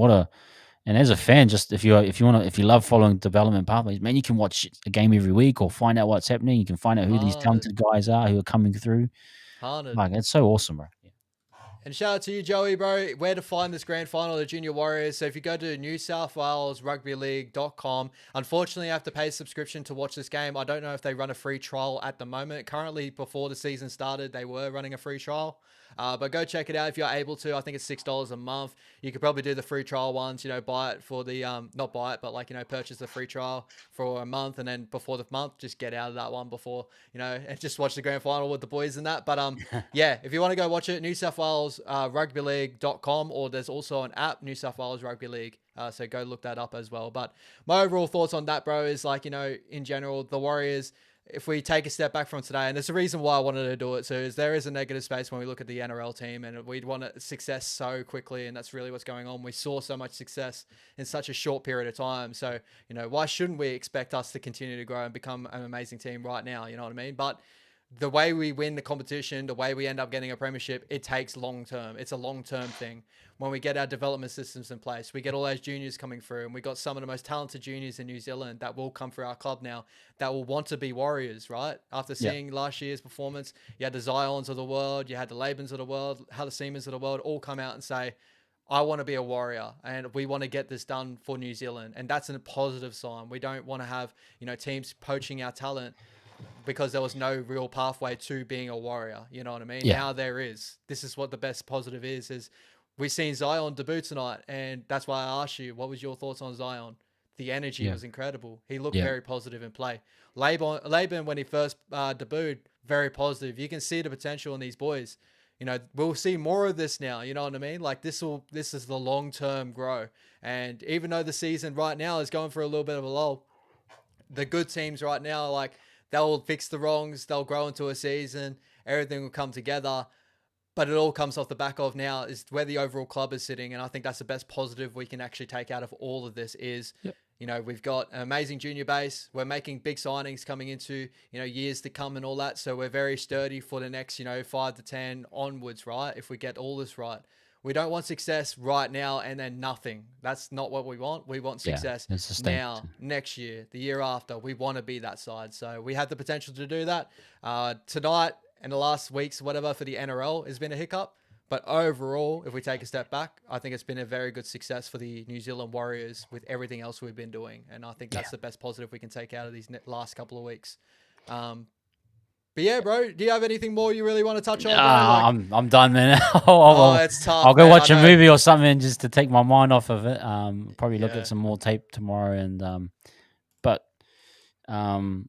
And as a fan, just if you love following development pathways, man, you can watch a game every week or find out what's happening. You can find out who these talented guys are who are coming through. Like, it's so awesome, bro. Yeah. And shout out to you, Joey, bro. Where to find this grand final of the Junior Warriors. So if you go to newsouthwalesrugbyleague.com, unfortunately, you have to pay a subscription to watch this game. I don't know if they run a free trial at the moment. Currently, before the season started, they were running a free trial. But go check it out if you're able to. I think it's $6 a month. You could probably do the free trial ones, buy it for the, not buy it, but purchase the free trial for a month. And then before the month, just get out of that one before, and just watch the grand final with the boys and that. But yeah, if you want to go watch it, New South Wales rugbyleague.com, or there's also an app, New South Wales Rugby League. So go look that up as well. But my overall thoughts on that, bro, is in general, the Warriors, if we take a step back from today, and there's a reason why I wanted to do it, so is there is a negative space when we look at the NRL team, and we'd want success so quickly, and that's really what's going on. We saw so much success in such a short period of time, so why shouldn't we expect us to continue to grow and become an amazing team right now? You know what I mean? But the way we win the competition, the way we end up getting a premiership, it takes long term. It's a long term thing. When we get our development systems in place, we get all those juniors coming through, and we got some of the most talented juniors in New Zealand that will come through our club now that will want to be Warriors, right? After seeing last year's performance, you had the Zions of the world, you had the Labans of the world, Halasemas of the world all come out and say, I want to be a Warrior, and we want to get this done for New Zealand. And that's a positive sign. We don't want to have, teams poaching our talent because there was no real pathway to being a Warrior. You know what I mean? Yeah. Now there is. This is what the best positive is we've seen Zion debut tonight, and that's why I asked you, what was your thoughts on Zion? The energy was incredible. He looked very positive in play. Laban, when he first debuted, very positive. You can see the potential in these boys. We'll see more of this now. You know what I mean? Like this is the long-term grow. And even though the season right now is going for a little bit of a lull, the good teams right now, like, they'll fix the wrongs. They'll grow into a season. Everything will come together. But it all comes off the back of now is where the overall club is sitting. And I think that's the best positive we can actually take out of all of this is, we've got an amazing junior base. We're making big signings coming into, years to come and all that. So we're very sturdy for the next, 5 to 10 onwards, right? If we get all this right. We don't want success right now and then nothing. That's not what we want. We want success now, next year, the year after. We want to be that side. So we have the potential to do that. Tonight and the last weeks, whatever, for the NRL has been a hiccup. But overall, if we take a step back, I think it's been a very good success for the New Zealand Warriors with everything else we've been doing. And I think that's the best positive we can take out of these last couple of weeks. But yeah, bro, do you have anything more you really want to touch on? I'm done, man. It's tough. I'll go watch a movie or something just to take my mind off of it. Probably look at some more tape tomorrow. And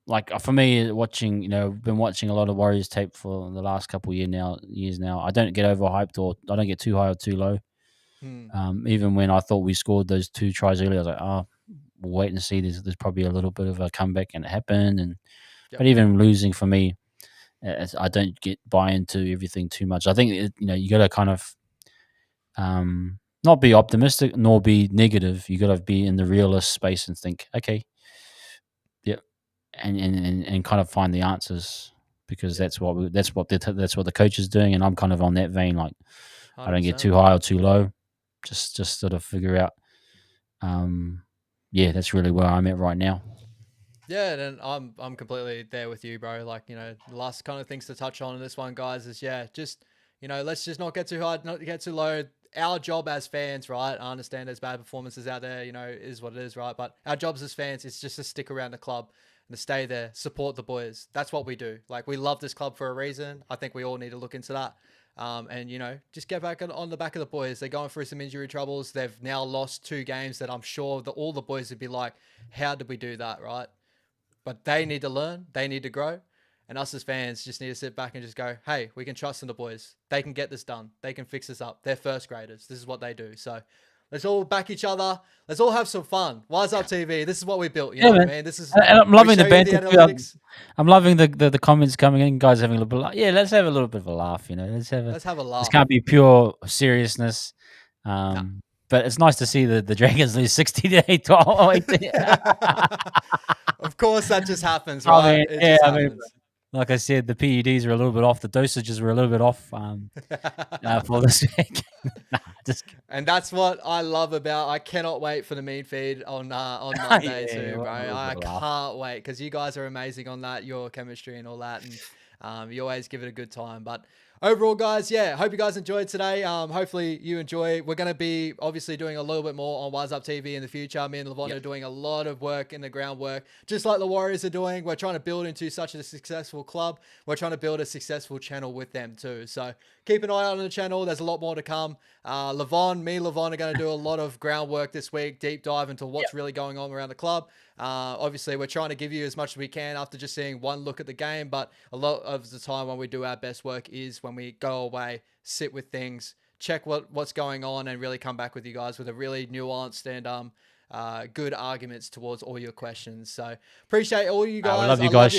like for me, watching, been watching a lot of Warriors tape for the last couple of years now. I don't get overhyped or I don't get too high or too low. Even when I thought we scored those 2 tries earlier, I was like, we'll wait and see. There's probably a little bit of a comeback, and it happened. And but even losing for me, I don't buy into everything too much. I think you got to kind of not be optimistic nor be negative. You got to be in the realist space and think, okay, and kind of find the answers, because that's what the coach is doing, and I'm kind of on that vein. Like, I don't get 100%. too high or too low, just sort of figure out. Yeah, that's really where I'm at right now. Yeah, and I'm completely there with you, bro. Like, the last kind of things to touch on in this one, guys, is just let's just not get too high, not get too low. Our job as fans, right? I understand there's bad performances out there, is what it is, right? But our jobs as fans is just to stick around the club and to stay there, support the boys. That's what we do. Like, we love this club for a reason. I think we all need to look into that. And just get back on the back of the boys. They're going through some injury troubles. They've now lost 2 games that I'm sure that all the boys would be like, how did we do that, right? But they need to learn. They need to grow. And us as fans just need to sit back and just go, hey, we can trust in the boys. They can get this done. They can fix this up. They're first graders. This is what they do. So let's all back each other. Let's all have some fun. Wahsup TV. This is what we built. You know what I mean? This is, and I'm loving the banter. Analytics. I'm loving the comments coming in. Guys having a little bit. Yeah, let's have a little bit of a laugh. Let's have a laugh. This can't be pure seriousness. But it's nice to see the Dragons lose 60-8. Of course, that just happens, right? Like I said, the PEDs are a little bit off. The dosages were a little bit off for this week. And that's what I love about. I cannot wait for the mean feed on Monday too, bro. I can't wait, because you guys are amazing on that. Your chemistry and all that, and you always give it a good time. But overall, guys, hope you guys enjoyed today. Hopefully you enjoy. We're going to be obviously doing a little bit more on wahsup TV in the future. Me and Levon are doing a lot of work in the groundwork, just like the Warriors are doing. We're trying to build into such a successful club. We're trying to build a successful channel with them too. So keep an eye out on the channel. There's a lot more to come. Levon are going to do a lot of groundwork this week, deep dive into what's really going on around the club. Obviously, we're trying to give you as much as we can after just seeing one look at the game, but a lot of the time when we do our best work is when we go away, sit with things, check what's going on, and really come back with you guys with a really nuanced and good arguments towards all your questions. So appreciate all you guys. I love you guys.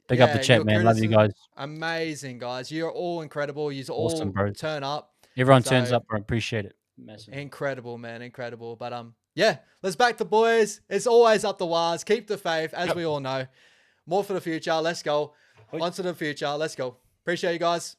Pick up the chat, man. Love you guys. Amazing, guys. You're all incredible. You all turn up. Everyone turns up. I appreciate it. Massive. Incredible, man. Incredible. But let's back the boys. It's always up the wires. Keep the faith, as we all know. More for the future. Let's go. On to the future. Let's go. Appreciate you guys.